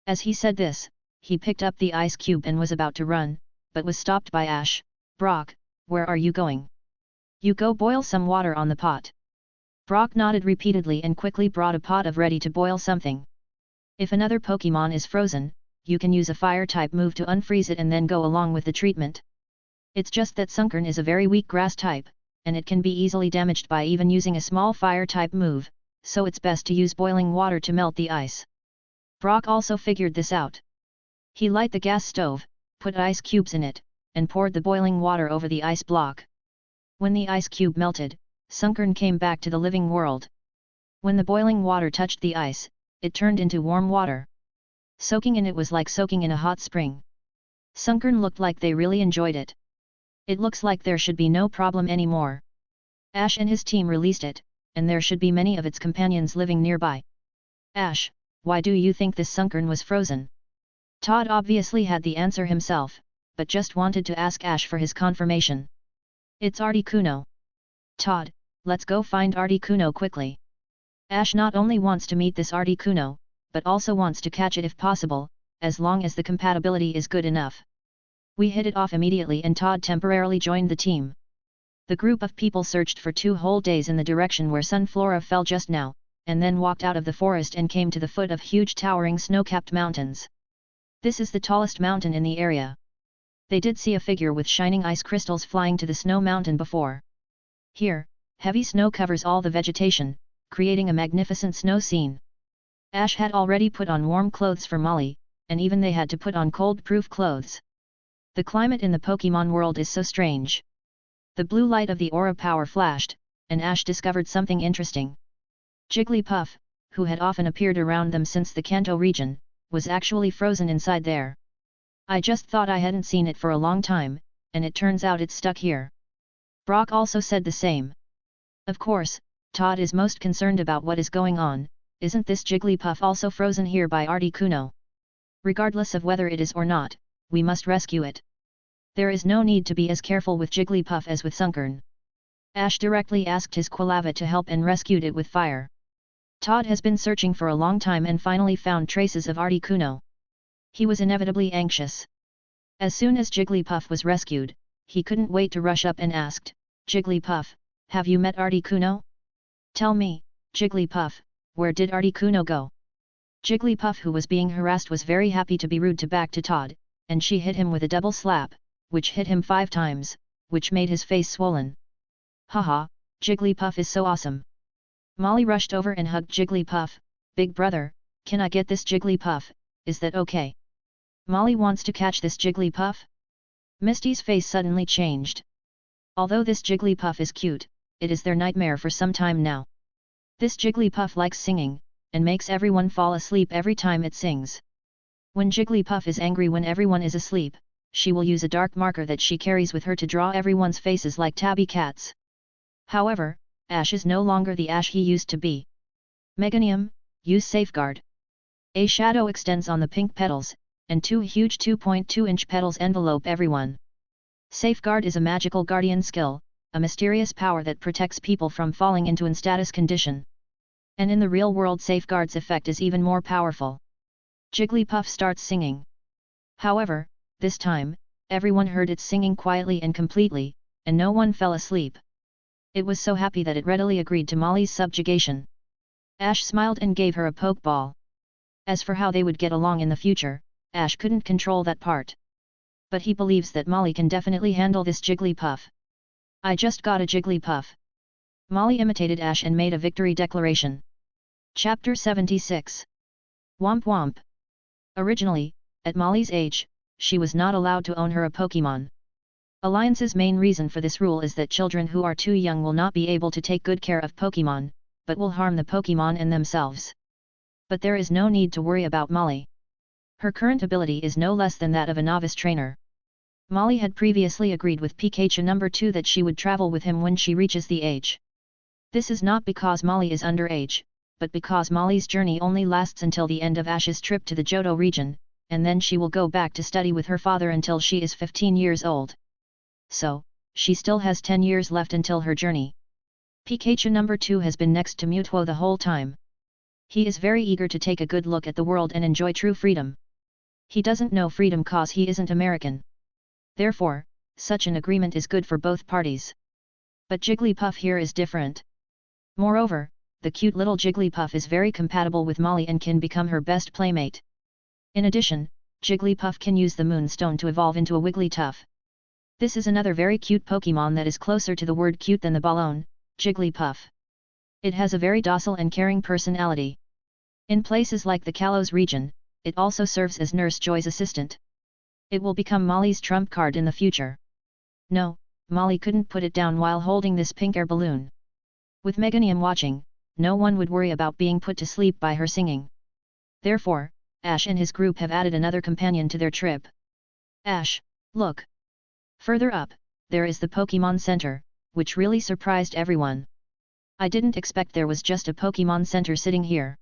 As he said this, he picked up the ice cube and was about to run, but was stopped by Ash. Brock, where are you going? You go boil some water on the pot. Brock nodded repeatedly and quickly brought a pot of ready-to-boil something. If another Pokemon is frozen, you can use a fire-type move to unfreeze it and then go along with the treatment. It's just that Sunkern is a very weak grass type, and it can be easily damaged by even using a small fire-type move, so it's best to use boiling water to melt the ice. Brock also figured this out. He lit the gas stove, put ice cubes in it, and poured the boiling water over the ice block. When the ice cube melted, Sunkern came back to the living world. When the boiling water touched the ice, it turned into warm water. Soaking in it was like soaking in a hot spring. Sunkern looked like they really enjoyed it. It looks like there should be no problem anymore. Ash and his team released it, and there should be many of its companions living nearby. Ash, why do you think this Sunkern was frozen? Todd obviously had the answer himself, but just wanted to ask Ash for his confirmation. It's Articuno. Todd, let's go find Articuno quickly. Ash not only wants to meet this Articuno, but also wants to catch it if possible, as long as the compatibility is good enough. We hit it off immediately and Todd temporarily joined the team. The group of people searched for 2 whole days in the direction where Sunflora fell just now, and then walked out of the forest and came to the foot of huge towering snow-capped mountains. This is the tallest mountain in the area. They did see a figure with shining ice crystals flying to the snow mountain before. Here, heavy snow covers all the vegetation, creating a magnificent snow scene. Ash had already put on warm clothes for Molly, and even they had to put on cold-proof clothes. The climate in the Pokémon world is so strange. The blue light of the aura power flashed, and Ash discovered something interesting. Jigglypuff, who had often appeared around them since the Johto region, was actually frozen inside there. I just thought I hadn't seen it for a long time, and it turns out it's stuck here. Brock also said the same. Of course, Todd is most concerned about what is going on. Isn't this Jigglypuff also frozen here by Articuno? Regardless of whether it is or not, we must rescue it. There is no need to be as careful with Jigglypuff as with Sunkern. Ash directly asked his Quilava to help and rescued it with fire. Todd has been searching for a long time and finally found traces of Articuno. He was inevitably anxious. As soon as Jigglypuff was rescued, he couldn't wait to rush up and asked, Jigglypuff, have you met Articuno? Tell me, Jigglypuff, where did Articuno go? Jigglypuff, who was being harassed, was very happy to be rude back to Todd, and she hit him with a double slap, which hit him 5 times, which made his face swollen. Haha, Jigglypuff is so awesome. Molly rushed over and hugged Jigglypuff. Big brother, can I get this Jigglypuff, is that okay? Molly wants to catch this Jigglypuff? Misty's face suddenly changed. Although this Jigglypuff is cute, it is their nightmare for some time now. This Jigglypuff likes singing, and makes everyone fall asleep every time it sings. When Jigglypuff is angry when everyone is asleep, she will use a dark marker that she carries with her to draw everyone's faces like tabby cats. However, Ash is no longer the Ash he used to be. Meganium, use Safeguard. A shadow extends on the pink petals, and 2 huge 2.2-inch petals envelope everyone. Safeguard is a magical guardian skill, a mysterious power that protects people from falling into an status condition. And in the real world, Safeguard's effect is even more powerful. Jigglypuff starts singing. However, this time, everyone heard it singing quietly and completely, and no one fell asleep. It was so happy that it readily agreed to Molly's subjugation. Ash smiled and gave her a Pokeball. As for how they would get along in the future, Ash couldn't control that part. But he believes that Molly can definitely handle this Jigglypuff. I just got a Jigglypuff. Molly imitated Ash and made a victory declaration. Chapter 76. Womp Womp. Originally, at Molly's age, she was not allowed to own her a Pokémon. Alliance's main reason for this rule is that children who are too young will not be able to take good care of Pokémon, but will harm the Pokémon and themselves. But there is no need to worry about Molly. Her current ability is no less than that of a novice trainer. Molly had previously agreed with Pikachu number 2 that she would travel with him when she reaches the age. This is not because Molly is underage, but because Molly's journey only lasts until the end of Ash's trip to the Johto region, and then she will go back to study with her father until she is 15 years old. So, she still has 10 years left until her journey. Pikachu number 2 has been next to Mewtwo the whole time. He is very eager to take a good look at the world and enjoy true freedom. He doesn't know freedom cause he isn't American. Therefore, such an agreement is good for both parties. But Jigglypuff here is different. Moreover, the cute little Jigglypuff is very compatible with Molly and can become her best playmate. In addition, Jigglypuff can use the Moonstone to evolve into a Wigglytuff. This is another very cute Pokémon that is closer to the word cute than the Ballon, Jigglypuff. It has a very docile and caring personality. In places like the Kalos region, it also serves as Nurse Joy's assistant. It will become Molly's trump card in the future. No, Molly couldn't put it down while holding this pink air balloon. With Meganium watching, no one would worry about being put to sleep by her singing. Therefore, Ash and his group have added another companion to their trip. Ash, look! Further up, there is the Pokémon Center, which really surprised everyone. I didn't expect there was just a Pokémon Center sitting here.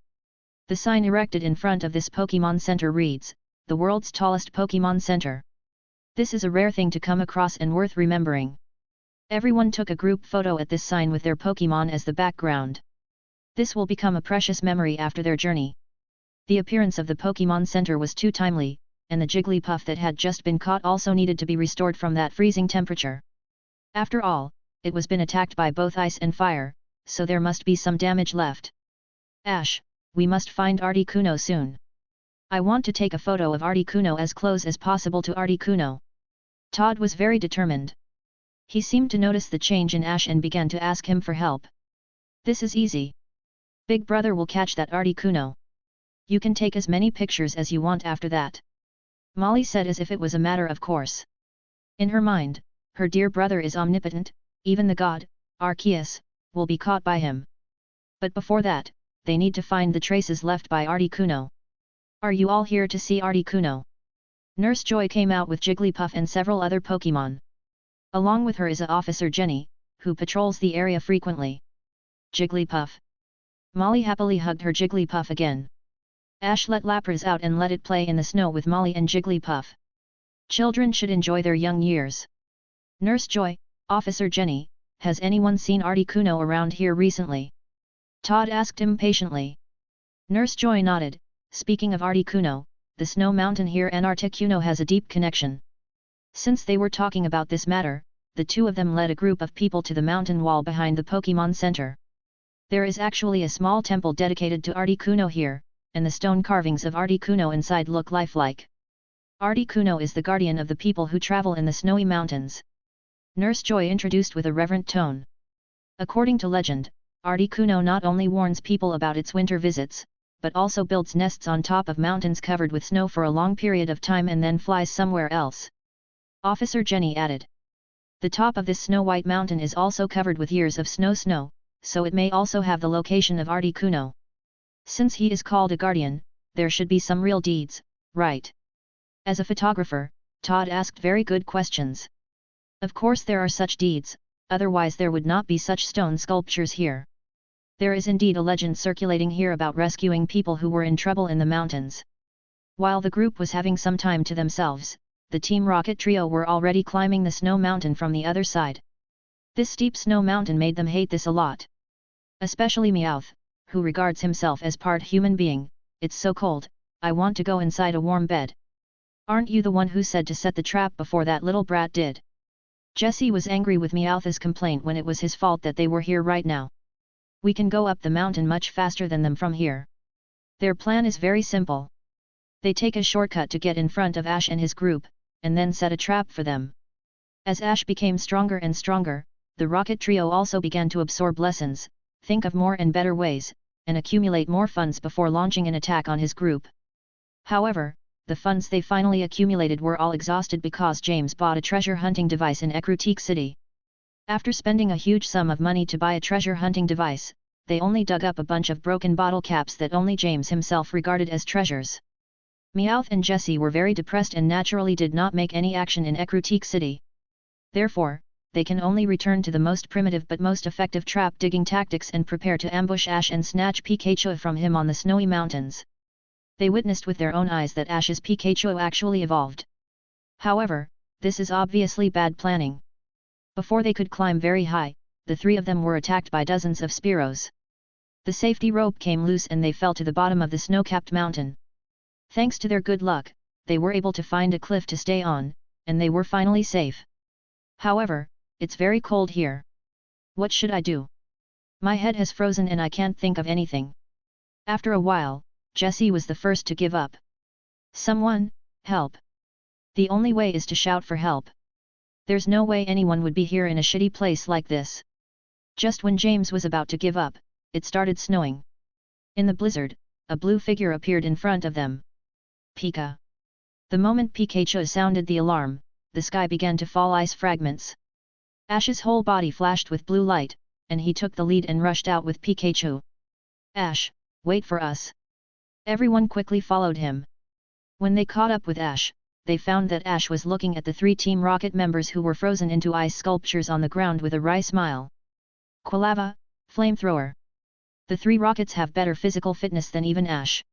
The sign erected in front of this Pokémon Center reads, "The world's tallest Pokémon Center." This is a rare thing to come across and worth remembering. Everyone took a group photo at this sign with their Pokémon as the background. This will become a precious memory after their journey. The appearance of the Pokémon Center was too timely, and the Jigglypuff that had just been caught also needed to be restored from that freezing temperature. After all, it was been attacked by both ice and fire, so there must be some damage left. Ash, we must find Articuno soon. I want to take a photo of Articuno as close as possible to Articuno. Todd was very determined. He seemed to notice the change in Ash and began to ask him for help. This is easy. Big Brother will catch that Articuno. You can take as many pictures as you want after that. Molly said as if it was a matter of course. In her mind, her dear brother is omnipotent, even the god, Arceus, will be caught by him. But before that, they need to find the traces left by Articuno. Are you all here to see Articuno? Nurse Joy came out with Jigglypuff and several other Pokémon. Along with her is Officer Jenny, who patrols the area frequently. Jigglypuff. Molly happily hugged her Jigglypuff again. Ash let Lapras out and let it play in the snow with Molly and Jigglypuff. Children should enjoy their young years. Nurse Joy, Officer Jenny, has anyone seen Articuno around here recently? Todd asked impatiently. Nurse Joy nodded. Speaking of Articuno, the snow mountain here and Articuno has a deep connection. Since they were talking about this matter, the two of them led a group of people to the mountain wall behind the Pokémon Center. There is actually a small temple dedicated to Articuno here, and the stone carvings of Articuno inside look lifelike. Articuno is the guardian of the people who travel in the snowy mountains. Nurse Joy introduced with a reverent tone. According to legend, Articuno not only warns people about its winter visits, but also builds nests on top of mountains covered with snow for a long period of time and then flies somewhere else. Officer Jenny added. The top of this snow-white mountain is also covered with years of snow, so it may also have the location of Articuno. Since he is called a guardian, there should be some real deeds, right? As a photographer, Todd asked very good questions. Of course there are such deeds, otherwise there would not be such stone sculptures here. There is indeed a legend circulating here about rescuing people who were in trouble in the mountains. While the group was having some time to themselves, the Team Rocket trio were already climbing the snow mountain from the other side. This steep snow mountain made them hate this a lot. Especially Meowth, who regards himself as part human being. It's so cold, I want to go inside a warm bed. Aren't you the one who said to set the trap before that little brat did? Jessie was angry with Meowth's complaint when it was his fault that they were here right now. We can go up the mountain much faster than them from here. Their plan is very simple. They take a shortcut to get in front of Ash and his group, and then set a trap for them. As Ash became stronger and stronger, the Rocket Trio also began to absorb lessons, think of more and better ways, and accumulate more funds before launching an attack on his group. However, the funds they finally accumulated were all exhausted because James bought a treasure hunting device in Ecruteak City. After spending a huge sum of money to buy a treasure hunting device, they only dug up a bunch of broken bottle caps that only James himself regarded as treasures. Meowth and Jessie were very depressed and naturally did not make any action in Ecruteak City. Therefore, they can only return to the most primitive but most effective trap-digging tactics and prepare to ambush Ash and snatch Pikachu from him on the snowy mountains. They witnessed with their own eyes that Ash's Pikachu actually evolved. However, this is obviously bad planning. Before they could climb very high, the three of them were attacked by dozens of Spearows. The safety rope came loose and they fell to the bottom of the snow-capped mountain. Thanks to their good luck, they were able to find a cliff to stay on, and they were finally safe. However, it's very cold here. What should I do? My head has frozen and I can't think of anything. After a while, Jessie was the first to give up. Someone, Help! The only way is to shout for help. There's no way anyone would be here in a shitty place like this. Just when James was about to give up, it started snowing. In the blizzard, a blue figure appeared in front of them. Pika! The moment Pikachu sounded the alarm, the sky began to fall ice fragments. Ash's whole body flashed with blue light, and he took the lead and rushed out with Pikachu. Ash, wait for us! Everyone quickly followed him. When they caught up with Ash, they found that Ash was looking at the 3 Team Rocket members who were frozen into ice sculptures on the ground with a wry smile. Quilava, Flamethrower. The 3 Rockets have better physical fitness than even Ash.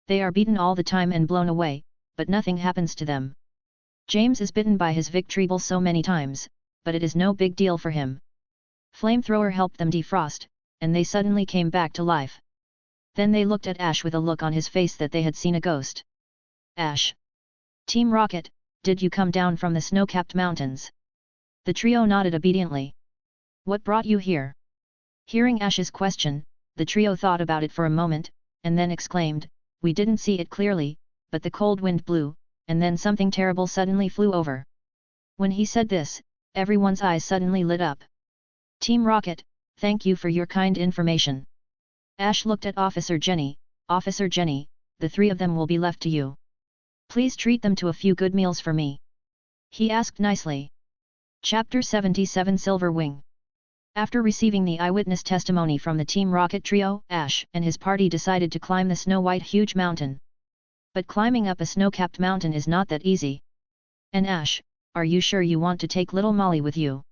They are beaten all the time and blown away, but nothing happens to them. James is bitten by his Victreebel so many times, but it is no big deal for him. Flamethrower helped them defrost, and they suddenly came back to life. Then they looked at Ash with a look on his face that they had seen a ghost. Ash! Team Rocket, did you come down from the snow-capped mountains? The trio nodded obediently. What brought you here? Hearing Ash's question, the trio thought about it for a moment, and then exclaimed, we didn't see it clearly, but the cold wind blew, and then something terrible suddenly flew over. When he said this, everyone's eyes suddenly lit up. Team Rocket, thank you for your kind information. Ash looked at Officer Jenny. Officer Jenny, the 3 of them will be left to you. Please treat them to a few good meals for me. He asked nicely. Chapter 77 Silver Wing. After receiving the eyewitness testimony from the Team Rocket trio, Ash and his party decided to climb the snow-white huge mountain. But climbing up a snow-capped mountain is not that easy. And Ash, are you sure you want to take little Molly with you?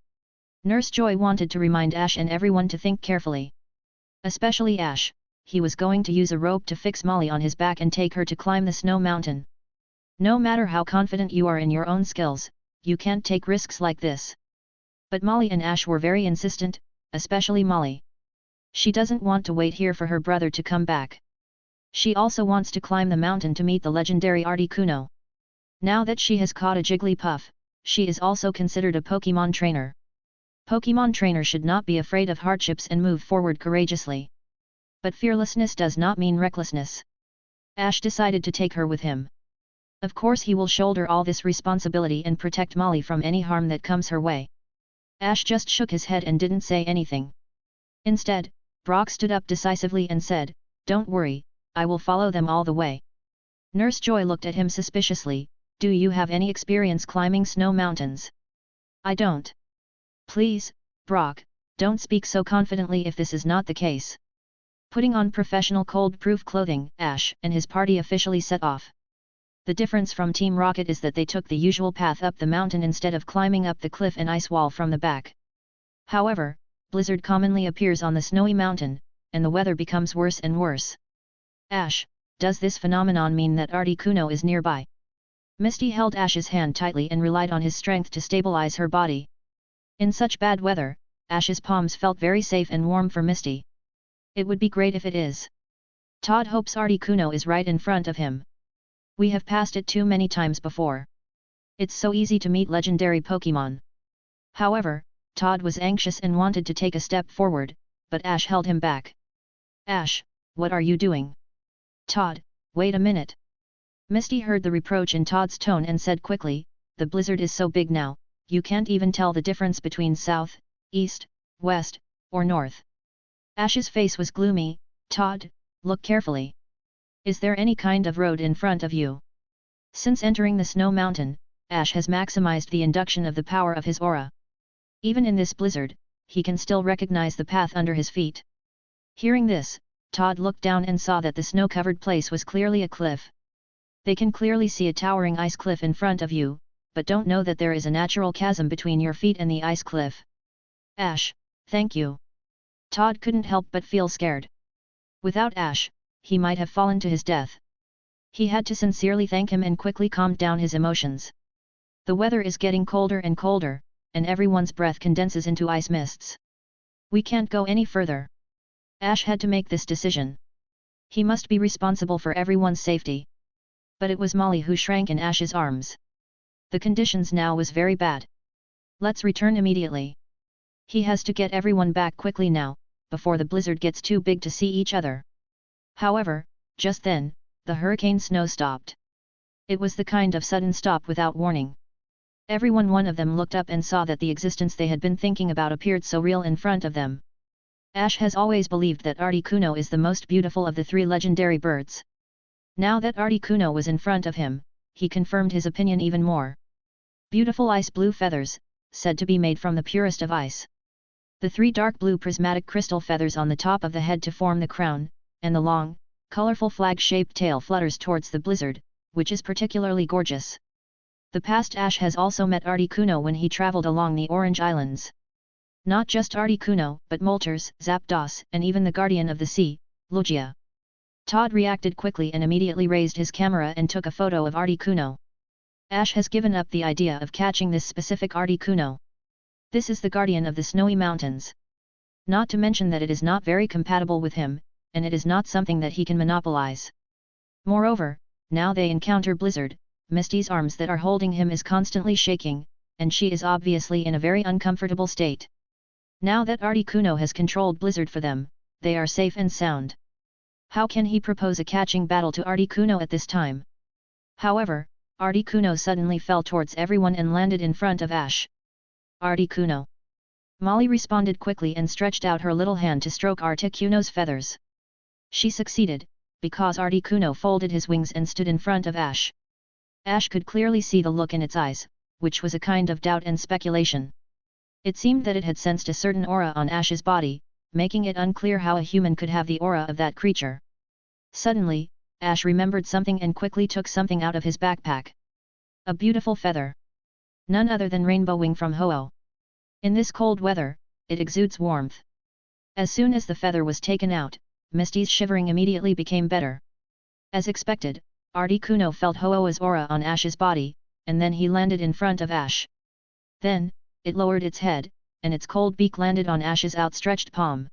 Nurse Joy wanted to remind Ash and everyone to think carefully. Especially Ash, he was going to use a rope to fix Molly on his back and take her to climb the snow mountain. No matter how confident you are in your own skills, you can't take risks like this. But Molly and Ash were very insistent, especially Molly. She doesn't want to wait here for her brother to come back. She also wants to climb the mountain to meet the legendary Articuno. Now that she has caught a Jigglypuff, she is also considered a Pokémon trainer. Pokémon trainer should not be afraid of hardships and move forward courageously. But fearlessness does not mean recklessness. Ash decided to take her with him. Of course he will shoulder all this responsibility and protect Molly from any harm that comes her way. Ash just shook his head and didn't say anything. Instead, Brock stood up decisively and said, don't worry, I will follow them all the way. Nurse Joy looked at him suspiciously, do you have any experience climbing snow mountains? I don't. Please, Brock, don't speak so confidently if this is not the case. Putting on professional cold-proof clothing, Ash and his party officially set off. The difference from Team Rocket is that they took the usual path up the mountain instead of climbing up the cliff and ice wall from the back. However, blizzard commonly appears on the snowy mountain, and the weather becomes worse and worse. Ash, does this phenomenon mean that Articuno is nearby? Misty held Ash's hand tightly and relied on his strength to stabilize her body. In such bad weather, Ash's palms felt very safe and warm for Misty. It would be great if it is. Todd hopes Articuno is right in front of him. We have passed it too many times before. It's so easy to meet legendary Pokémon. However, Todd was anxious and wanted to take a step forward, but Ash held him back. Ash, what are you doing? Todd, wait a minute. Misty heard the reproach in Todd's tone and said quickly, the blizzard is so big now, you can't even tell the difference between south, east, west, or north. Ash's face was gloomy. Todd, look carefully. Is there any kind of road in front of you? Since entering the snow mountain, Ash has maximized the induction of the power of his aura. Even in this blizzard, he can still recognize the path under his feet. Hearing this, Todd looked down and saw that the snow-covered place was clearly a cliff. They can clearly see a towering ice cliff in front of you, but don't know that there is a natural chasm between your feet and the ice cliff. Ash, thank you. Todd couldn't help but feel scared. Without Ash, he might have fallen to his death. He had to sincerely thank him and quickly calmed down his emotions. The weather is getting colder and colder, and everyone's breath condenses into ice mists. We can't go any further. Ash had to make this decision. He must be responsible for everyone's safety. But it was Molly who shrank in Ash's arms. The conditions now was very bad. Let's return immediately. He has to get everyone back quickly now, before the blizzard gets too big to see each other. However, just then, the hurricane snow stopped. It was the kind of sudden stop without warning. One of them looked up and saw that the existence they had been thinking about appeared so real in front of them. Ash has always believed that Articuno is the most beautiful of the 3 legendary birds. Now that Articuno was in front of him, he confirmed his opinion even more. Beautiful ice blue feathers, said to be made from the purest of ice. The 3 dark blue prismatic crystal feathers on the top of the head to form the crown, and the long, colorful flag-shaped tail flutters towards the blizzard, which is particularly gorgeous. The past Ash has also met Articuno when he traveled along the Orange Islands. Not just Articuno, but Moltres, Zapdos, and even the Guardian of the Sea, Lugia. Todd reacted quickly and immediately raised his camera and took a photo of Articuno. Ash has given up the idea of catching this specific Articuno. This is the Guardian of the Snowy Mountains. Not to mention that it is not very compatible with him, and it is not something that he can monopolize. Moreover, now they encounter Blizzard. Misty's arms that are holding him is constantly shaking, and she is obviously in a very uncomfortable state. Now that Articuno has controlled Blizzard for them, they are safe and sound. How can he propose a catching battle to Articuno at this time? However, Articuno suddenly fell towards everyone and landed in front of Ash. Articuno. Molly responded quickly and stretched out her little hand to stroke Articuno's feathers. She succeeded, because Articuno folded his wings and stood in front of Ash. Ash could clearly see the look in its eyes, which was a kind of doubt and speculation. It seemed that it had sensed a certain aura on Ash's body, making it unclear how a human could have the aura of that creature. Suddenly, Ash remembered something and quickly took something out of his backpack. A beautiful feather. None other than Rainbow Wing from Ho-Oh. In this cold weather, it exudes warmth. As soon as the feather was taken out, Misty's shivering immediately became better. As expected, Articuno felt Ho-Oh's aura on Ash's body, and then he landed in front of Ash. Then, it lowered its head, and its cold beak landed on Ash's outstretched palm.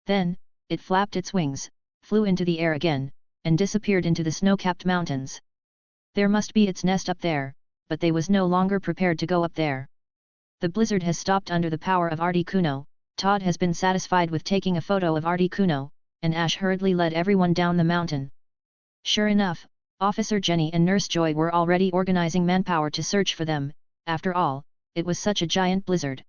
Then, it flapped its wings, flew into the air again, and disappeared into the snow-capped mountains. There must be its nest up there, but they was no longer prepared to go up there. The blizzard has stopped under the power of Articuno. Todd has been satisfied with taking a photo of Articuno, and Ash hurriedly led everyone down the mountain. Sure enough, Officer Jenny and Nurse Joy were already organizing manpower to search for them. After all, it was such a giant blizzard.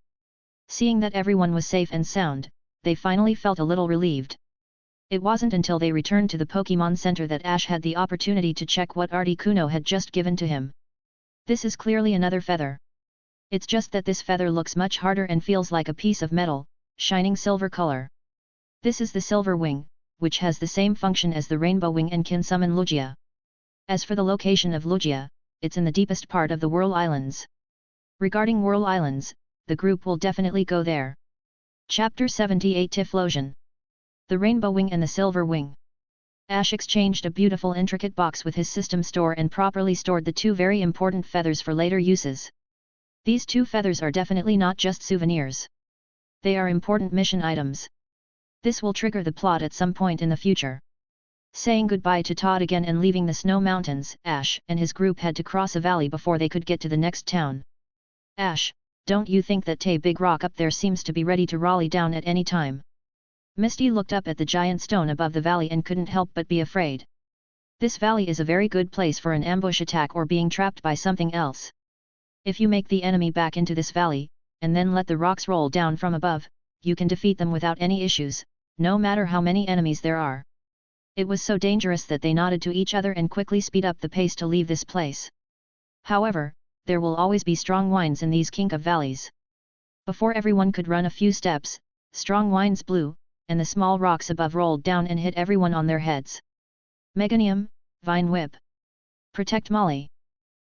Seeing that everyone was safe and sound, they finally felt a little relieved. It wasn't until they returned to the Pokémon Center that Ash had the opportunity to check what Articuno had just given to him. This is clearly another feather. It's just that this feather looks much harder and feels like a piece of metal, shining silver color. This is the Silver Wing, which has the same function as the Rainbow Wing and can summon Lugia. As for the location of Lugia, it's in the deepest part of the Whirl Islands. Regarding Whirl Islands, the group will definitely go there. Chapter 78 Typhlosion. The Rainbow Wing and the Silver Wing. Ash exchanged a beautiful intricate box with his system store and properly stored the 2 very important feathers for later uses. These 2 feathers are definitely not just souvenirs. They are important mission items. This will trigger the plot at some point in the future. Saying goodbye to Todd again and leaving the snow mountains, Ash and his group had to cross a valley before they could get to the next town. Ash, don't you think that big rock up there seems to be ready to rally down at any time? Misty looked up at the giant stone above the valley and couldn't help but be afraid. This valley is a very good place for an ambush attack or being trapped by something else. If you make the enemy back into this valley, and then let the rocks roll down from above, you can defeat them without any issues, no matter how many enemies there are. It was so dangerous that they nodded to each other and quickly speed up the pace to leave this place. However, there will always be strong winds in these kink of valleys. Before everyone could run a few steps, strong winds blew, and the small rocks above rolled down and hit everyone on their heads. Meganium, Vine Whip. Protect Molly.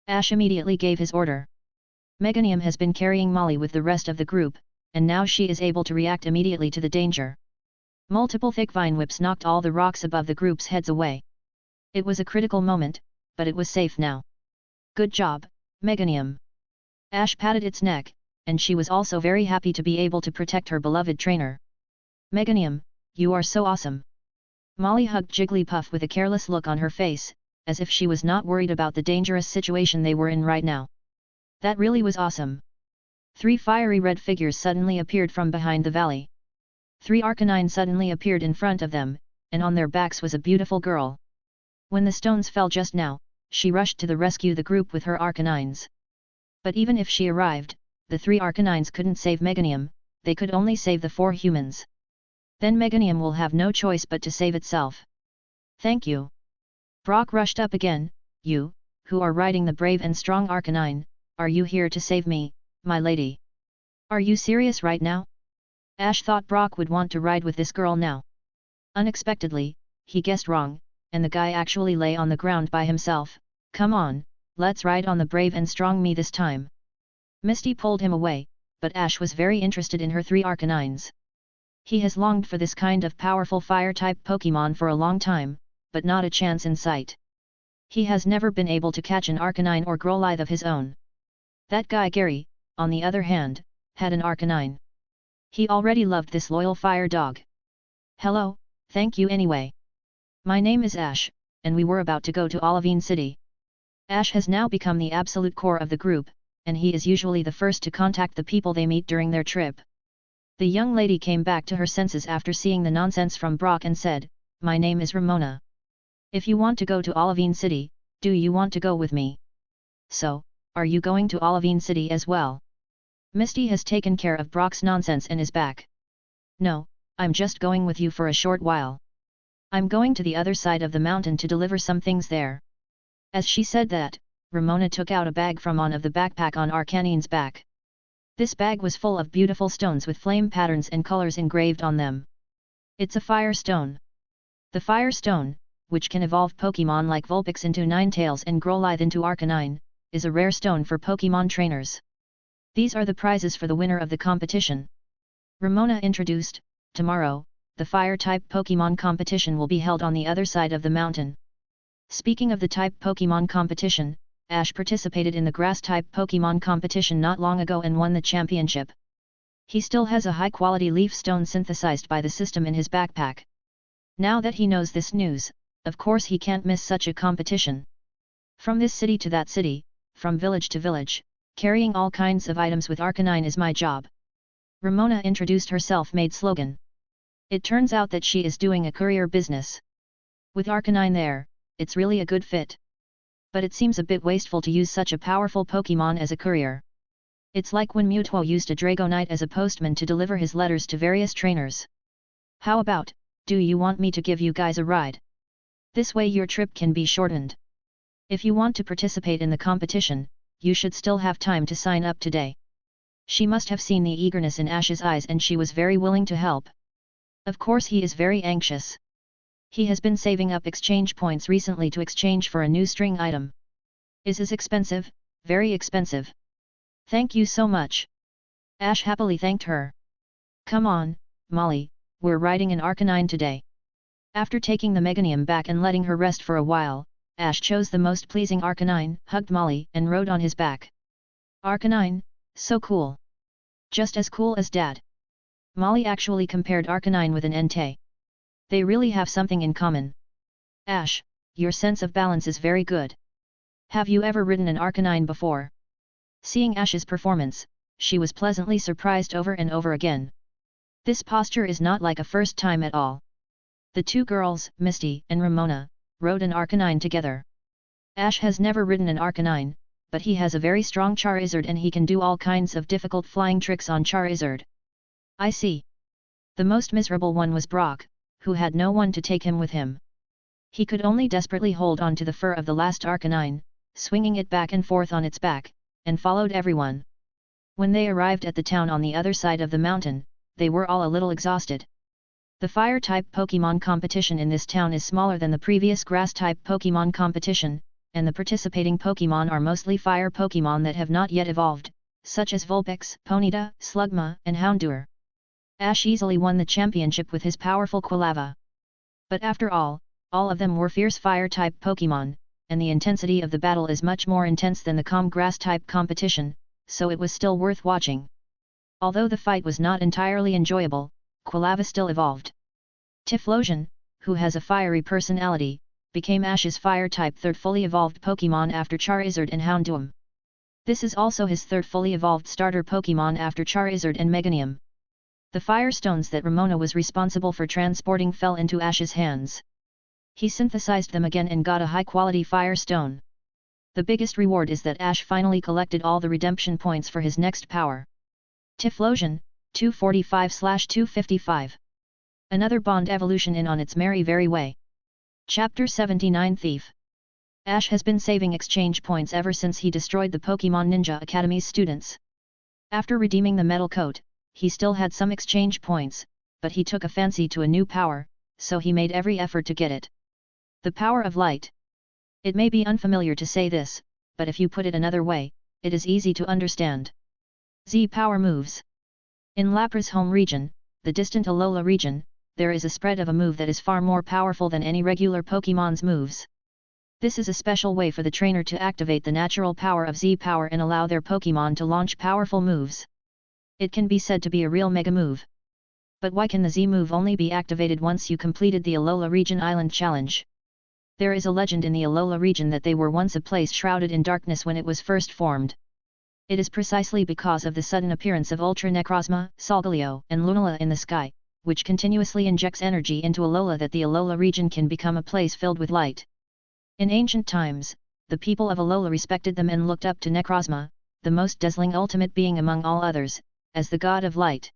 Ash immediately gave his order. Meganium has been carrying Molly with the rest of the group, and now she is able to react immediately to the danger. Multiple thick vine whips knocked all the rocks above the group's heads away. It was a critical moment, but it was safe now. Good job, Meganium. Ash patted its neck, and she was also very happy to be able to protect her beloved trainer. Meganium, you are so awesome. Molly hugged Jigglypuff with a careless look on her face, as if she was not worried about the dangerous situation they were in right now. That really was awesome. 3 fiery red figures suddenly appeared from behind the valley. 3 Arcanine suddenly appeared in front of them, and on their backs was a beautiful girl. When the stones fell just now, she rushed to the rescue the group with her Arcanines. But even if she arrived, the 3 Arcanines couldn't save Meganium, they could only save the 4 humans. Then Meganium will have no choice but to save itself. Thank you. Brock rushed up again. You, who are riding the brave and strong Arcanine, are you here to save me, my lady? Are you serious right now? Ash thought Brock would want to ride with this girl now. Unexpectedly, he guessed wrong, and the guy actually lay on the ground by himself. Come on, let's ride on the brave and strong me this time. Misty pulled him away, but Ash was very interested in her 3 Arcanines. He has longed for this kind of powerful fire-type Pokémon for a long time, but not a chance in sight. He has never been able to catch an Arcanine or Growlithe of his own. That guy Gary, on the other hand, had an Arcanine. He already loved this loyal fire dog. Hello, thank you anyway. My name is Ash, and we were about to go to Olivine City. Ash has now become the absolute core of the group, and he is usually the first to contact the people they meet during their trip. The young lady came back to her senses after seeing the nonsense from Brock and said, "My name is Ramona. If you want to go to Olivine City, do you want to go with me? So, are you going to Olivine City as well?" Misty has taken care of Brock's nonsense and is back. "No, I'm just going with you for a short while. I'm going to the other side of the mountain to deliver some things there." As she said that, Ramona took out a bag from on of the backpack on Arcanine's back. This bag was full of beautiful stones with flame patterns and colors engraved on them. It's a fire stone. The fire stone, which can evolve Pokémon like Vulpix into Ninetales and Growlithe into Arcanine, is a rare stone for Pokémon trainers. These are the prizes for the winner of the competition. Ramona introduced, tomorrow, the fire-type Pokémon competition will be held on the other side of the mountain. Speaking of the type Pokémon competition, Ash participated in the grass-type Pokémon competition not long ago and won the championship. He still has a high-quality leaf stone synthesized by the system in his backpack. Now that he knows this news, of course he can't miss such a competition. From this city to that city, from village to village, carrying all kinds of items with Arcanine is my job. Ramona introduced her self-made slogan. It turns out that she is doing a courier business. With Arcanine there, it's really a good fit. But it seems a bit wasteful to use such a powerful Pokémon as a courier. It's like when Mewtwo used a Dragonite as a postman to deliver his letters to various trainers. How about, do you want me to give you guys a ride? This way your trip can be shortened. If you want to participate in the competition, you should still have time to sign up today. She must have seen the eagerness in Ash's eyes and she was very willing to help. Of course he is very anxious. He has been saving up exchange points recently to exchange for a new string item. Is this expensive? Very expensive. Thank you so much. Ash happily thanked her. Come on, Molly, we're riding an Arcanine today. After taking the Meganium back and letting her rest for a while, Ash chose the most pleasing Arcanine, hugged Molly and rode on his back. Arcanine, so cool. Just as cool as Dad. Molly actually compared Arcanine with an Entei. They really have something in common. Ash, your sense of balance is very good. Have you ever ridden an Arcanine before? Seeing Ash's performance, she was pleasantly surprised over and over again. This posture is not like a first time at all. The two girls, Misty and Ramona, rode an Arcanine together. Ash has never ridden an Arcanine, but he has a very strong Charizard and he can do all kinds of difficult flying tricks on Charizard. I see. The most miserable one was Brock, who had no one to take him with him. He could only desperately hold on to the fur of the last Arcanine, swinging it back and forth on its back, and followed everyone. When they arrived at the town on the other side of the mountain, they were all a little exhausted. The fire-type Pokémon competition in this town is smaller than the previous grass-type Pokémon competition, and the participating Pokémon are mostly fire Pokémon that have not yet evolved, such as Vulpix, Ponyta, Slugma, and Houndour. Ash easily won the championship with his powerful Quilava. But after all of them were fierce fire-type Pokémon, and the intensity of the battle is much more intense than the calm grass-type competition, so it was still worth watching. Although the fight was not entirely enjoyable, Quilava still evolved. Typhlosion, who has a fiery personality, became Ash's fire-type third fully evolved Pokémon after Charizard and Houndoom. This is also his third fully evolved starter Pokémon after Charizard and Meganium. The fire stones that Ramona was responsible for transporting fell into Ash's hands. He synthesized them again and got a high-quality fire stone. The biggest reward is that Ash finally collected all the redemption points for his next power. Typhlosion, 245/255. Another Bond evolution in on its merry way. Chapter 79 Thief. Ash has been saving exchange points ever since he destroyed the Pokémon Ninja Academy's students. After redeeming the metal coat, he still had some exchange points, but he took a fancy to a new power, so he made every effort to get it. The power of light. It may be unfamiliar to say this, but if you put it another way, it is easy to understand. Z power moves. In Lapras' home region, the distant Alola region, there is a spread of a move that is far more powerful than any regular Pokémon's moves. This is a special way for the trainer to activate the natural power of Z power and allow their Pokémon to launch powerful moves. It can be said to be a real mega move. But why can the Z move only be activated once you completed the Alola region island challenge? There is a legend in the Alola region that they were once a place shrouded in darkness when it was first formed. It is precisely because of the sudden appearance of Ultra Necrozma, Solgaleo, and Lunala in the sky, which continuously injects energy into Alola, that the Alola region can become a place filled with light. In ancient times, the people of Alola respected them and looked up to Necrozma, the most dazzling ultimate being among all others, as the god of light.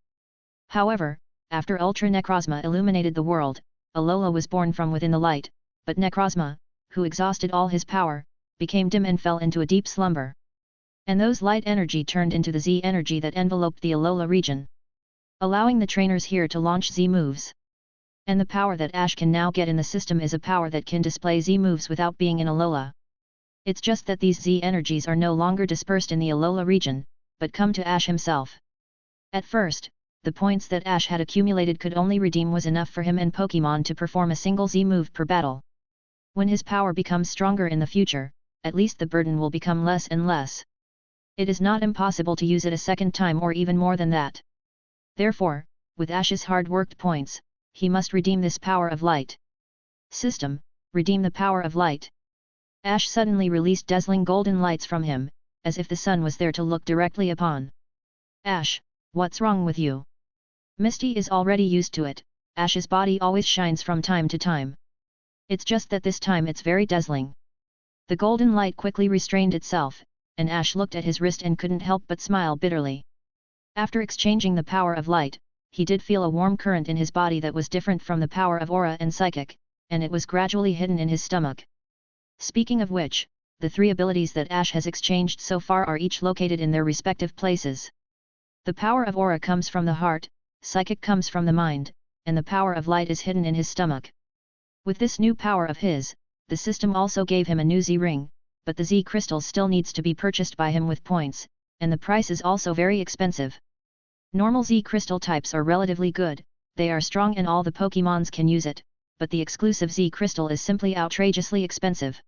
However, after Ultra Necrozma illuminated the world, Alola was born from within the light, but Necrozma, who exhausted all his power, became dim and fell into a deep slumber. And those light energy turned into the Z energy that enveloped the Alola region, allowing the trainers here to launch Z moves. And the power that Ash can now get in the system is a power that can display Z moves without being in Alola. It's just that these Z energies are no longer dispersed in the Alola region, but come to Ash himself. At first, the points that Ash had accumulated could only redeem was enough for him and Pokémon to perform a single Z move per battle. When his power becomes stronger in the future, at least the burden will become less and less. It is not impossible to use it a second time or even more than that. Therefore, with Ash's hard-worked points, he must redeem this power of light. System, redeem the power of light. Ash suddenly released dazzling golden lights from him, as if the sun was there to look directly upon. Ash, what's wrong with you? Misty is already used to it. Ash's body always shines from time to time. It's just that this time it's very dazzling. The golden light quickly restrained itself, and Ash looked at his wrist and couldn't help but smile bitterly. After exchanging the power of light, he did feel a warm current in his body that was different from the power of aura and psychic, and it was gradually hidden in his stomach. Speaking of which, the three abilities that Ash has exchanged so far are each located in their respective places. The power of aura comes from the heart, psychic comes from the mind, and the power of light is hidden in his stomach. With this new power of his, the system also gave him a new Z ring, but the Z crystal still needs to be purchased by him with points, and the price is also very expensive. Normal Z crystal types are relatively good, they are strong and all the Pokémons can use it, but the exclusive Z crystal is simply outrageously expensive.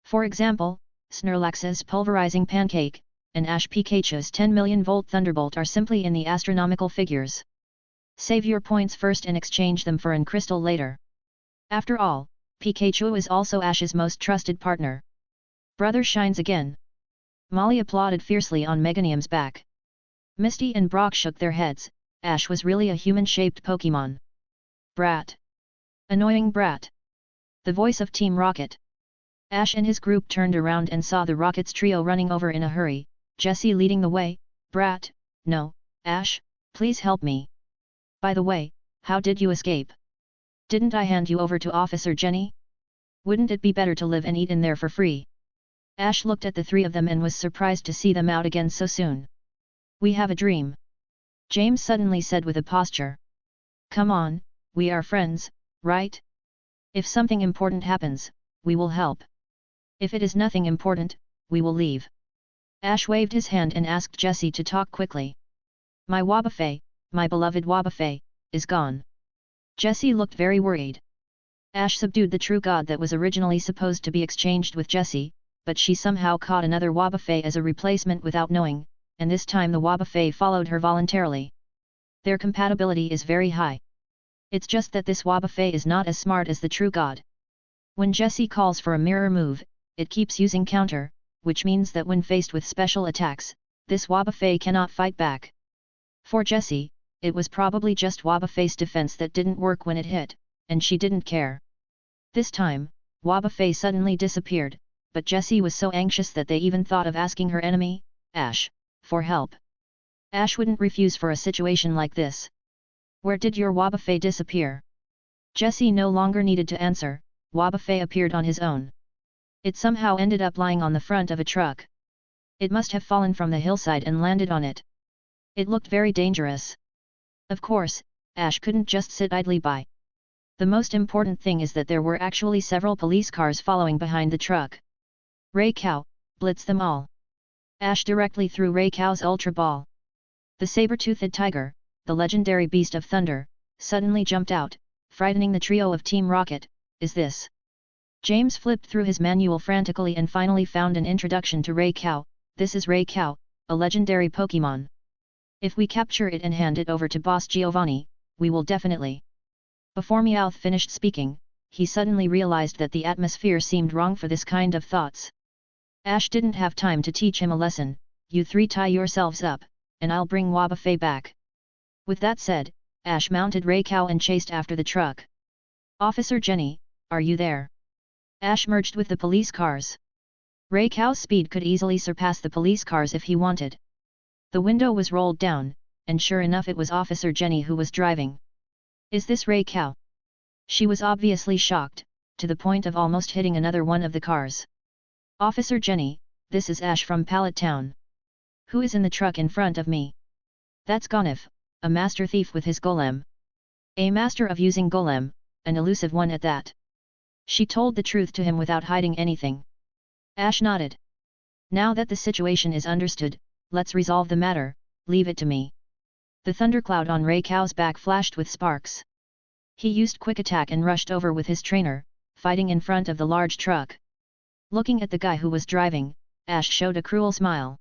For example, Snorlax's pulverizing pancake, and Ash Pikachu's 10 million volt thunderbolt are simply in the astronomical figures. Save your points first and exchange them for an crystal later. After all, Pikachu is also Ash's most trusted partner. Brother shines again. Molly applauded fiercely on Meganium's back. Misty and Brock shook their heads. Ash was really a human-shaped Pokémon. Brat. Annoying brat. The voice of Team Rocket. Ash and his group turned around and saw the Rockets trio running over in a hurry, Jessie leading the way. Brat, no, Ash, please help me. By the way, how did you escape? Didn't I hand you over to Officer Jenny? Wouldn't it be better to live and eat in there for free? Ash looked at the three of them and was surprised to see them out again so soon. We have a dream. James suddenly said with a posture. Come on, we are friends, right? If something important happens, we will help. If it is nothing important, we will leave. Ash waved his hand and asked Jessie to talk quickly. My Wobbuffet, my beloved Wobbuffet, is gone. Jessie looked very worried. Ash subdued the true god that was originally supposed to be exchanged with Jessie, but she somehow caught another Wobbuffet as a replacement without knowing, and this time the Wobbuffet followed her voluntarily. Their compatibility is very high. It's just that this Wobbuffet is not as smart as the true god. When Jessie calls for a mirror move, it keeps using counter, which means that when faced with special attacks, this Wobbuffet cannot fight back. For Jessie, it was probably just Wobbuffet's defense that didn't work when it hit, and she didn't care. This time, Wobbuffet suddenly disappeared, but Jessie was so anxious that they even thought of asking her enemy, Ash, for help. Ash wouldn't refuse for a situation like this. Where did your Wobbuffet disappear? Jessie no longer needed to answer, Wobbuffet appeared on his own. It somehow ended up lying on the front of a truck. It must have fallen from the hillside and landed on it. It looked very dangerous. Of course, Ash couldn't just sit idly by. The most important thing is that there were actually several police cars following behind the truck. Raikou, blitz them all. Ash directly threw Raikou's Ultra Ball. The saber-toothed tiger, the legendary beast of thunder, suddenly jumped out, frightening the trio of Team Rocket. Is this? James flipped through his manual frantically and finally found an introduction to Raikou. This is Raikou, a legendary Pokémon. If we capture it and hand it over to Boss Giovanni, we will definitely. Before Meowth finished speaking, he suddenly realized that the atmosphere seemed wrong for this kind of thoughts. Ash didn't have time to teach him a lesson. You three tie yourselves up, and I'll bring Wobbuffet back. With that said, Ash mounted Raikou and chased after the truck. Officer Jenny, are you there? Ash merged with the police cars. Raikou's speed could easily surpass the police cars if he wanted. The window was rolled down, and sure enough it was Officer Jenny who was driving. Is this Raikou? She was obviously shocked, to the point of almost hitting another one of the cars. Officer Jenny, this is Ash from Pallet Town. Who is in the truck in front of me? That's Ganef, a master thief with his golem. A master of using golem, an elusive one at that. She told the truth to him without hiding anything. Ash nodded. Now that the situation is understood, let's resolve the matter, leave it to me. The thundercloud on Raikou's back flashed with sparks. He used quick attack and rushed over with his trainer, fighting in front of the large truck. Looking at the guy who was driving, Ash showed a cruel smile.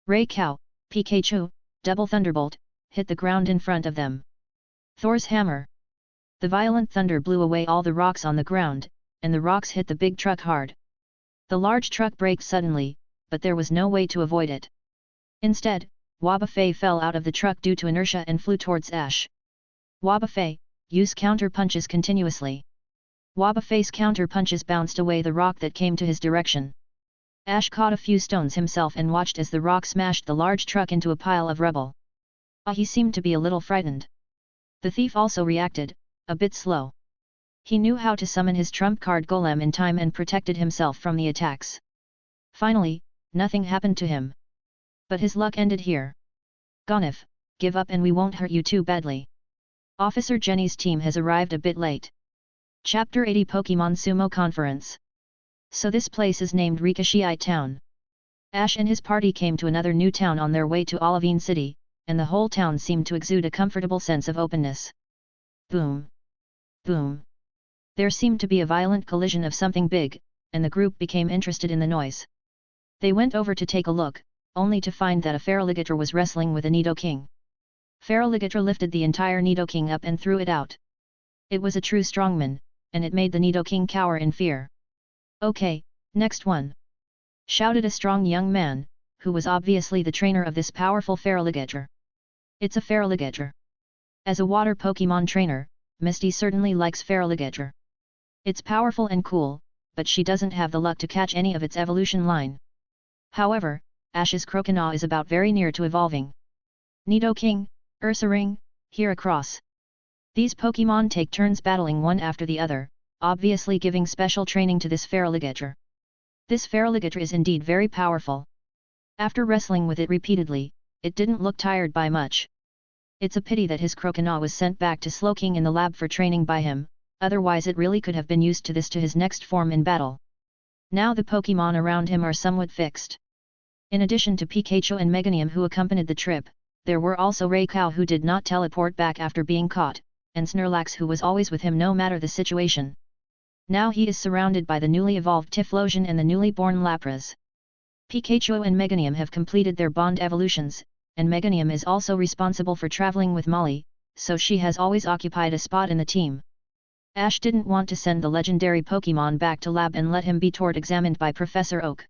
Raikou, Pikachu, double thunderbolt, hit the ground in front of them. Thor's hammer. The violent thunder blew away all the rocks on the ground, and the rocks hit the big truck hard. The large truck braked suddenly, but there was no way to avoid it. Instead, Wobbuffet fell out of the truck due to inertia and flew towards Ash. Wobbuffet, use counter punches continuously. Wobbuffet's counter punches bounced away the rock that came to his direction. Ash caught a few stones himself and watched as the rock smashed the large truck into a pile of rubble. He seemed to be a little frightened. The thief also reacted, a bit slow. He knew how to summon his trump card golem in time and protected himself from the attacks. Finally, nothing happened to him. But his luck ended here. Ganef, give up and we won't hurt you too badly. Officer Jenny's team has arrived a bit late. Chapter 80 Pokémon Sumo Conference. So this place is named Rikashii Town. Ash and his party came to another new town on their way to Olivine City, and the whole town seemed to exude a comfortable sense of openness. Boom! Boom! There seemed to be a violent collision of something big, and the group became interested in the noise. They went over to take a look, only to find that a Feraligatr was wrestling with a Nidoking. Feraligatr lifted the entire Nidoking up and threw it out. It was a true strongman, and it made the Nidoking cower in fear. Okay, next one! Shouted a strong young man, who was obviously the trainer of this powerful Feraligatr. It's a Feraligatr. As a water Pokémon trainer, Misty certainly likes Feraligatr. It's powerful and cool, but she doesn't have the luck to catch any of its evolution line. However, Ash's Croconaw is about very near to evolving. Nidoking, Ursaring, here across. These Pokémon take turns battling one after the other, obviously giving special training to this Feraligatr. This Feraligatr is indeed very powerful. After wrestling with it repeatedly, it didn't look tired by much. It's a pity that his Croconaw was sent back to Slowking in the lab for training by him, otherwise it really could have been used to his next form in battle. Now the Pokémon around him are somewhat fixed. In addition to Pikachu and Meganium who accompanied the trip, there were also Raikou who did not teleport back after being caught, and Snorlax who was always with him no matter the situation. Now he is surrounded by the newly evolved Typhlosion and the newly born Lapras. Pikachu and Meganium have completed their bond evolutions, and Meganium is also responsible for traveling with Molly, so she has always occupied a spot in the team. Ash didn't want to send the legendary Pokémon back to lab and let him be examined by Professor Oak.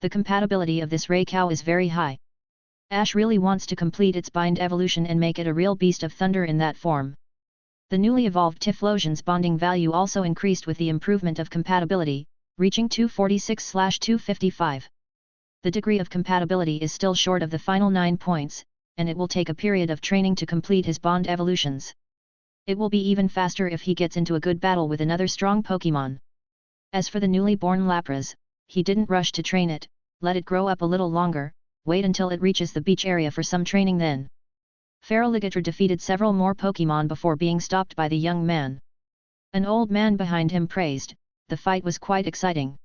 The compatibility of this Raikou is very high. Ash really wants to complete its bind evolution and make it a real beast of thunder in that form. The newly evolved Typhlosion's bonding value also increased with the improvement of compatibility, reaching 246/255. The degree of compatibility is still short of the final 9 points, and it will take a period of training to complete his bond evolutions. It will be even faster if he gets into a good battle with another strong Pokémon. As for the newly born Lapras, he didn't rush to train it, let it grow up a little longer, wait until it reaches the beach area for some training then. Feraligatr defeated several more Pokémon before being stopped by the young man. An old man behind him praised, the fight was quite exciting.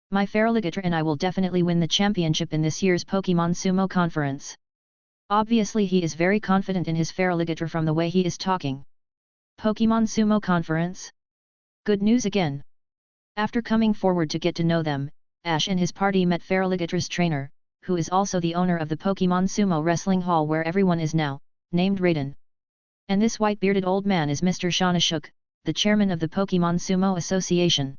My Feraligatr and I will definitely win the championship in this year's Pokémon Sumo conference. Obviously he is very confident in his Feraligatr from the way he is talking. Pokémon Sumo conference? Good news again. After coming forward to get to know them, Ash and his party met Feraligatr's trainer, who is also the owner of the Pokémon Sumo Wrestling Hall where everyone is now, named Raiden. And this white-bearded old man is Mr. Shanashuk, the chairman of the Pokémon Sumo Association.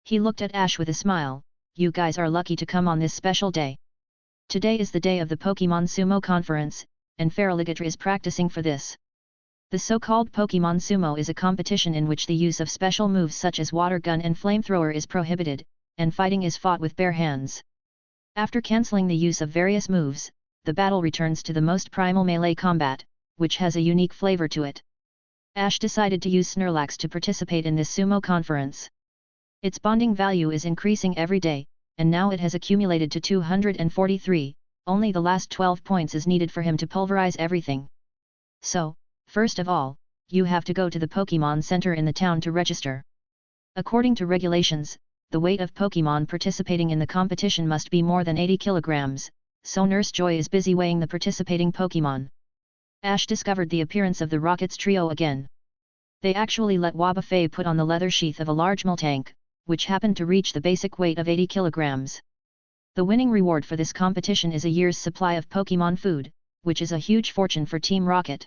He looked at Ash with a smile, "You guys are lucky to come on this special day. Today is the day of the Pokémon Sumo conference, and Feraligatr is practicing for this." The so-called Pokémon Sumo is a competition in which the use of special moves such as water gun and flamethrower is prohibited, and fighting is fought with bare hands. After cancelling the use of various moves, the battle returns to the most primal melee combat, which has a unique flavor to it. Ash decided to use Snorlax to participate in this sumo conference. Its bonding value is increasing every day, and now it has accumulated to 243, only the last 12 points is needed for him to pulverize everything. So, first of all, you have to go to the Pokémon Center in the town to register. According to regulations, the weight of Pokémon participating in the competition must be more than 80 kilograms, so Nurse Joy is busy weighing the participating Pokémon. Ash discovered the appearance of the Rockets trio again. They actually let Wobbuffet put on the leather sheath of a large Miltank, which happened to reach the basic weight of 80 kilograms. The winning reward for this competition is a year's supply of Pokémon food, which is a huge fortune for Team Rocket.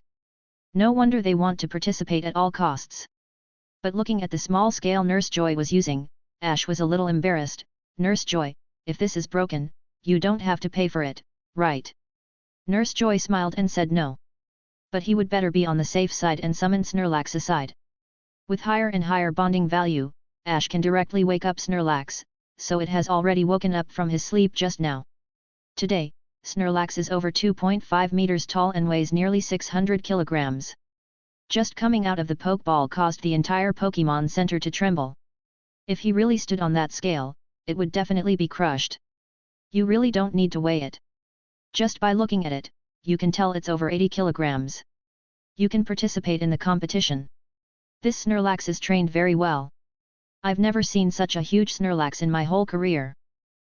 No wonder they want to participate at all costs. But looking at the small scale Nurse Joy was using, Ash was a little embarrassed. "Nurse Joy, if this is broken, you don't have to pay for it, right?" Nurse Joy smiled and said no. But he would better be on the safe side and summon Snorlax aside. With higher and higher bonding value, Ash can directly wake up Snorlax, so it has already woken up from his sleep just now. Today, Snorlax is over 2.5 meters tall and weighs nearly 600 kilograms. Just coming out of the Pokeball caused the entire Pokémon Center to tremble. If he really stood on that scale, it would definitely be crushed. You really don't need to weigh it. Just by looking at it, you can tell it's over 80 kilograms. You can participate in the competition. This Snorlax is trained very well. I've never seen such a huge Snorlax in my whole career.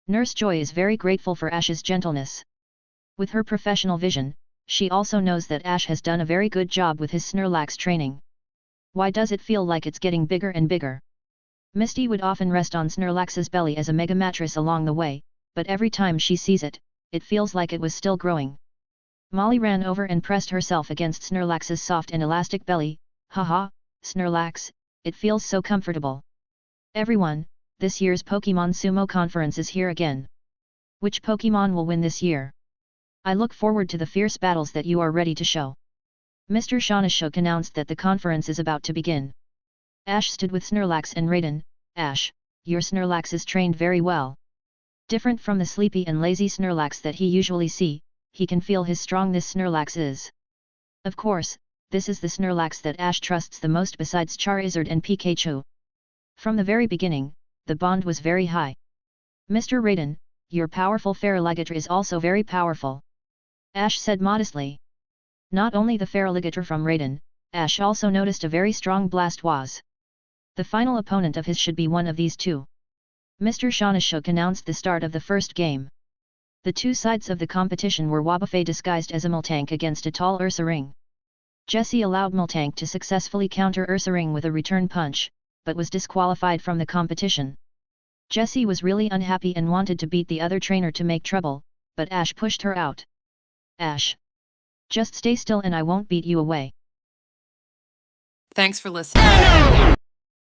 Nurse Joy is very grateful for Ash's gentleness. With her professional vision, she also knows that Ash has done a very good job with his Snorlax training. Why does it feel like it's getting bigger and bigger? Misty would often rest on Snorlax's belly as a mega mattress along the way, but every time she sees it, it feels like it was still growing. Molly ran over and pressed herself against Snorlax's soft and elastic belly. "Haha, Snorlax, it feels so comfortable." Everyone, this year's Pokémon Sumo conference is here again. Which Pokémon will win this year? I look forward to the fierce battles that you are ready to show. Mr. Shanashuk announced that the conference is about to begin. Ash stood with Snorlax and Raiden. "Ash, your Snorlax is trained very well. Different from the sleepy and lazy Snorlax that he usually see, he can feel how strong this Snorlax is." Of course, this is the Snorlax that Ash trusts the most besides Charizard and Pikachu. From the very beginning, the bond was very high. "Mr. Raiden, your powerful Feraligatr is also very powerful," Ash said modestly. Not only the Feraligatr from Raiden, Ash also noticed a very strong Blastoise. The final opponent of his should be one of these two. Mr. Shanashuk announced the start of the first game. The two sides of the competition were Wobbuffet disguised as a Miltank against a tall Ursaring. Jessie allowed Miltank to successfully counter Ursaring with a return punch, but was disqualified from the competition. Jessie was really unhappy and wanted to beat the other trainer to make trouble, but Ash pushed her out. "Ash, just stay still and I won't beat you away."
Thanks for listening.